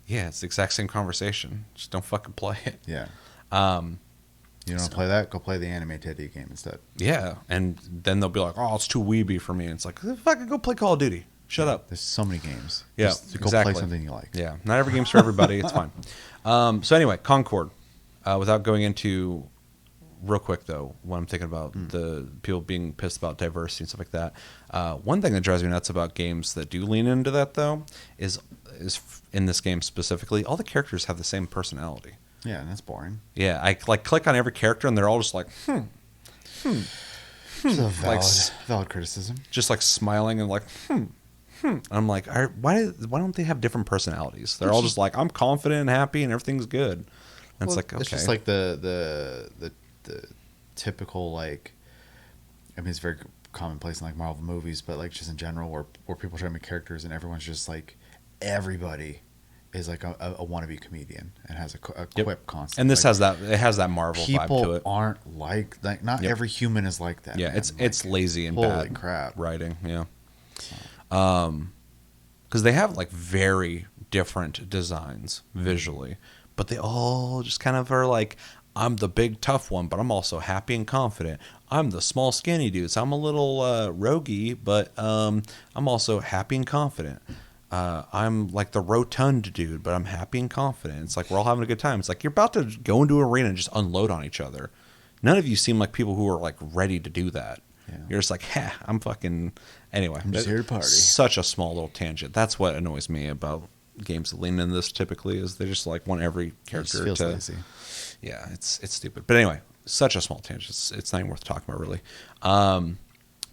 yeah, it's the exact same conversation. Just don't fucking play it. Yeah. You don't want to play that? Go play the anime Teddy game instead. Yeah, and then they'll be like, oh, it's too weeby for me. And it's like, fucking go play Call of Duty. Shut up. There's so many games. Yeah, just go exactly. play something you like. Yeah, not every game's for everybody. It's fine. So anyway, Concord. Without going into real quick though, when I'm thinking about the people being pissed about diversity and stuff like that, one thing that drives me nuts about games that do lean into that though is in this game specifically, all the characters have the same personality. Yeah, and that's boring. Yeah, I like click on every character and they're all just like, It's a valid criticism. just like smiling and like, And I'm like, why don't they have different personalities? They're all just like, I'm confident and happy and everything's good. And it's like, okay. It's just like the typical, like, I mean, it's very commonplace in like Marvel movies, but like just in general, where people try to make characters and everyone's just like, everybody is like a wannabe comedian and has a quip constantly. And this like, it has that Marvel vibe to it. People aren't like not every human is like that. Yeah, man. it's lazy and holy bad crap writing. Yeah, because they have like very different designs visually, but they all just kind of are like, I'm the big tough one, but I'm also happy and confident. I'm the small skinny dude, so I'm a little roguey, but I'm also happy and confident. I'm like the rotund dude, but I'm happy and confident. It's like we're all having a good time. It's like you're about to go into an arena and just unload on each other. None of you seem like people who are like ready to do that. Yeah. You're just like, I'm fucking... Anyway. I'm just here to party. Such a small little tangent. That's what annoys me about games that lean into this typically, is they just like want every character it feels to... lazy. Yeah, it's stupid. But anyway, such a small tangent. It's not even worth talking about, really.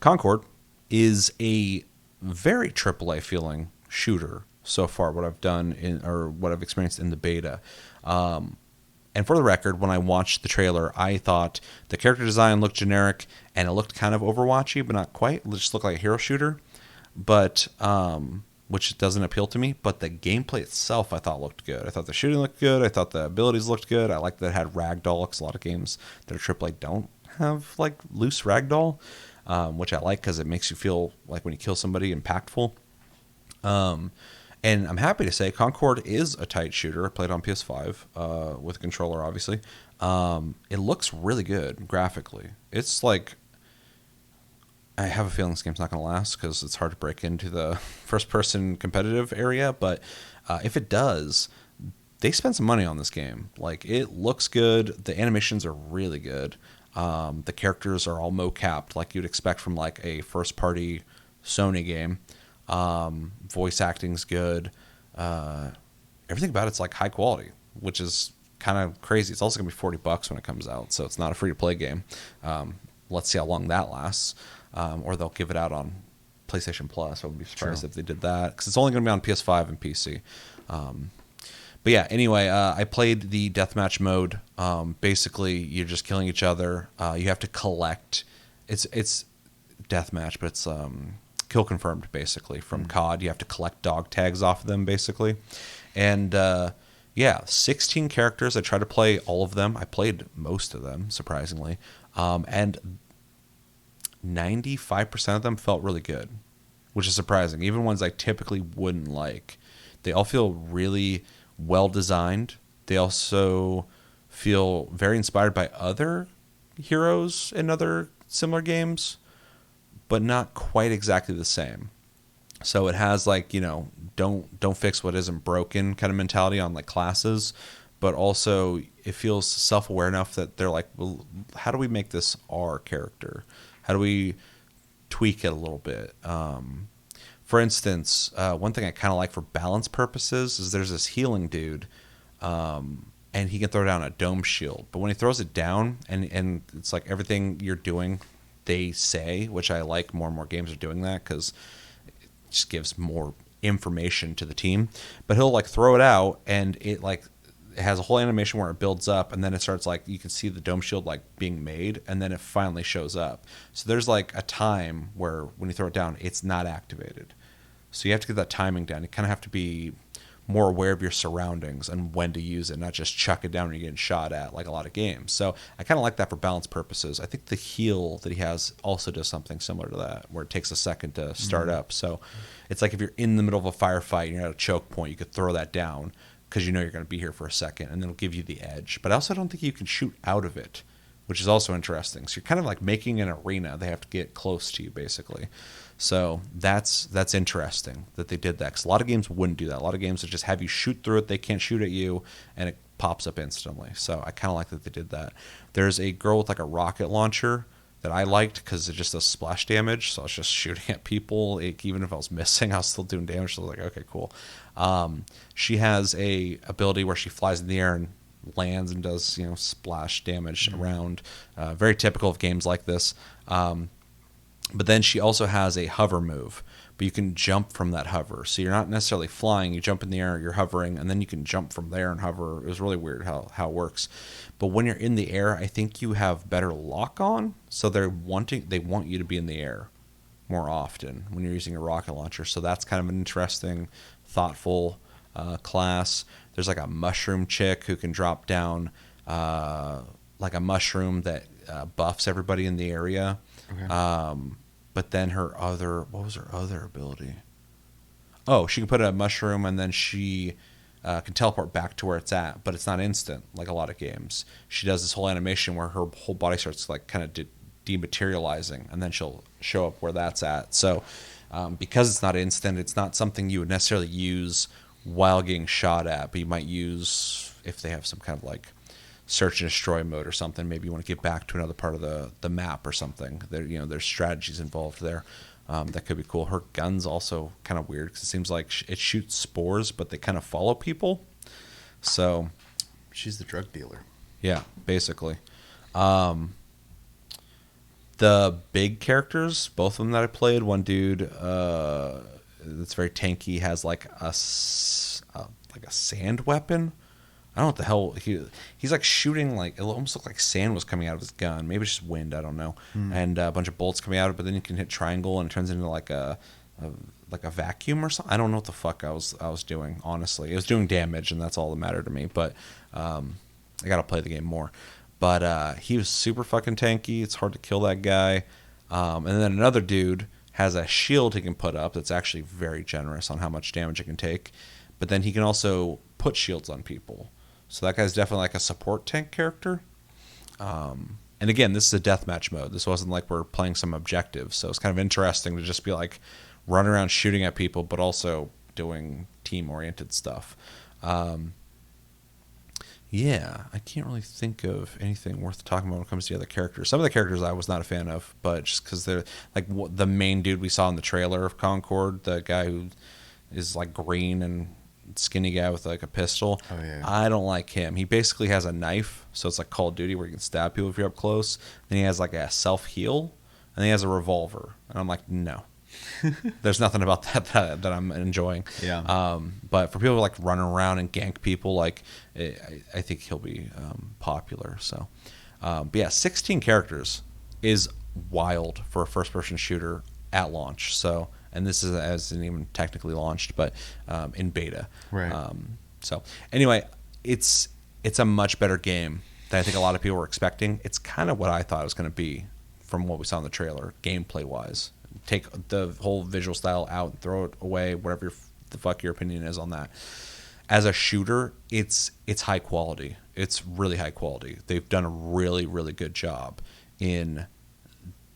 Concord is a very AAA feeling shooter so far, what I've done or what I've experienced in the beta. And for the record, when I watched the trailer, I thought the character design looked generic and it looked kind of Overwatchy, but not quite. It just looked like a hero shooter, but which doesn't appeal to me. But the gameplay itself, I thought looked good. I thought the shooting looked good. I thought the abilities looked good. I liked that it had ragdoll, because a lot of games that are AAA don't have like loose ragdoll, which I like because it makes you feel like when you kill somebody impactful. And I'm happy to say Concord is a tight shooter. I played on PS5 with a controller, obviously. It looks really good graphically. It's like, I have a feeling this game's not going to last because it's hard to break into the first-person competitive area. But if it does, they spent some money on this game. Like, it looks good. The animations are really good. The characters are all mo-capped like you'd expect from like a first-party Sony game. Voice acting's good. Everything about it's like high quality, which is kind of crazy. It's also gonna be $40 when it comes out, so it's not a free to play game. Let's see how long that lasts, or they'll give it out on PlayStation Plus. I wouldn't be surprised if they did that, because it's only gonna be on PS5 and PC. But yeah, anyway, I played the deathmatch mode. Basically, you're just killing each other. You have to collect. It's deathmatch, but it's kill confirmed, basically, from COD. You have to collect dog tags off of them, basically. And 16 characters. I tried to play all of them. I played most of them, surprisingly. And 95% of them felt really good, which is surprising. Even ones I typically wouldn't like. They all feel really well designed. They also feel very inspired by other heroes in other similar games, but not quite exactly the same. So it has like, don't fix what isn't broken kind of mentality on like classes, but also it feels self-aware enough that they're like, well, how do we make this our character? How do we tweak it a little bit? For instance, one thing I kind of like for balance purposes is there's this healing dude, and he can throw down a dome shield, but when he throws it down and it's like everything you're doing, they say, which I like more and more games are doing that because it just gives more information to the team. But he'll like throw it out and it has a whole animation where it builds up and then it starts like you can see the dome shield like being made and then it finally shows up. So there's like a time where when you throw it down, it's not activated. So you have to get that timing down. You kind of have to be more aware of your surroundings and when to use it, not just chuck it down when you're getting shot at like a lot of games. So I kind of like that for balance purposes. I think the heal that he has also does something similar to that, where it takes a second to start up. So it's like if you're in the middle of a firefight and you're at a choke point, you could throw that down because you know you're going to be here for a second, and then it'll give you the edge. But I also don't think you can shoot out of it, which is also interesting. So you're kind of like making an arena. They have to get close to you, basically. So that's interesting that they did that, because a lot of games wouldn't do that. A lot of games would just have you shoot through it. They can't shoot at you, and it pops up instantly. So I kind of like that they did that. There's a girl with like a rocket launcher that I liked because it just does splash damage. So I was just shooting at people. Even if I was missing, I was still doing damage. So I was like, okay, cool. She has a ability where she flies in the air and lands and does, splash damage around. Very typical of games like this. But then she also has a hover move, but you can jump from that hover. So you're not necessarily flying. You jump in the air, you're hovering, and then you can jump from there and hover. It was really weird how it works. But when you're in the air, I think you have better lock on. So they want you to be in the air more often when you're using a rocket launcher. So that's kind of an interesting, thoughtful class. There's like a mushroom chick who can drop down like a mushroom that buffs everybody in the area. Okay. But then what was her other ability? Oh, she can put a mushroom and then she can teleport back to where it's at, but it's not instant like a lot of games. She does this whole animation where her whole body starts like kind of dematerializing, and then she'll show up where that's at. So because it's not instant, it's not something you would necessarily use while getting shot at, but you might use if they have some kind of like search and destroy mode or something. Maybe you want to get back to another part of the map or something. There's strategies involved there. That could be cool. Her gun's also kind of weird because it seems like it shoots spores, but they kind of follow people. So she's the drug dealer. Yeah, basically. The big characters, both of them that I played, one dude that's very tanky has like a sand weapon. I don't know what the hell he's like shooting, like it almost looked like sand was coming out of his gun. Maybe it's just wind, I don't know. And a bunch of bullets coming out of it, but then you can hit triangle and it turns into like a vacuum or something. I don't know what the fuck I was doing, honestly. It was doing damage and that's all that mattered to me, but I gotta play the game more. But he was super fucking tanky. It's hard to kill that guy. And then another dude has a shield he can put up that's actually very generous on how much damage it can take. But then he can also put shields on people. So that guy's definitely like a support tank character. And again, this is a deathmatch mode. This wasn't like we're playing some objective. So it's kind of interesting to just be like running around shooting at people, but also doing team-oriented stuff. Yeah, I can't really think of anything worth talking about when it comes to the other characters. Some of the characters I was not a fan of, but just because they're like the main dude we saw in the trailer of Concord, the guy who is like green and skinny guy with like a pistol. Oh, yeah. I don't like him. He basically has a knife, so it's like Call of Duty where you can stab people if you're up close. Then he has like a self-heal, and he has a revolver. And I'm like, no. There's nothing about that I'm enjoying. Yeah. But for people who like run around and gank people, like I think he'll be popular. So, but yeah, 16 characters is wild for a first-person shooter at launch. So, and this isn't even technically launched, but in beta. Right. So anyway, it's a much better game than I think a lot of people were expecting. It's kind of what I thought it was going to be from what we saw in the trailer, gameplay-wise. Take the whole visual style out and throw it away, whatever the fuck your opinion is on that. As a shooter, it's high quality. It's really high quality. They've done a really, really good job in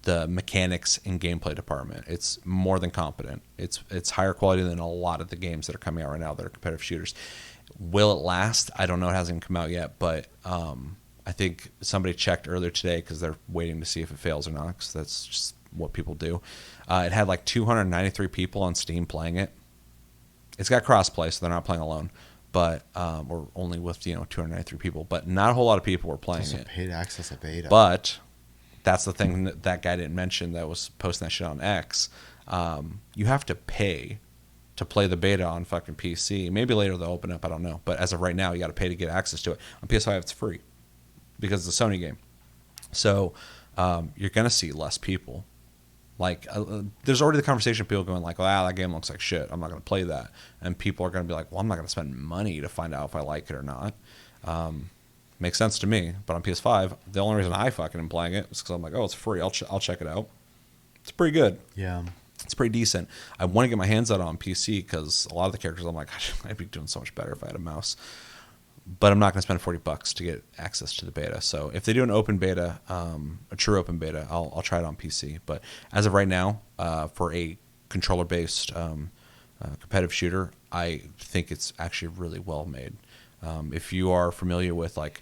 the mechanics and gameplay department. It's more than competent. It's higher quality than a lot of the games that are coming out right now that are competitive shooters. Will it last? I don't know. It hasn't come out yet, but I think somebody checked earlier today because they're waiting to see if it fails or not, because that's just what people do. It had like 293 people on Steam playing it. It's got crossplay, so they're not playing alone, but or only with 293 people. But not a whole lot of people were playing it. Paid access at beta. But that's the thing that guy didn't mention that was posting that shit on X. You have to pay to play the beta on fucking PC. Maybe later they'll open up, I don't know. But as of right now, you got to pay to get access to it. On PS5, it's free because it's a Sony game. So you're going to see less people. Like, there's already the conversation of people going like, wow, that game looks like shit. I'm not going to play that. And people are going to be like, well, I'm not going to spend money to find out if I like it or not. Makes sense to me. But on PS5, the only reason I fucking am playing it is because I'm like, oh, it's free. I'll check it out. It's pretty good. Yeah. It's pretty decent. I want to get my hands on PC because a lot of the characters I'm like, I'd be doing so much better if I had a mouse. But I'm not going to spend $40 to get access to the beta. So if they do an open beta, a true open beta, I'll try it on PC. But as of right now, for a controller-based competitive shooter, I think it's actually really well made. If you are familiar with like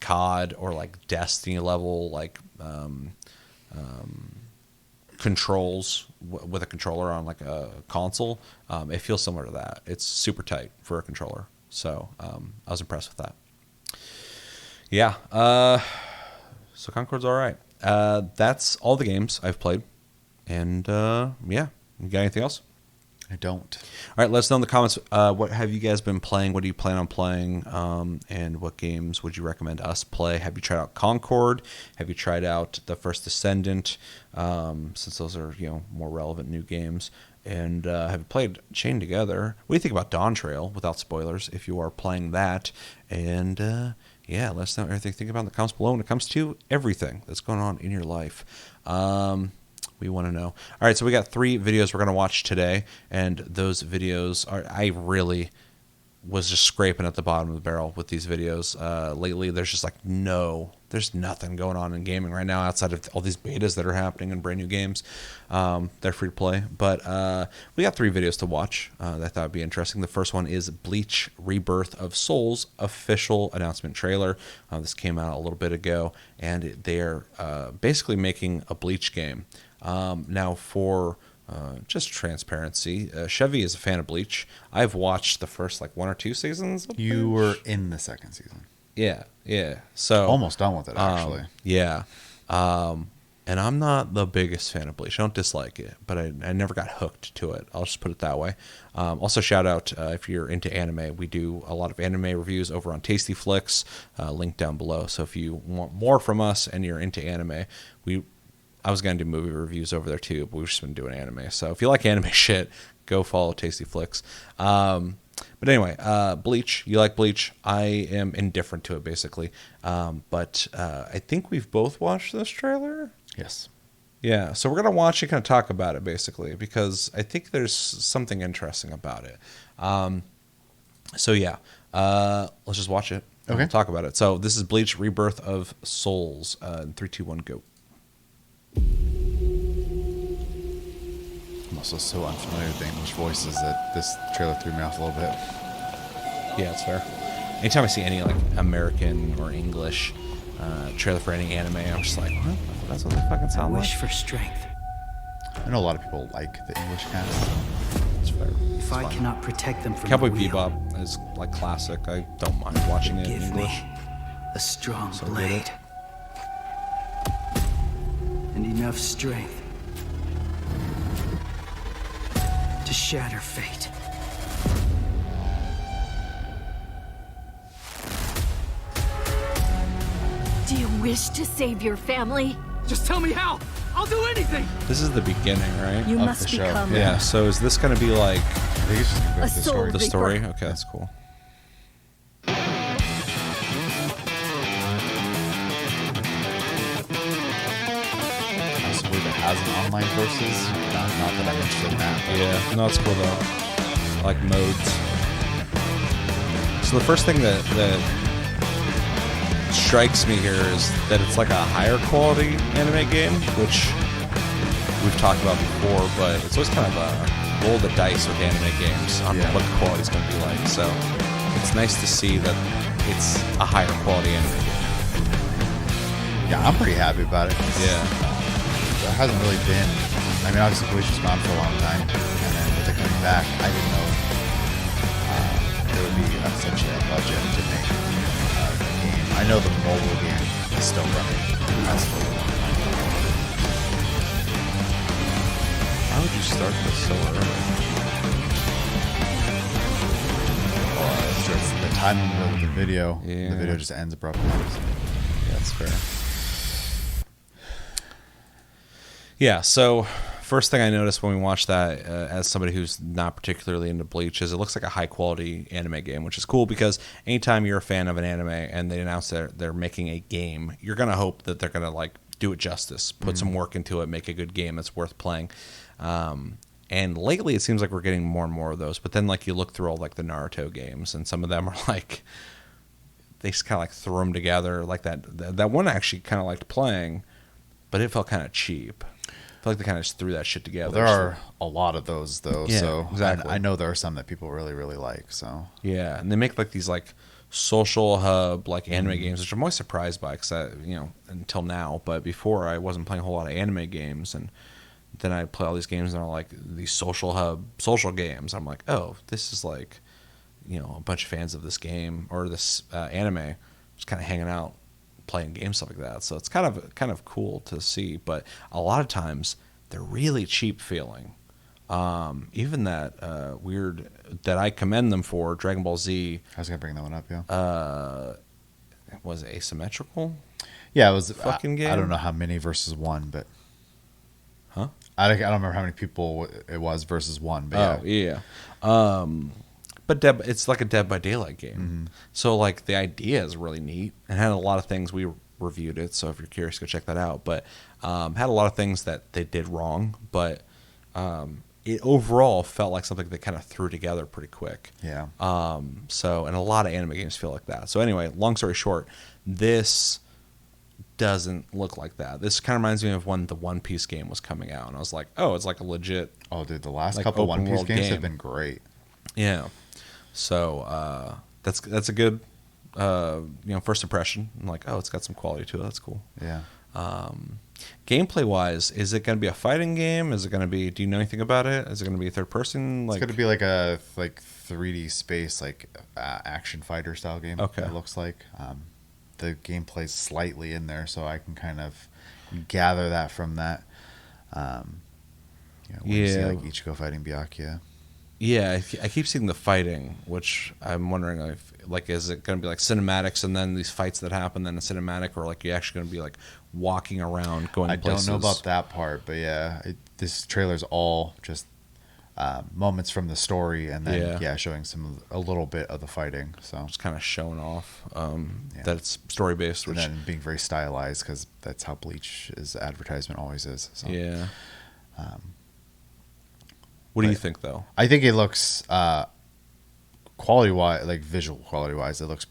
COD or like Destiny level like controls with a controller on like a console, it feels similar to that. It's super tight for a controller. So I was impressed with that. Yeah. So Concord's all right. That's all the games I've played. And yeah, you got anything else? I don't. All right, let us know in the comments. What have you guys been playing? What do you plan on playing? And what games would you recommend us play? Have you tried out Concord? Have you tried out the first Descendant? Since those are more relevant new games. And have you played Chained Together? What do you think about Dawntrail? Without spoilers, if you are playing that. And yeah, let us know everything you think about in the comments below when it comes to everything that's going on in your life. We want to know. All right, so we got 3 videos we're going to watch today, and those videos are, I really was just scraping at the bottom of the barrel with these videos. Lately, there's just like there's nothing going on in gaming right now outside of all these betas that are happening and brand new games. They're free to play, but we got 3 videos to watch that I thought would be interesting. The first one is Bleach Rebirth of Souls official announcement trailer. This came out a little bit ago, and they're basically making a Bleach game. Now, for just transparency, Chevy is a fan of Bleach. I've watched the first 1 or 2 seasons of You Bleach. were in the second season. Yeah. So Almost done with it, actually. yeah. And I'm not the biggest fan of Bleach. I don't dislike it, but I never got hooked to it. I'll just put it that way. Also, shout out if you're into anime. We do a lot of anime reviews over on Tasty Flicks, link down below. So if you want more from us and you're into anime, I was going to do movie reviews over there too, but we've just been doing anime. So if you like anime shit, go follow Tasty Flicks. But anyway, Bleach, you like Bleach. I am indifferent to it, basically. But I think we've both watched this trailer. Yes. Yeah, so we're going to watch it, kind of talk about it, basically, because I think there's something interesting about it. So yeah, let's just watch it. Okay. We'll talk about it. So this is Bleach Rebirth of Souls. 3, 2, 1, go. I'm also so unfamiliar with the English voices that this trailer threw me off a little bit. Yeah, it's fair. Anytime I see any American or English trailer for any anime, I'm just like, what? That's what they fucking sound like. Wish for strength. I know a lot of people like the English cast. It's fair. If I cannot protect them from Cowboy the wheel, Bebop is classic. I don't mind watching it in give English. me a strong So blade and enough strength to shatter fate. Do you wish to save your family? Just tell me how. I'll do anything. This is the beginning, right? You Of must the show. become Yeah. So is this going to be like I think it's just going to go A through the soul story. the Reaper. story? Okay, that's cool. I also believe it has an online versus. Not that I'm interested in that. but- Yeah, no, it's cool though. I like modes. So the first thing that strikes me here is that it's like a higher quality anime game, which we've talked about before, but it's always kind of a roll the dice with anime games on Yeah. what the quality's going to be like. So it's nice to see that it's a higher quality anime game. Yeah, I'm pretty happy about it. Yeah. There hasn't really been. I mean, obviously, Bleach was gone for a long time, and then with it coming back, I didn't know there would be essentially a budget to make a game. I know the mobile game is still running. That's for a long time. Why would you start this so early? So it's the timing of the video. Yeah. The video just ends abruptly. Yeah, that's fair. Yeah, so first thing I noticed when we watched that, as somebody who's not particularly into Bleach, is it looks like a high quality anime game, which is cool because anytime you're a fan of an anime and they announce that they're making a game, you're gonna hope that they're gonna do it justice, put some work into it, make a good game that's worth playing. And lately, it seems like we're getting more and more of those. But then, you look through all the Naruto games, and some of them are they just kind of throw them together. That one I actually kind of liked playing, but it felt kind of cheap. feel like they kind of just threw that shit together. Well, there are a lot of those though. Yeah, so exactly. I know there are some that people really, really like. So Yeah, and they make like these like social hub like anime Mm-hmm. games, which I'm always surprised by because until now, but before I wasn't playing a whole lot of anime games, and then I play all these games and they're like these social hub social games. I'm like, oh, this is like a bunch of fans of this game or this anime just kind of hanging out playing games, stuff like that. So it's kind of cool to see, but a lot of times they're really cheap feeling. Even that weird that I commend them for, Dragon Ball Z. I was gonna bring that one up. Yeah. Was it asymmetrical? Yeah, it was fucking game? I don't know how many versus one, but Huh? I don't remember how many people it was versus one. But Yeah. But it's like a Dead by Daylight game. Mm-hmm. So like the idea is really neat and had a lot of things. We reviewed it, so if you're curious, go check that out. But had a lot of things that they did wrong, but it overall felt like something they kind of threw together pretty quick. Yeah. So, and a lot of anime games feel like that. So anyway, long story short, this doesn't look like that. This kind of reminds me of when the One Piece game was coming out, and I was like, oh, it's like a legit. Oh, dude, the last like, couple One open Piece world games game. have been great. Yeah. So that's a good first impression. I'm like, oh, it's got some quality to it. That's cool. Yeah. Gameplay wise, is it going to be a fighting game? Is it going to be? Do you know anything about it? Is it going to be a third person? It's going to be like a 3D space action fighter style game. Okay. It looks like the gameplay's slightly in there, so I can kind of gather that from that. When you see like Ichigo fighting Byakuya. Yeah, I keep seeing the fighting, which I'm wondering if is it going to be like cinematics and then these fights that happen then a cinematic, or like you're actually going to be like walking around going places? I don't know about that part, but yeah, this trailer's all just moments from the story and then showing a little bit of the fighting. So just kind of showing off that it's story based, and then being very stylized because that's how Bleach's advertisement always is. So. Yeah. What do you think, though? I think it looks quality wise, like visual quality wise, it looks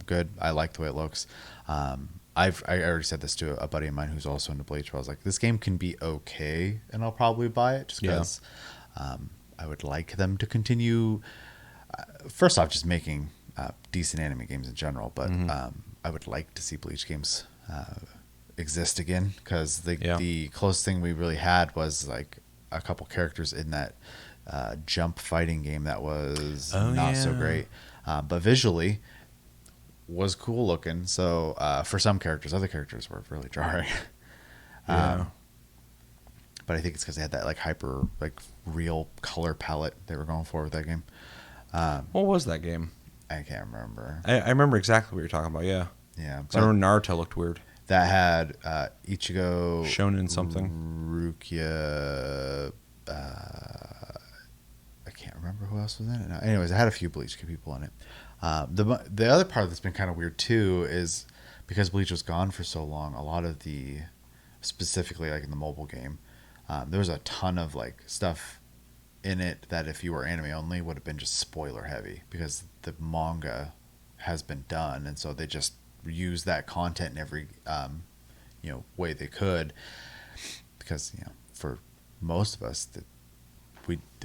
good. I like the way it looks. I already said this to a buddy of mine who's also into Bleach. Where I was like, this game can be okay, and I'll probably buy it just because I would like them to continue. First off, just making decent anime games in general, but I would like to see Bleach games exist again because the closest thing we really had was like a couple characters in that jump fighting game that was not so great, but visually was cool looking. So for some characters, other characters were really jarring. But I think it's because they had that like hyper like real color palette they were going for with that game. What was that game? I can't remember. I remember exactly what you're talking about. Yeah. I remember Naruto looked weird. That had Ichigo, Shonen something, Rukia. I can't remember who else was in it now. Anyways, it had a few Bleach people in it. The other part that's been kind of weird too is because Bleach was gone for so long. A lot of the, specifically like in the mobile game, there was a ton of like stuff in it that if you were anime only would have been just spoiler heavy because the manga has been done, and so they just use that content in every way they could, because for most of us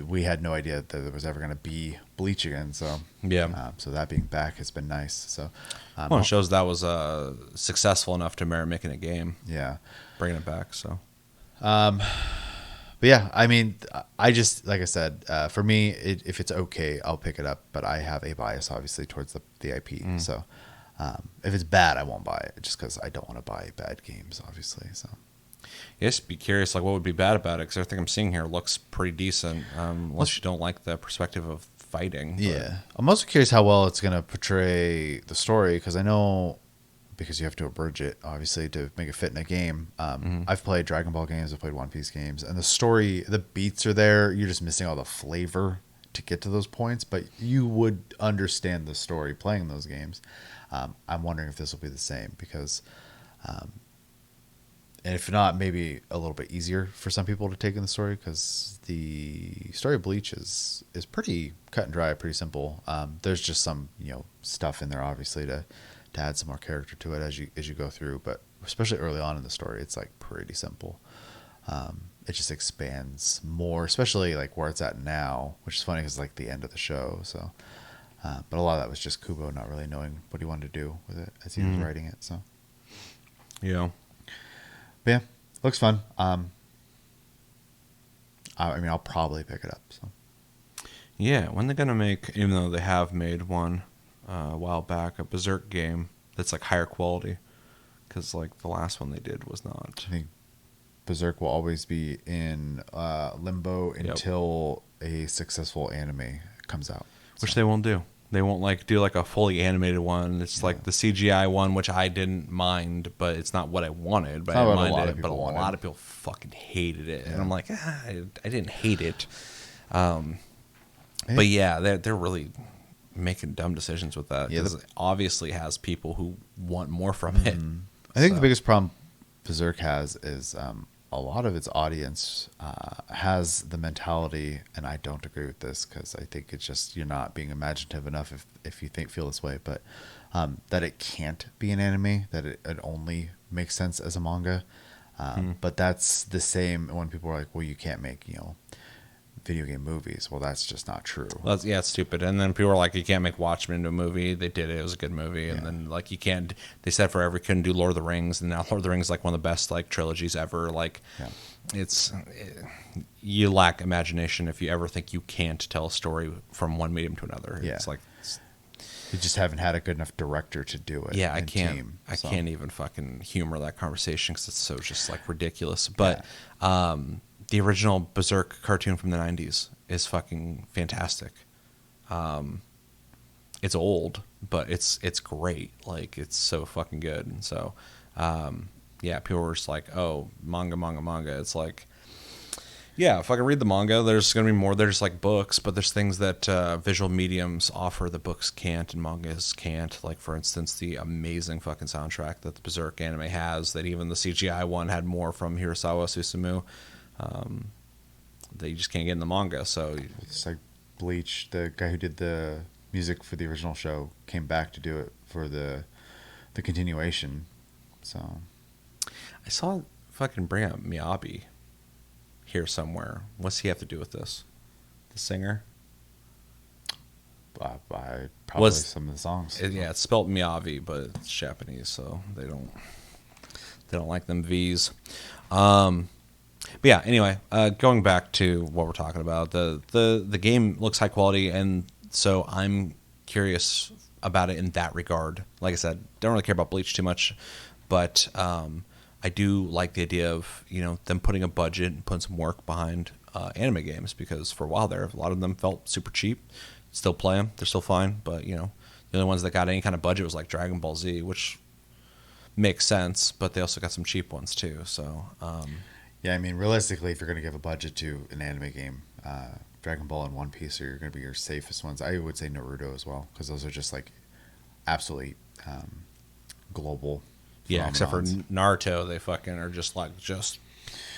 we had no idea that there was ever going to be Bleach again. So so that being back has been nice. So it shows that was successful enough to merit making a game. Yeah, bringing it back. So but yeah, I mean, I just, like I said, for me, if it's okay, I'll pick it up, but I have a bias obviously towards the IP. So if it's bad, I won't buy it just because I don't want to buy bad games, obviously. So yes, be curious, like what would be bad about it? Because everything I'm seeing here looks pretty decent, unless you don't like the perspective of fighting. Yeah, I'm also curious how well it's going to portray the story, because I know, because you have to abridge it, obviously, to make it fit in a game. I've played Dragon Ball games, I've played One Piece games, and the story, the beats are there. You're just missing all the flavor to get to those points, but you would understand the story playing those games. I'm wondering if this will be the same, because, and if not, maybe a little bit easier for some people to take in the story, because the story of Bleach is pretty cut and dry, pretty simple. There's just some stuff in there, obviously, to add some more character to it as you go through, but especially early on in the story, it's like pretty simple. it just expands more, especially like where it's at now, which is funny because like the end of the show. So, but a lot of that was just Kubo not really knowing what he wanted to do with it as he was writing it. So, Yeah. but yeah, looks fun. I mean, I'll probably pick it up. So, Yeah, when they're gonna make, even though they have made one a while back, a Berserk game that's like higher quality, because like the last one they did was not. I think Berserk will always be in limbo until a successful anime comes out, Which they won't do. They won't like do like a fully animated one. It's like the CGI one, which I didn't mind, but it's not what I wanted. But I didn't mind it. But a lot of people fucking hated it, and I'm like, I didn't hate it. But yeah, they're really making dumb decisions with that. Because it obviously has people who want more from it. I think the biggest problem Berserk has is a lot of its audience has the mentality, and I don't agree with this because I think it's just you're not being imaginative enough if you feel this way, but that it can't be an anime, that it only makes sense as a manga. But that's the same when people are like, well, you can't make, video game movies. Well, that's just not true. Well, yeah, it's stupid. And then people were like, you can't make Watchmen into a movie. They did it. It was a good movie. And then like you can't. They said forever you couldn't do Lord of the Rings, and now Lord of the Rings is like one of the best like trilogies ever. Like, you lack imagination if you ever think you can't tell a story from one medium to another. Yeah. It's like you just haven't had a good enough director to do it. Yeah, I can't even fucking humor that conversation because it's so just like ridiculous. But the original Berserk cartoon from the 90s is fucking fantastic. It's old, but it's great. Like, it's so fucking good. And so, people were just like, oh, manga. It's like, yeah, if I can read the manga, there's going to be more. There's like books, but there's things that visual mediums offer that books can't and mangas can't. Like, for instance, the amazing fucking soundtrack that the Berserk anime has, that even the CGI one had more from Hirasawa Susumu. That you just can't get in the manga. So it's like Bleach, the guy who did the music for the original show, came back to do it for the continuation. So I saw fucking bring up Miyabi here somewhere. What's he have to do with this? The singer? Probably some of the songs. It's spelled Miyabi, but it's Japanese, so they don't like them V's. But yeah, anyway, going back to what we're talking about, the game looks high quality, and so I'm curious about it in that regard. Like I said, don't really care about Bleach too much, but I do like the idea of them putting a budget and putting some work behind anime games, because for a while there, a lot of them felt super cheap. Still play them; they're still fine, but the only ones that got any kind of budget was like Dragon Ball Z, which makes sense, but they also got some cheap ones too. So. Yeah, I mean, realistically, if you're going to give a budget to an anime game, Dragon Ball and One Piece are going to be your safest ones. I would say Naruto as well, because those are just like absolutely global. Yeah, except for Naruto, they fucking are just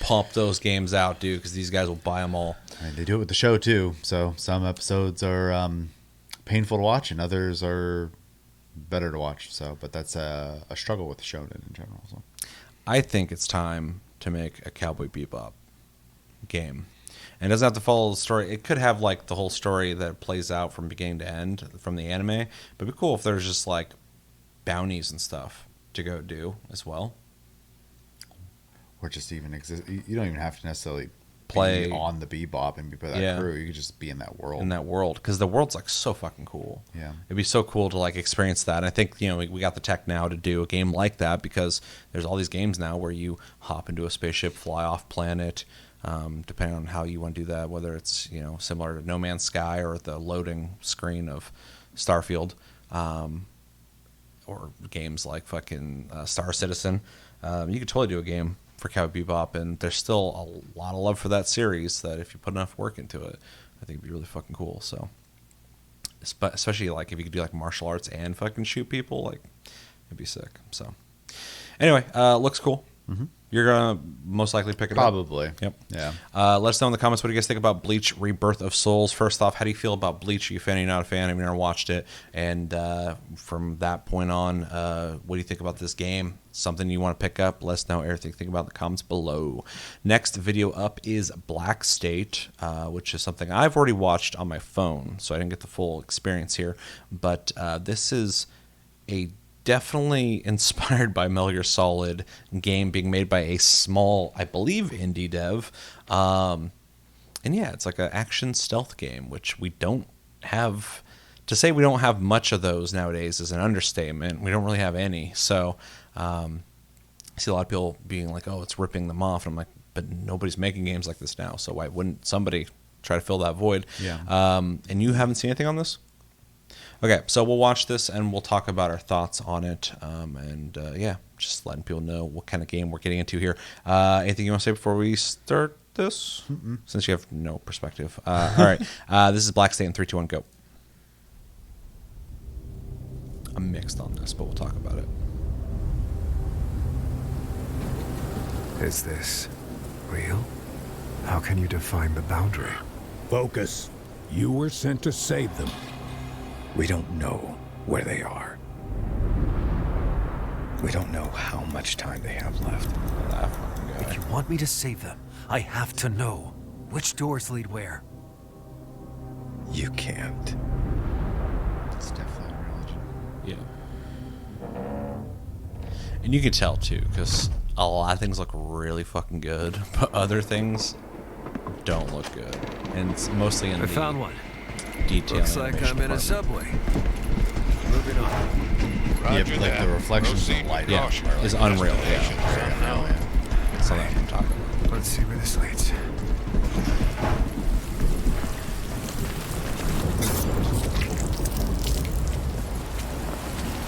pump those games out, dude, because these guys will buy them all. And they do it with the show too. So some episodes are painful to watch, and others are better to watch. So, but that's a struggle with the shonen in general. So. I think it's time to make a Cowboy Bebop game. And it doesn't have to follow the story. It could have like the whole story that plays out from beginning to end from the anime. But it'd be cool if there's just like bounties and stuff to go do as well. Or just even exist. You don't even have to necessarily play be on the Bebop and be part of that crew. You could just be in that world. In that world, because the world's like so fucking cool. Yeah, it'd be so cool to like experience that. And I think we got the tech now to do a game like that, because there's all these games now where you hop into a spaceship, fly off planet, depending on how you want to do that. Whether it's similar to No Man's Sky or the loading screen of Starfield, or games like fucking Star Citizen. You could totally do a game for Cowboy Bebop, and there's still a lot of love for that series that if you put enough work into it, I think it'd be really fucking cool. So, especially like if you could do like martial arts and fucking shoot people, like it'd be sick. So, anyway, looks cool. You're gonna most likely pick it up. Probably. Yep. Yeah. Let us know in the comments what do you guys think about Bleach Rebirth of Souls. First off, how do you feel about Bleach? Are you a fan? Are you not a fan? Have you never watched it? And from that point on, what do you think about this game? Something you want to pick up? Let us know everything you think about in the comments below. Next video up is Black State, which is something I've already watched on my phone, so I didn't get the full experience here. But this is a definitely inspired by Metal Gear Solid game being made by a small, I believe, indie dev. And yeah, it's like an action stealth game, which we don't have. To say we don't have much of those nowadays is an understatement. We don't really have any. So I see a lot of people being like, oh, it's ripping them off. And I'm like, but nobody's making games like this now. So why wouldn't somebody try to fill that void? Yeah. And you haven't seen anything on this? Okay, so we'll watch this and we'll talk about our thoughts on it. Yeah, just letting people know what kind of game we're getting into here. Anything you want to say before we start this? Since you have no perspective. All right, this is Black State in 3, 2, 1, go. I'm mixed on this, but we'll talk about it. Is this real? How can you define the boundary? Focus. You were sent to save them. We don't know where they are. We don't know how much time they have left. If you want me to save them, I have to know which doors lead where. You can't. It's definitely a religion. Yeah. And you can tell, too, because a lot of things look really fucking good, but other things don't look good. And it's mostly in I found one. detail. Looks like I'm in a subway. Moving on. Yeah, like the reflections of light. Yeah, is unreal. Yeah. Yeah. That's what I'm talking about. Let's see where this leads.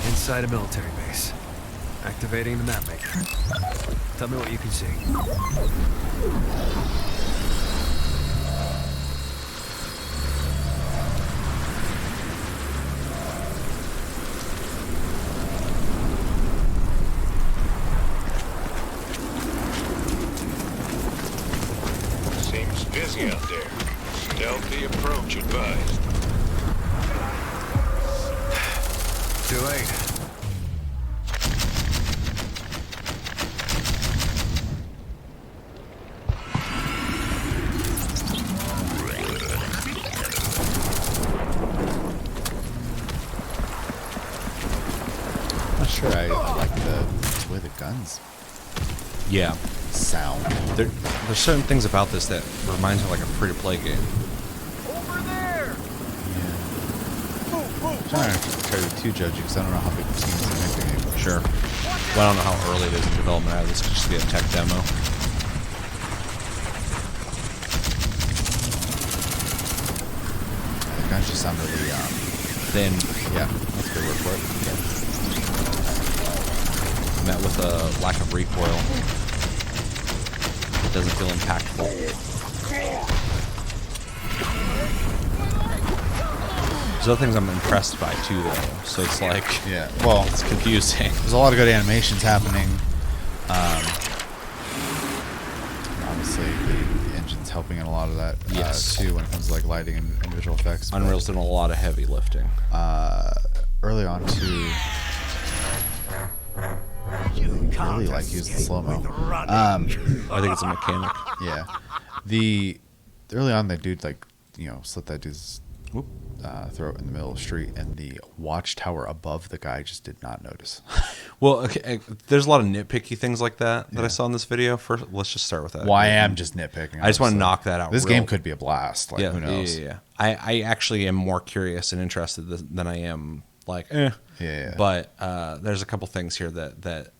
Inside a military base. Activating the map maker. Tell me what you can see. Seems busy out there. Stealthy approach advised. Too late. I'm not sure I like the way the guns Yeah. sound. There's certain things about this that reminds me of like a free-to-play game. I'm trying to try to be too judgy because I don't know how big the team is to make the game. Sure. Well, I don't know how early it is in development. This could just be a tech demo. The guns just sound really, Then yeah, that's a good word for it. met with a lack of recoil. It doesn't feel impactful. There's other things I'm impressed by too, though. So it's like, Yeah, well, it's confusing. there's a lot of good animations happening. Obviously, the engine's helping in a lot of that Yes. too when it comes to like lighting and visual effects. but, Unreal's doing a lot of heavy lifting. early on too. Really like using slow-mo. I think it's a mechanic. Yeah. The early on that dude like, slit that dude's throat in the middle of the street, and the watchtower above the guy just did not notice. Well, okay, there's a lot of nitpicky things like that I Yeah. saw in this video. First, let's just start with that. Well, I am just nitpicking. I just want to obviously. knock that out. This real- game could be a blast. Like, who knows? Yeah. I actually am more curious and interested than I am like, Yeah. But there's a couple things here that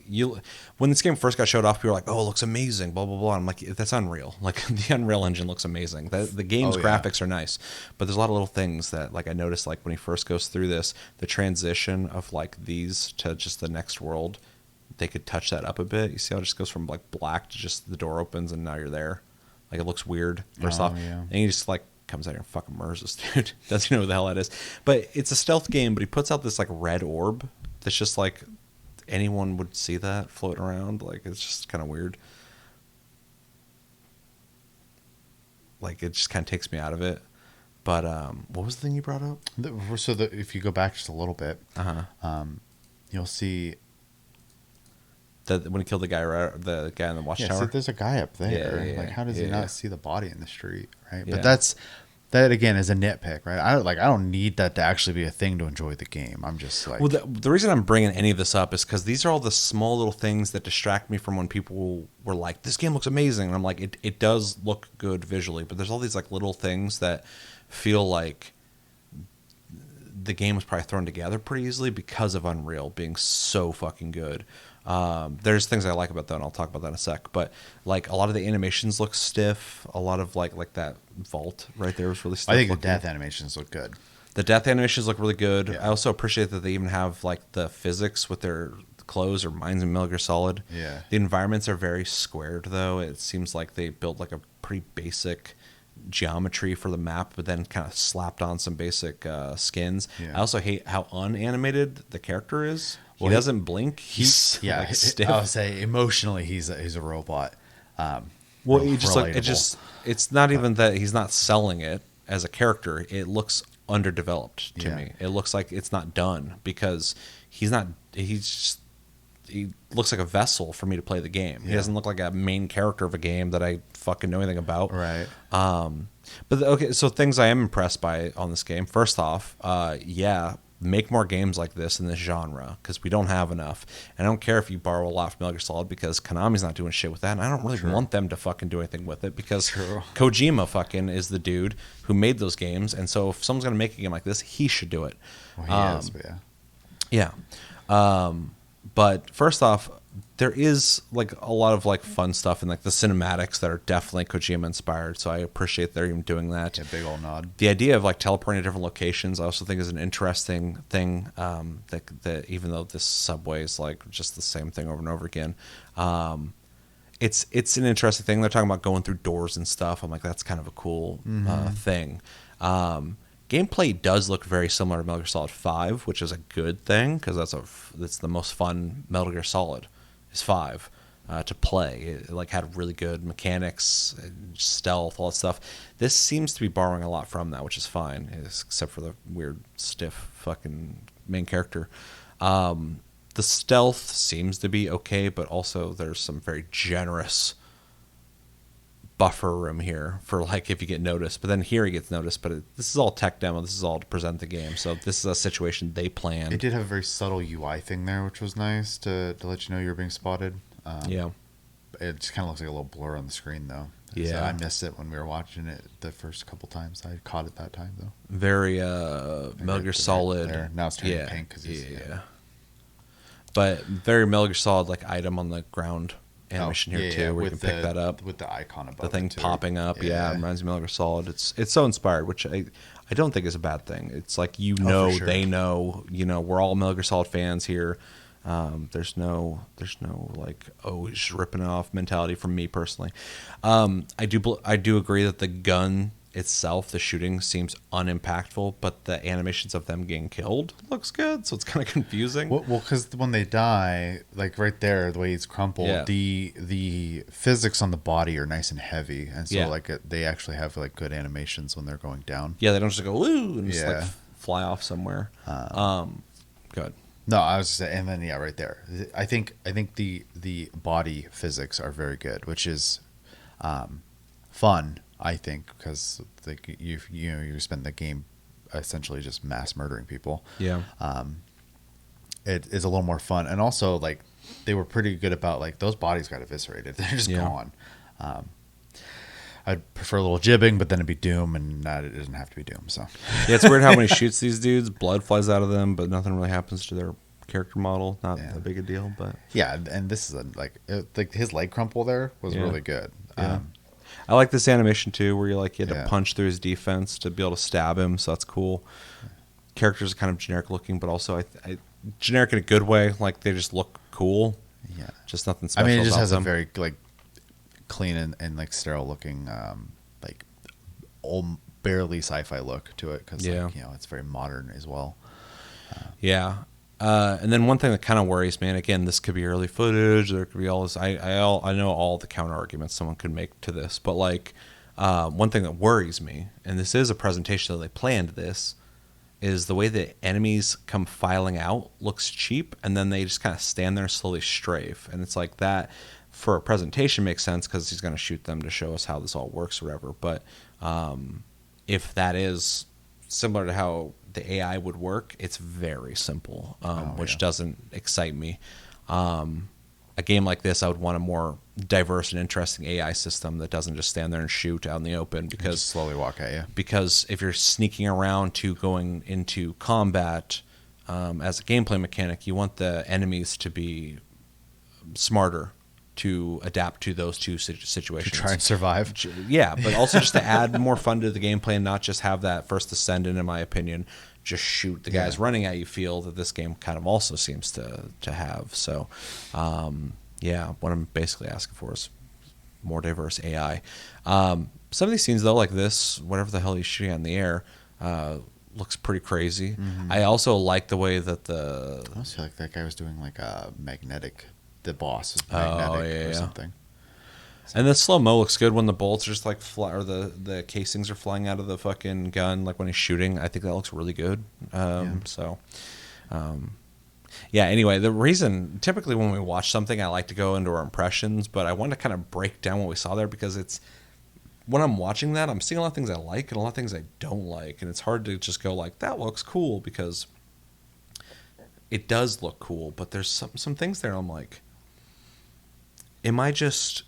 you, when this game first got showed off, people were like, "Oh, it looks amazing," blah blah blah. I'm like, that's Unreal. Like the Unreal Engine looks amazing. The game's Oh, yeah. graphics are nice, but there's a lot of little things that like I noticed, like when he first goes through this, the transition of like these to just the next world, they could touch that up a bit. You see how it just goes from like black to just the door opens and now you're there. Like it looks weird first off, yeah. and he just like comes out here and fucking murders this dude. Doesn't know who the hell that is. But it's a stealth game, but he puts out this like red orb that's just like, anyone would see that floating around. Like, it's just kind of weird. Like, it just kind of takes me out of it. But what was the thing you brought up? If you go back just a little bit, you'll see that when he killed the guy in the watchtower. See, there's a guy up there. Yeah, like, how does he yeah. not see the body in the street, right? Yeah. But that again is a nitpick, right? I don't need that to actually be a thing to enjoy the game. I'm just like, Well, the reason I'm bringing any of this up is because these are all the small little things that distract me from when people were like, "This game looks amazing," and I'm like, "It does look good visually," but there's all these like little things that feel like the game was probably thrown together pretty easily because of Unreal being so fucking good. There's things I like about that, and I'll talk about that in a sec. But like a lot of the animations look stiff. A lot of like that vault right there was really stiff. I think the looking. death animations look good. The death animations look really good. Yeah. I also appreciate that they even have like the physics with their clothes or mines in Metal Gear Solid. Yeah. The environments are very squared though. It seems like they built like a pretty basic geometry for the map, but then kind of slapped on some basic skins. Yeah. I also hate how unanimated the character is. Well, he doesn't blink. He's like stiff. I would say emotionally he's a robot. Well, it's not even that he's not selling it as a character. It looks underdeveloped to me. It looks like it's not done because he looks like a vessel for me to play the game. He doesn't look like a main character of a game that I fucking know anything about. Right. But okay, so things I am impressed by on this game. First off, make more games like this in this genre because we don't have enough. And I don't care if you borrow a lot from Metal Gear Solid because Konami's not doing shit with that, and I don't really want them to fucking do anything with it because Kojima fucking is the dude who made those games, and so if someone's gonna make a game like this, he should do it. Well, he is, but yeah. But first off, there is like a lot of like fun stuff and like the cinematics that are definitely Kojima inspired. So I appreciate they're even doing that. Yeah, big old nod. The idea of like teleporting to different locations, I also think is an interesting thing. That even though this subway is like just the same thing over and over again, it's an interesting thing. They're talking about going through doors and stuff. I'm like, that's kind of a cool thing. Gameplay does look very similar to Metal Gear Solid 5, which is a good thing because that's the most fun Metal Gear Solid is 5 to play. It like had really good mechanics, stealth, all that stuff. This seems to be borrowing a lot from that, which is fine, except for the weird stiff fucking main character. The stealth seems to be okay, but also there's some very generous buffer room here for like if you get noticed, but then here he gets noticed. But this is all tech demo. This is all to present the game. So this is a situation they planned. It did have a very subtle UI thing there, which was nice to let you know you're being spotted. Yeah, it just kind of looks like a little blur on the screen though. Yeah, so I missed it when we were watching it the first couple times. I caught it that time though. Very Metal Gear Solid. There. Now it's turning pink because but very Metal Gear Solid like item on the ground. Animation here too, where you can pick that up with the icon above the thing too. popping up. Yeah, it reminds me of Metal Gear Solid. It's so inspired, which I don't think is a bad thing. It's like they know, we're all Metal Gear Solid fans here. There's no like he's ripping it off mentality from me personally. I do agree that the gun itself, the shooting seems unimpactful, but the animations of them getting killed looks good, so it's kind of confusing. Well, because when they die, like right there, the way he's crumpled, the physics on the body are nice and heavy, and so they actually have like good animations when they're going down. Yeah, they don't just go woo and just like fly off somewhere. Good. No, I was just saying, and then right there, I think the body physics are very good, which is fun. I think because like you spend the game essentially just mass murdering people. Yeah. It is a little more fun, and also like they were pretty good about like those bodies got eviscerated. They're just gone. I'd prefer a little jibbing, but then it'd be Doom, and it doesn't have to be Doom. So yeah, it's weird how when he shoots these dudes, blood flies out of them, but nothing really happens to their character model. Not that big a deal, but yeah. And this is like his leg crumple there was really good. Yeah. I like this animation too, where you had to punch through his defense to be able to stab him, so that's cool. Characters are kind of generic looking, but also I generic in a good way. Like they just look cool. Yeah, just nothing special. I mean, it just has them. a very like clean and like sterile looking, like barely sci-fi look to it because it's very modern as well. And then one thing that kind of worries me, and again, this could be early footage, there could be all this. I know all the counter arguments someone could make to this, but like one thing that worries me, and this is a presentation that they planned this, is the way that enemies come filing out looks cheap, and then they just kind of stand there and slowly strafe, and it's like that for a presentation makes sense because he's going to shoot them to show us how this all works or whatever. But if that is similar to how the AI would work, it's very simple, which doesn't excite me. A game like this, I would want a more diverse and interesting AI system that doesn't just stand there and shoot out in the open, because just slowly walk at you. Because if you're sneaking around to going into combat as a gameplay mechanic, you want the enemies to be smarter to adapt to those two situations. To try and survive. Yeah, but also just to add more fun to the gameplay and not just have that first Descendant, in my opinion, just shoot the guys running at you feel that this game kind of also seems to have. So, what I'm basically asking for is more diverse AI. Some of these scenes, though, like this, whatever the hell he's shooting in the air, looks pretty crazy. Mm-hmm. I also like the way that I almost feel like that guy was doing like a magnetic. The boss is magnetic or something. So. And the slow-mo looks good when the bolts are just like or the casings are flying out of the fucking gun, like when he's shooting. I think that looks really good. Anyway, the reason, typically when we watch something, I like to go into our impressions, but I want to kind of break down what we saw there, because it's, when I'm watching that, I'm seeing a lot of things I like and a lot of things I don't like, and it's hard to just go like, that looks cool, because it does look cool, but there's some things there I'm like, am I just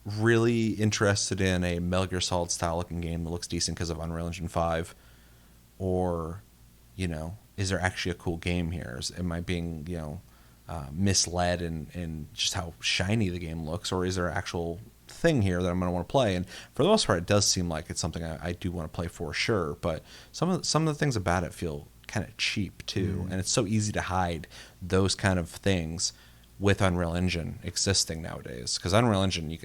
really interested in a Metal Gear Solid style looking game that looks decent because of Unreal Engine 5? Or, is there actually a cool game here? Am I being, misled in just how shiny the game looks? Or is there an actual thing here that I'm going to want to play? And for the most part, it does seem like it's something I do want to play for sure. But some of the things about it feel kind of cheap too. And it's so easy to hide those kind of things with Unreal Engine existing nowadays, because Unreal Engine,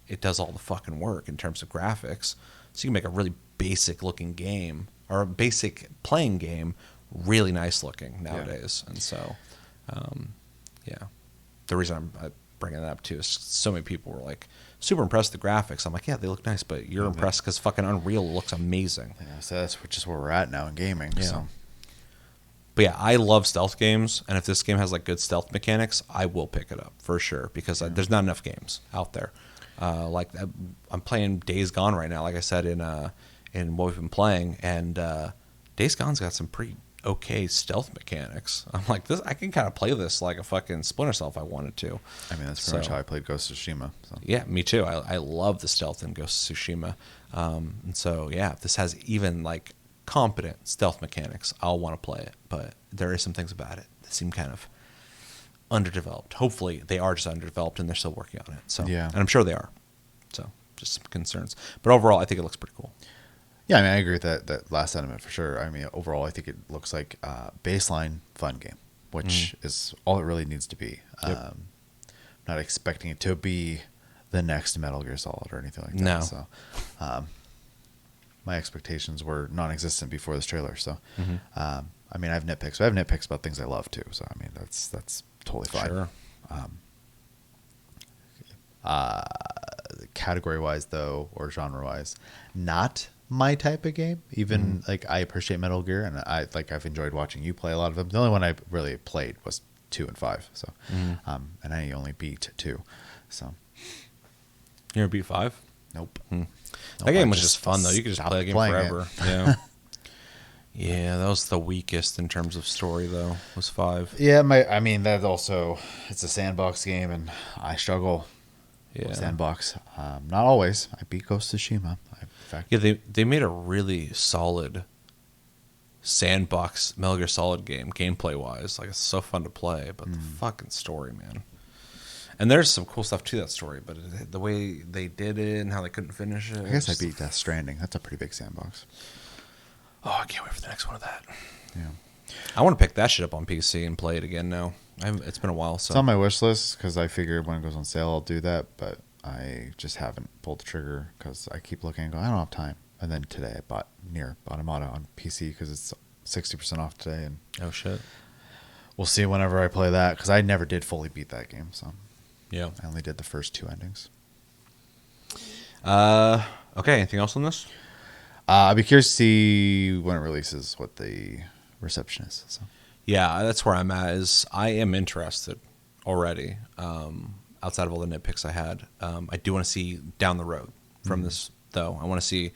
it does all the fucking work in terms of graphics, so you can make a really basic looking game, or a basic playing game, really nice looking nowadays. And so the reason I'm bringing that up too is so many people were like super impressed with the graphics. I'm like, yeah, they look nice, but you're impressed because fucking Unreal looks amazing. So that's just where we're at now in gaming. So. But yeah, I love stealth games, and if this game has like good stealth mechanics, I will pick it up for sure, because there's not enough games out there. I'm playing Days Gone right now, like I said in what we've been playing, and Days Gone's got some pretty okay stealth mechanics. I'm like, this, I can kind of play this like a fucking Splinter Cell if I wanted to. I mean, that's pretty much how I played Ghost of Tsushima. So. Yeah, me too. I love the stealth in Ghost of Tsushima, and so if this has even like competent stealth mechanics, I'll want to play it. But there are some things about it that seem kind of underdeveloped. Hopefully they are just underdeveloped and they're still working on it. So and I'm sure they are. So just some concerns. But overall, I think it looks pretty cool. Yeah, I mean, I agree with that last sentiment for sure. I mean, overall, I think it looks like a baseline fun game, which is all it really needs to be. I'm not expecting it to be the next Metal Gear Solid or anything like that. No. So, my expectations were non-existent before this trailer. So, I mean, I have nitpicks. But I have nitpicks about things I love too. So, I mean, that's totally fine. Sure. Category-wise, though, or genre-wise, not my type of game. Even like I appreciate Metal Gear, and I've enjoyed watching you play a lot of them. The only one I really played was 2 and 5. So, and I only beat 2. So, you ever beat 5? Nope. That game was just fun though. You could just play the game forever. Yeah. Yeah, that was the weakest in terms of story though. Was 5. Yeah, I mean that also, it's a sandbox game, and I struggle. Yeah. Sandbox. Not always. I beat Ghost of Tsushima. In fact. Yeah, they made a really solid sandbox Metal Gear Solid game, gameplay wise. Like, it's so fun to play, but the fucking story, man. And there's some cool stuff to that story, but the way they did it and how they couldn't finish it. I guess I beat Death Stranding. That's a pretty big sandbox. Oh, I can't wait for the next one of that. Yeah. I want to pick that shit up on PC and play it again now. It's been a while. So. It's on my wish list because I figured when it goes on sale, I'll do that. But I just haven't pulled the trigger because I keep looking and going, I don't have time. And then today I bought Automata on PC because it's 60% off today. And oh, shit. we'll see whenever I play that, because I never did fully beat that game. So Yeah. I only did the first 2 endings. Okay. Anything else on this? I'd be curious to see when it releases what the reception is. So. Yeah, that's where I'm at. Is I am interested already. Outside of all the nitpicks I had, I do want to see down the road from this, though. I want to see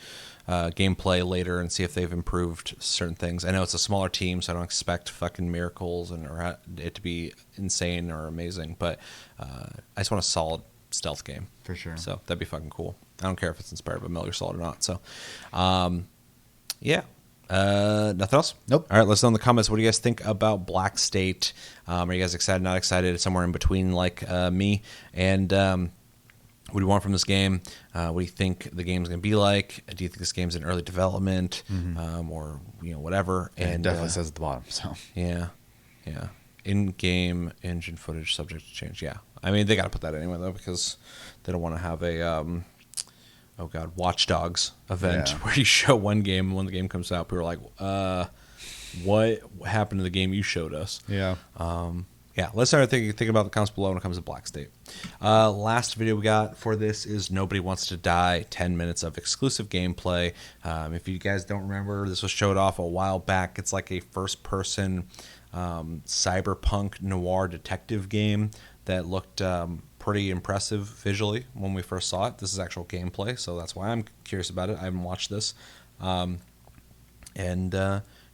gameplay later and see if they've improved certain things. I know it's a smaller team, so I don't expect fucking miracles or it to be insane or amazing. But I just want a solid stealth game For sure. So that'd be fucking cool. I don't care if it's inspired by Metal Gear Solid or not. So, yeah. Nothing else? Nope. All right, let's know in the comments. What do you guys think about Black State? Are you guys excited, not excited? Somewhere in between, like me. And what do you want from this game? What do you think the game's going to be like? Do you think this game's in early development, or whatever? And And it definitely says at the bottom. So yeah. In-game engine footage subject to change. Yeah, I mean they got to put that anyway though, because they don't want to have a Watch Dogs event where you show one game and when the game comes out, people are like, what happened to the game you showed us? yeah. Yeah, let's start thinking about the comments below when it comes to Black State. Last video we got for this is Nobody Wants to Die, 10 minutes of exclusive gameplay. If you guys don't remember, this was showed off a while back. It's like a first-person cyberpunk noir detective game that looked pretty impressive visually when we first saw it. This is actual gameplay, so that's why I'm curious about it. I haven't watched this. Yeah, I don't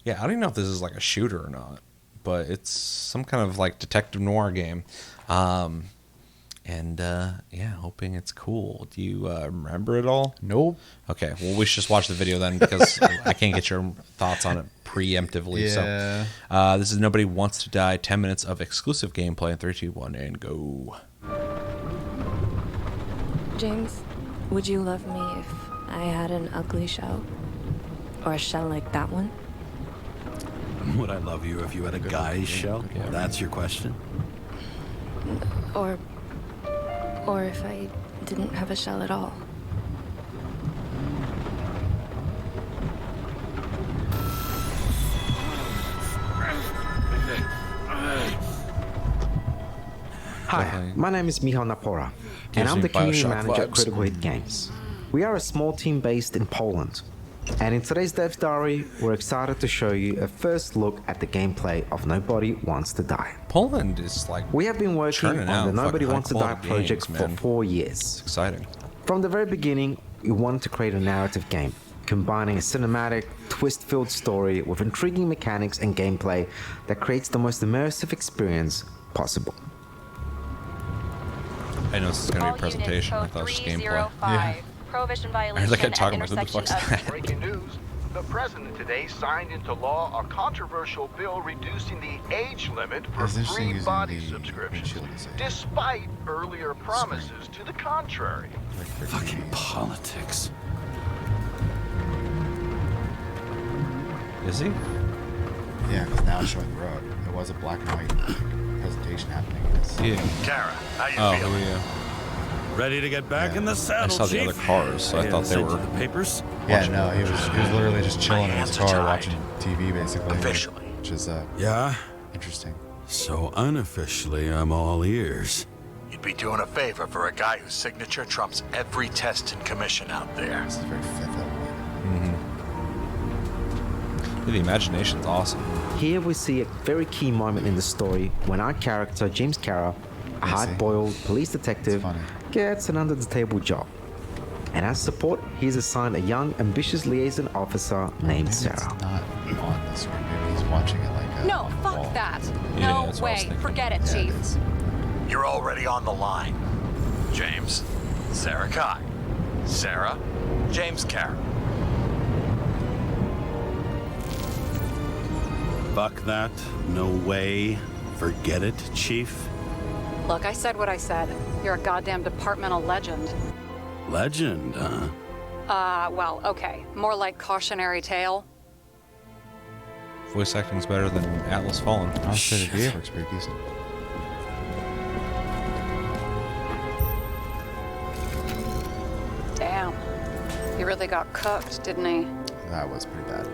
even know if this is like a shooter or not, but it's some kind of like detective noir game. Yeah, hoping it's cool. Do you remember it all? Nope. Okay, well, we should just watch the video then, because I can't get your thoughts on it preemptively. Yeah. So, this is Nobody Wants to Die, 10 minutes of exclusive gameplay in 3, 2, 1, and go. James, would you love me if I had an ugly shell? Or a shell like that one? Would I love you if you had a guy's shell? Yeah. That's your question? Or if I didn't have a shell at all? Hi, my name is Michal Napora, and I'm the community manager at Critical Hit Games. We are a small team based in Poland, and in today's Dev's Diary, we're excited to show you a first look at the gameplay of Nobody Wants to Die. Poland is like We have been working on the Nobody Wants to Die project games, for man. 4 years. It's exciting. From the very beginning, we wanted to create a narrative game, combining a cinematic, twist-filled story with intriguing mechanics and gameplay that creates the most immersive experience possible. I know this is going to be a presentation. I thought it was just gameplay. Yeah. Prohibition I violation like talking at about who the fuck's that? Breaking news. The president today signed into law a controversial bill reducing the age limit for free body subscriptions, despite earlier promises to the contrary. Fucking politics. Is he? Yeah, because now it's showing the road. It was a black and white presentation happening. Yeah. Kara, how you feeling? Yeah. Ready to get back in the saddle, I saw the Chief? other cars, so I thought they were. The papers? Yeah, no, he was literally just chilling in his car watching TV, basically. Officially. Which is Yeah? interesting. So unofficially, I'm all ears. You'd be doing a favor for a guy whose signature trumps every test and commission out there. This is very Fifth Element. Yeah, the imagination's awesome. Here we see a very key moment in the story when our character, James Kara, a hard-boiled police detective, gets an under-the-table job. And as support, he's assigned a young, ambitious liaison officer named Sarah. It's not on the screen. Maybe he's watching it like a No, fuck that. Yeah, No that's what I was way. thinking. Forget it, Chief. You're already on the line. James, Sarah Kai. Sarah, James Kara. Fuck that. No way. Forget it, Chief. Look, I said what I said. You're a goddamn departmental legend. Legend, huh? Well, okay. More like cautionary tale. Voice acting's better than Atlas Fallen. I'll say the VFX pretty decent. Damn. He really got cooked, didn't he? That was pretty bad.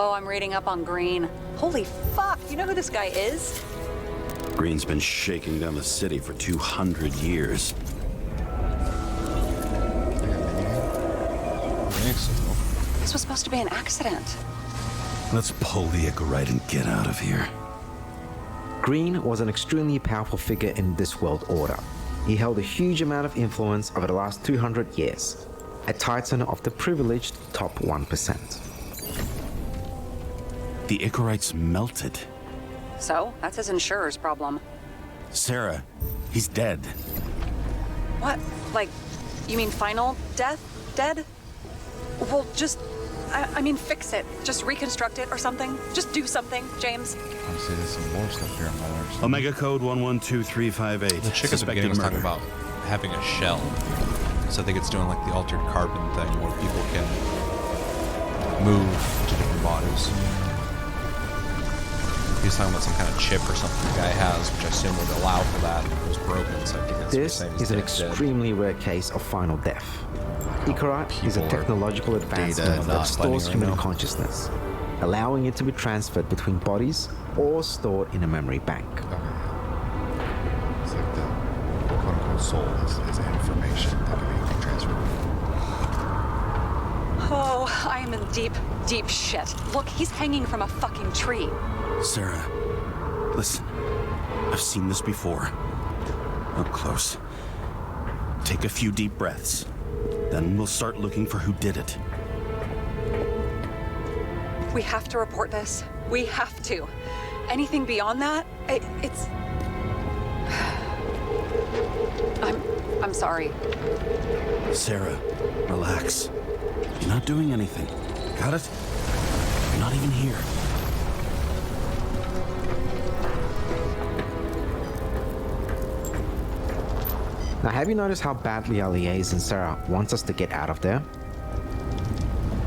Oh, I'm reading up on Green. Holy fuck, you know who this guy is? Green's been shaking down the city for 200 years. This was supposed to be an accident. Let's pull the Icarite and get out of here. Green was an extremely powerful figure in this world order. He held a huge amount of influence over the last 200 years, a titan of the privileged top 1%. The Icarite's melted. So, that's his insurer's problem. Sarah, he's dead. What? Like, you mean final death? Dead? Well, just, I mean, fix it. Just reconstruct it or something. Just do something, James. Honestly, there's some more stuff here on my large. Omega code 112358. The chick at the beginning was talking about having a shell. So I think it's doing like the altered carbon thing where people can move to different bodies. He was talking about some kind of chip or something the guy has, which I assume would allow for that, and it was broken, so I think that's This is an extremely rare case of final death. Icarite is a technological advancement that stores human consciousness, allowing it to be transferred between bodies or stored in a memory bank. It's like the quote-unquote soul is information that can be transferred. Oh, I am in deep, deep shit. Look, he's hanging from a fucking tree. Sarah, listen. I've seen this before. Up close. Take a few deep breaths. Then we'll start looking for who did it. We have to report this. We have to. Anything beyond that, it's... I'm sorry. Sarah, relax. You're not doing anything. Got it? You're not even here. Now, have you noticed how badly our liaison Sarah wants us to get out of there?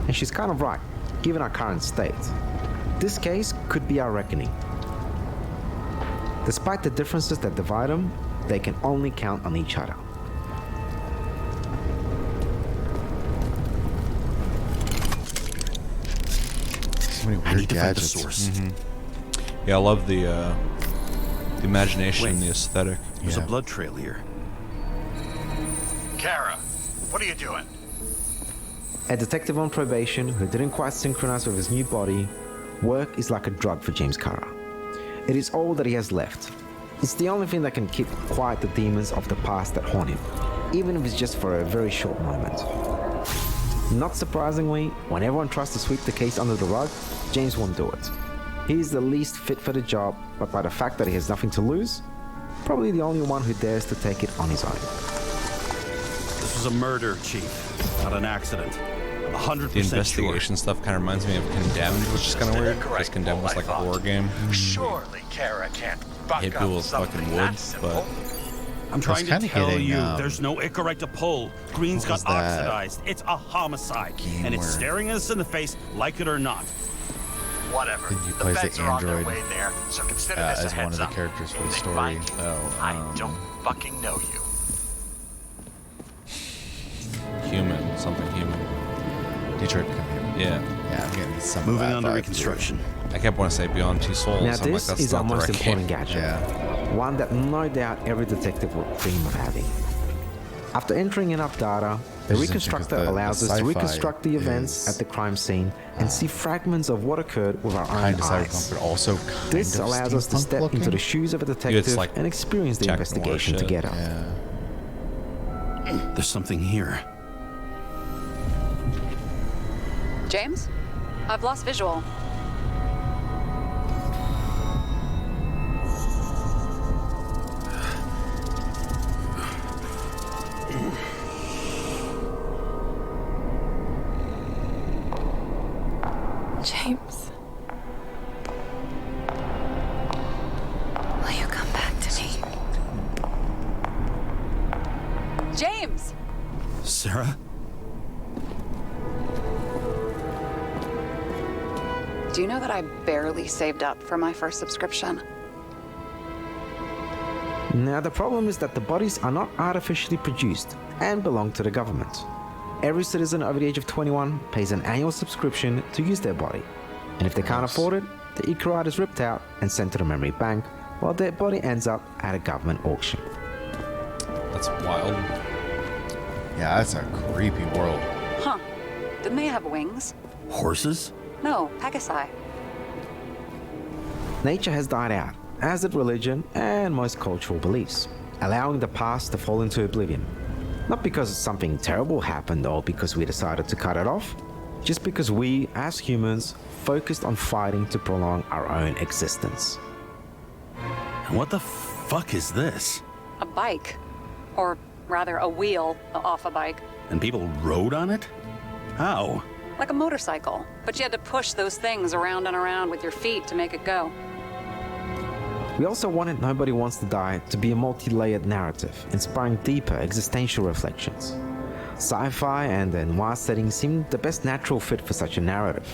And she's kind of right, given our current state. This case could be our reckoning. Despite the differences that divide them, they can only count on each other. So many I weird need to find the gadgets. source. Yeah, I love the imagination and the aesthetic. There's a blood trail here. Kara, what are you doing? A detective on probation who didn't quite synchronize with his new body, work is like a drug for James Kara. It is all that he has left. It's the only thing that can keep quiet the demons of the past that haunt him, even if it's just for a very short moment. Not surprisingly, when everyone tries to sweep the case under the rug, James won't do it. He is the least fit for the job, but by the fact that he has nothing to lose, probably the only one who dares to take it on his own. This was a murder, Chief, not an accident. 100% The investigation stuff kind of reminds me of Condemned, which is kind of weird, because Condemned was like a horror game. Surely Kara can't buck Hit people up with fucking something wood, that simple. I'm trying to kinda tell hitting, you, there's no Icarite to pull. Green's what got was that oxidized. It's a homicide, and it's where- staring us in the face, like it or not. Whatever. Then you The plays feds the are on their android way there, so consider this a as one heads of the up. characters for the They story. find you, I don't fucking know you. Human, something human. Detroit Become Human. Yeah. Yeah, I'm getting some Moving of that on to vibe, reconstruction. I kept wanting to say Beyond Two Souls. Now I'm like, this that's is our not the most right important game. gadget, Yeah. one that no doubt every detective would dream of having. After entering enough data, the This is interesting 'cause reconstructor allows us to sci-fi reconstruct the events is, at the crime scene and see fragments of what occurred with our own Kind of eyes. cyberpunk, but also kind This of allows us to steampunk step looking. into the shoes of a detective like and experience the tech noir investigation shit. together. Yeah. There's something here. James? I've lost visual. James. Will you come back to me? James! Sarah? Do you know that I barely saved up for my first subscription? Now the problem is that the bodies are not artificially produced and belong to the government. Every citizen over the age of 21 pays an annual subscription to use their body. And if they can't afford it, the Icarite is ripped out and sent to the memory bank, while their body ends up at a government auction. That's wild. Yeah, that's a creepy world. Huh. Didn't they have wings? Horses? No, Pegasi. Nature has died out, as did religion and most cultural beliefs, allowing the past to fall into oblivion. Not because something terrible happened or because we decided to cut it off, just because we, as humans, focused on fighting to prolong our own existence. And what the fuck is this? A bike. Or rather, a wheel off a bike. And people rode on it? How? Like a motorcycle. But you had to push those things around and around with your feet to make it go. We also wanted Nobody Wants to Die to be a multi-layered narrative, inspiring deeper existential reflections. Sci-fi and the noir setting seemed the best natural fit for such a narrative.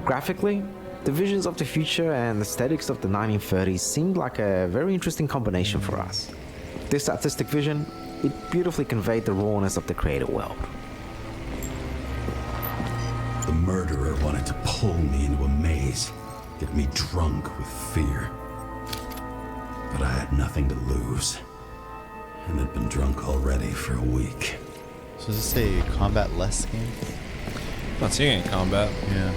Graphically, the visions of the future and aesthetics of the 1930s seemed like a very interesting combination for us. This artistic vision, it beautifully conveyed the rawness of the created world. The murderer wanted to pull me into a maze, get me drunk with fear. But I had nothing to lose, and had been drunk already for a week. So is this a combat less game? Not seeing any combat. Yeah.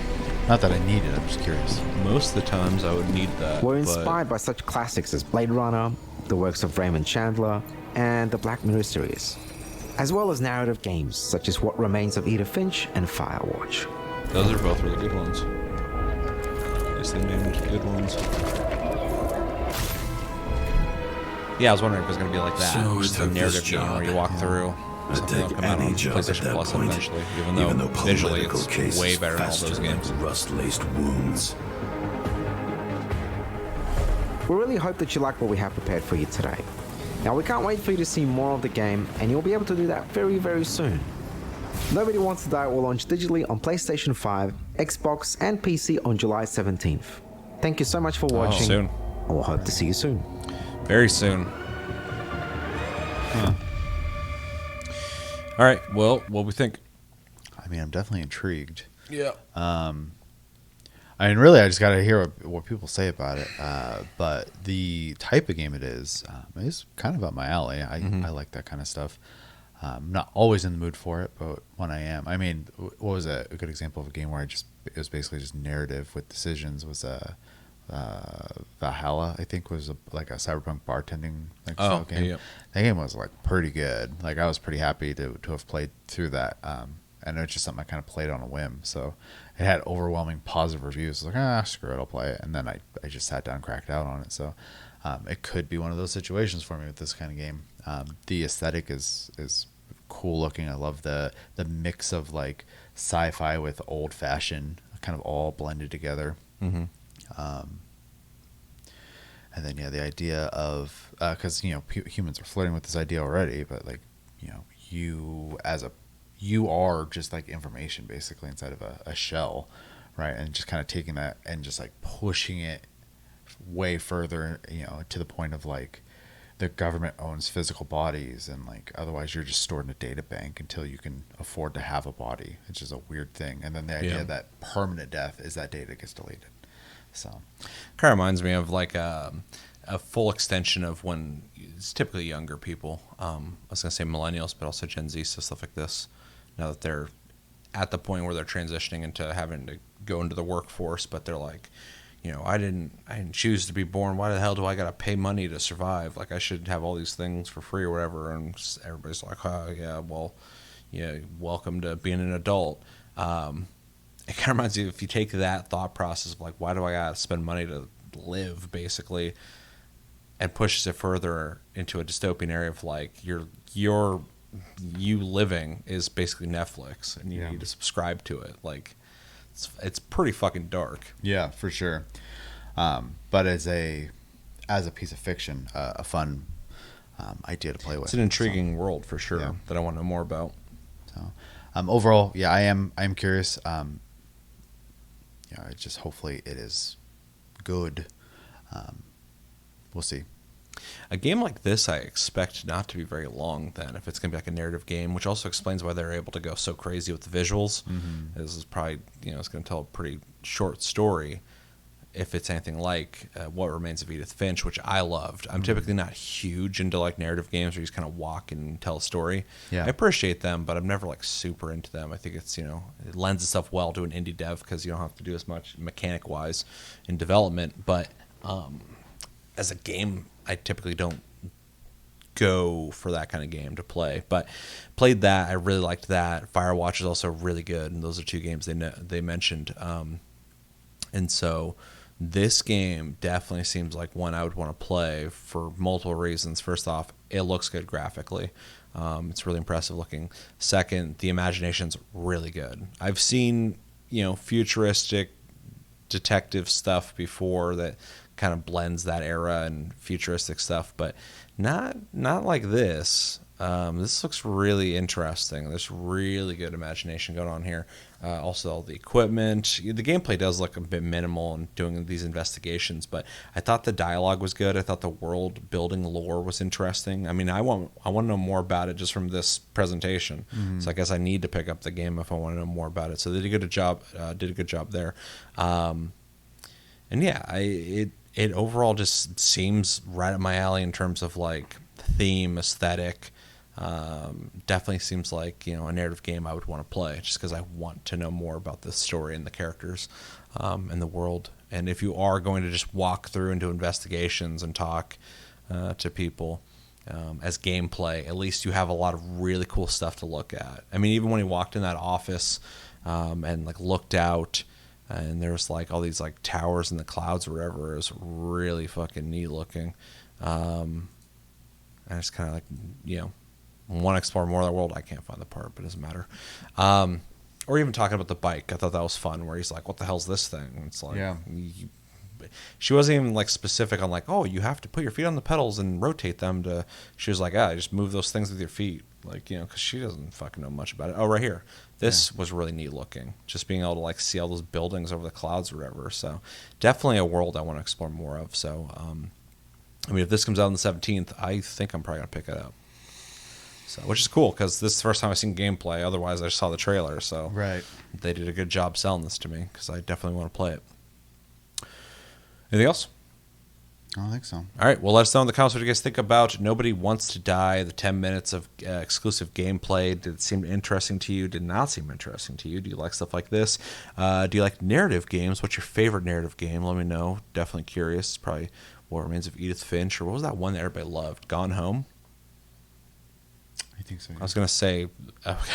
Not that I need it, I'm just curious. Most of the times I would need that. We're inspired by such classics as Blade Runner, the works of Raymond Chandler, and the Black Mirror series, as well as narrative games such as What Remains of Edith Finch and Firewatch. Those are both really good ones. Yes, they named good ones. Yeah, I was wondering if it was going to be like that. So just I a took narrative this game job. where you walk through. I'd Something will take come out on any job at PlayStation that Plus point, eventually, even though visually it's way better than all those games. Rust-laced wounds. We really hope that you like what we have prepared for you today. Now, we can't wait for you to see more of the game, and you'll be able to do that very, very soon. Nobody Wants to Die will launch digitally on PlayStation 5, Xbox, and PC on July 17th. Thank you so much for watching. Soon. And we'll hope to see you soon. Very soon. Huh. All right. Well, what we think? I mean, I'm definitely intrigued. Yeah. I mean, really, I just got to hear what people say about it. But the type of game it is kind of up my alley. I like that kind of stuff. I'm not always in the mood for it, but when I am, I mean, what was a good example of a game where it was basically just narrative with decisions was Valhalla, I think, was like a cyberpunk bartending style game. Yeah. That game was like pretty good. Like I was pretty happy to have played through that. And it's just something I kind of played on a whim. So it had overwhelming positive reviews. I was like, screw it, I'll play it. And then I just sat down and cracked out on it. So it could be one of those situations for me with this kind of game. The aesthetic is cool looking. I love the mix of like sci-fi with old fashioned, kind of all blended together. Mm-hmm. And then the idea of because humans are flirting with this idea already, but like you are just like information basically inside of a shell, right? And just kind of taking that and just like pushing it way further, to the point of like the government owns physical bodies, and like otherwise you're just stored in a data bank until you can afford to have a body. It's just a weird thing. And then the idea that permanent death is that data gets deleted. So kind of reminds me of like a full extension of when it's typically younger people. I was gonna say millennials, but also Gen Z, so stuff like this. Now that they're at the point where they're transitioning into having to go into the workforce, but they're like, I didn't choose to be born. Why the hell do I gotta pay money to survive? Like I should have all these things for free or whatever. And everybody's like, welcome to being an adult. It kind of reminds you, if you take that thought process of like, why do I gotta spend money to live, basically, and pushes it further into a dystopian area of like you living is basically Netflix, and you need to subscribe to it. Like it's pretty fucking dark. Yeah, for sure. But as a piece of fiction, a fun idea to play with. It's an intriguing world for sure that I want to know more about. So overall, I am curious. It's just hopefully it is good. We'll see. A game like this, I expect not to be very long then, if it's going to be like a narrative game, which also explains why they're able to go so crazy with the visuals. This is probably, it's going to tell a pretty short story if it's anything like What Remains of Edith Finch, which I loved. I'm typically not huge into like narrative games where you just kind of walk and tell a story. Yeah. I appreciate them, but I'm never like super into them. I think it's, it lends itself well to an indie dev because you don't have to do as much mechanic-wise in development. But as a game, I typically don't go for that kind of game to play. But played that. I really liked that. Firewatch is also really good, and those are 2 games they mentioned. And so this game definitely seems like one I would want to play for multiple reasons. First off, it looks good graphically. It's really impressive looking. Second, the imagination's really good. I've seen, futuristic detective stuff before that kind of blends that era and futuristic stuff, but not like this. This looks really interesting. There's really good imagination going on here. Also, all the equipment. The gameplay does look a bit minimal in doing these investigations, but I thought the dialogue was good. I thought the world building lore was interesting. I mean, I want to know more about it just from this presentation. So I guess I need to pick up the game if I want to know more about it. So they did a good job. There. And yeah, it overall just seems right up my alley in terms of like theme, aesthetic. Definitely seems like a narrative game I would want to play just because I want to know more about the story and the characters and the world. And if you are going to just walk through and do investigations and talk to people as gameplay, at least you have a lot of really cool stuff to look at. I mean, even when he walked in that office and like looked out and there's like all these like towers in the clouds or whatever, it was really fucking neat looking. I just kind of like want to explore more of the world. I can't find the part, but it doesn't matter. Or even talking about the bike. I thought that was fun where he's like, what the hell's this thing? And it's like, she wasn't even like specific on like, oh, you have to put your feet on the pedals and rotate them to, she was like, just move those things with your feet. Like, because she doesn't fucking know much about it. Oh, right here. This was really neat looking. Just being able to like see all those buildings over the clouds or whatever. So definitely a world I want to explore more of. So, I mean, if this comes out on the 17th, I think I'm probably going to pick it up. So, which is cool because this is the first time I've seen gameplay. Otherwise, I just saw the trailer. So they did a good job selling this to me because I definitely want to play it. Anything else? I don't think so. All right. Well, let us know in the comments what you guys think about Nobody Wants to Die, the 10 minutes of exclusive gameplay. Did it seem interesting to you? Did it not seem interesting to you? Do you like stuff like this? Do you like narrative games? What's your favorite narrative game? Let me know. Definitely curious. It's probably What Remains of Edith Finch, or what was that one that everybody loved? Gone Home? I think so. Yeah. I was going to say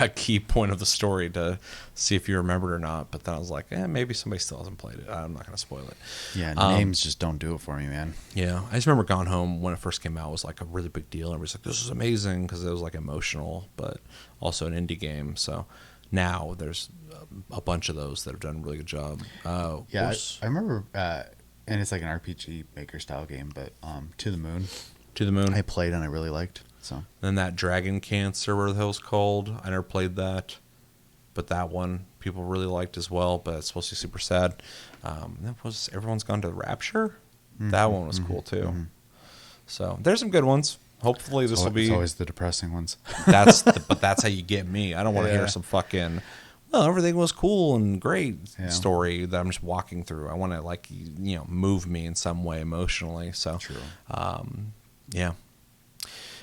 a key point of the story to see if you remembered or not, but then I was like, maybe somebody still hasn't played it. I'm not going to spoil it. Yeah, names just don't do it for me, man. Yeah, I just remember Gone Home when it first came out was like a really big deal. Everybody's like, this is amazing because it was like emotional, but also an indie game. So now there's a bunch of those that have done a really good job. I remember, and it's like an RPG maker style game, but To the Moon. To the Moon. I played and I really liked. So then that Dragon Cancer, whatever the hell it's called, I never played that, but that one people really liked as well. But it's supposed to be super sad. That was Everyone's Gone to Rapture. That one was cool too. So there's some good ones. Hopefully this will be. It's always the depressing ones. But that's how you get me. I don't want to hear some fucking. Well, everything was cool and great story that I'm just walking through. I want to like move me in some way emotionally. So true. Yeah.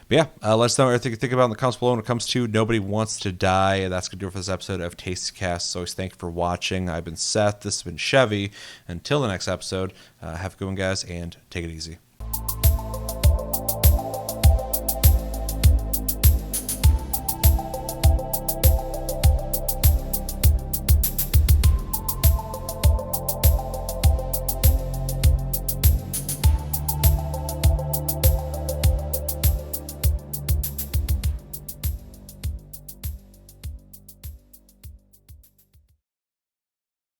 But yeah, let us know what you think about in the comments below when it comes to Nobody Wants to Die. That's going to do it for this episode of Tasty Cast. So always thank you for watching. I've been Seth. This has been Chevy. Until the next episode, have a good one, guys, and take it easy.